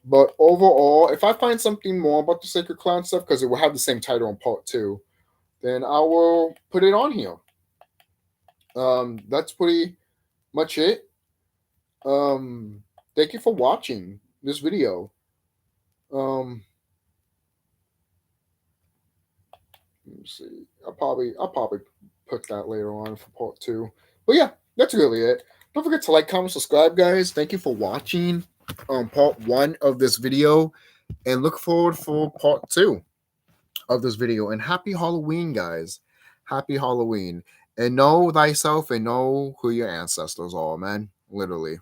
But overall, if I find something more about the Sacred Clown stuff, because it will have the same title in part 2, then I will put it on here. That's pretty much it. Thank you for watching this video. Let me see. I'll probably put that later on for part 2. But yeah, that's really it. Don't forget to like, comment, subscribe, guys. Thank you for watching part 1 of this video, and look forward for part 2 of this video. And happy Halloween, guys. Happy Halloween. And know thyself and know who your ancestors are, man. Literally.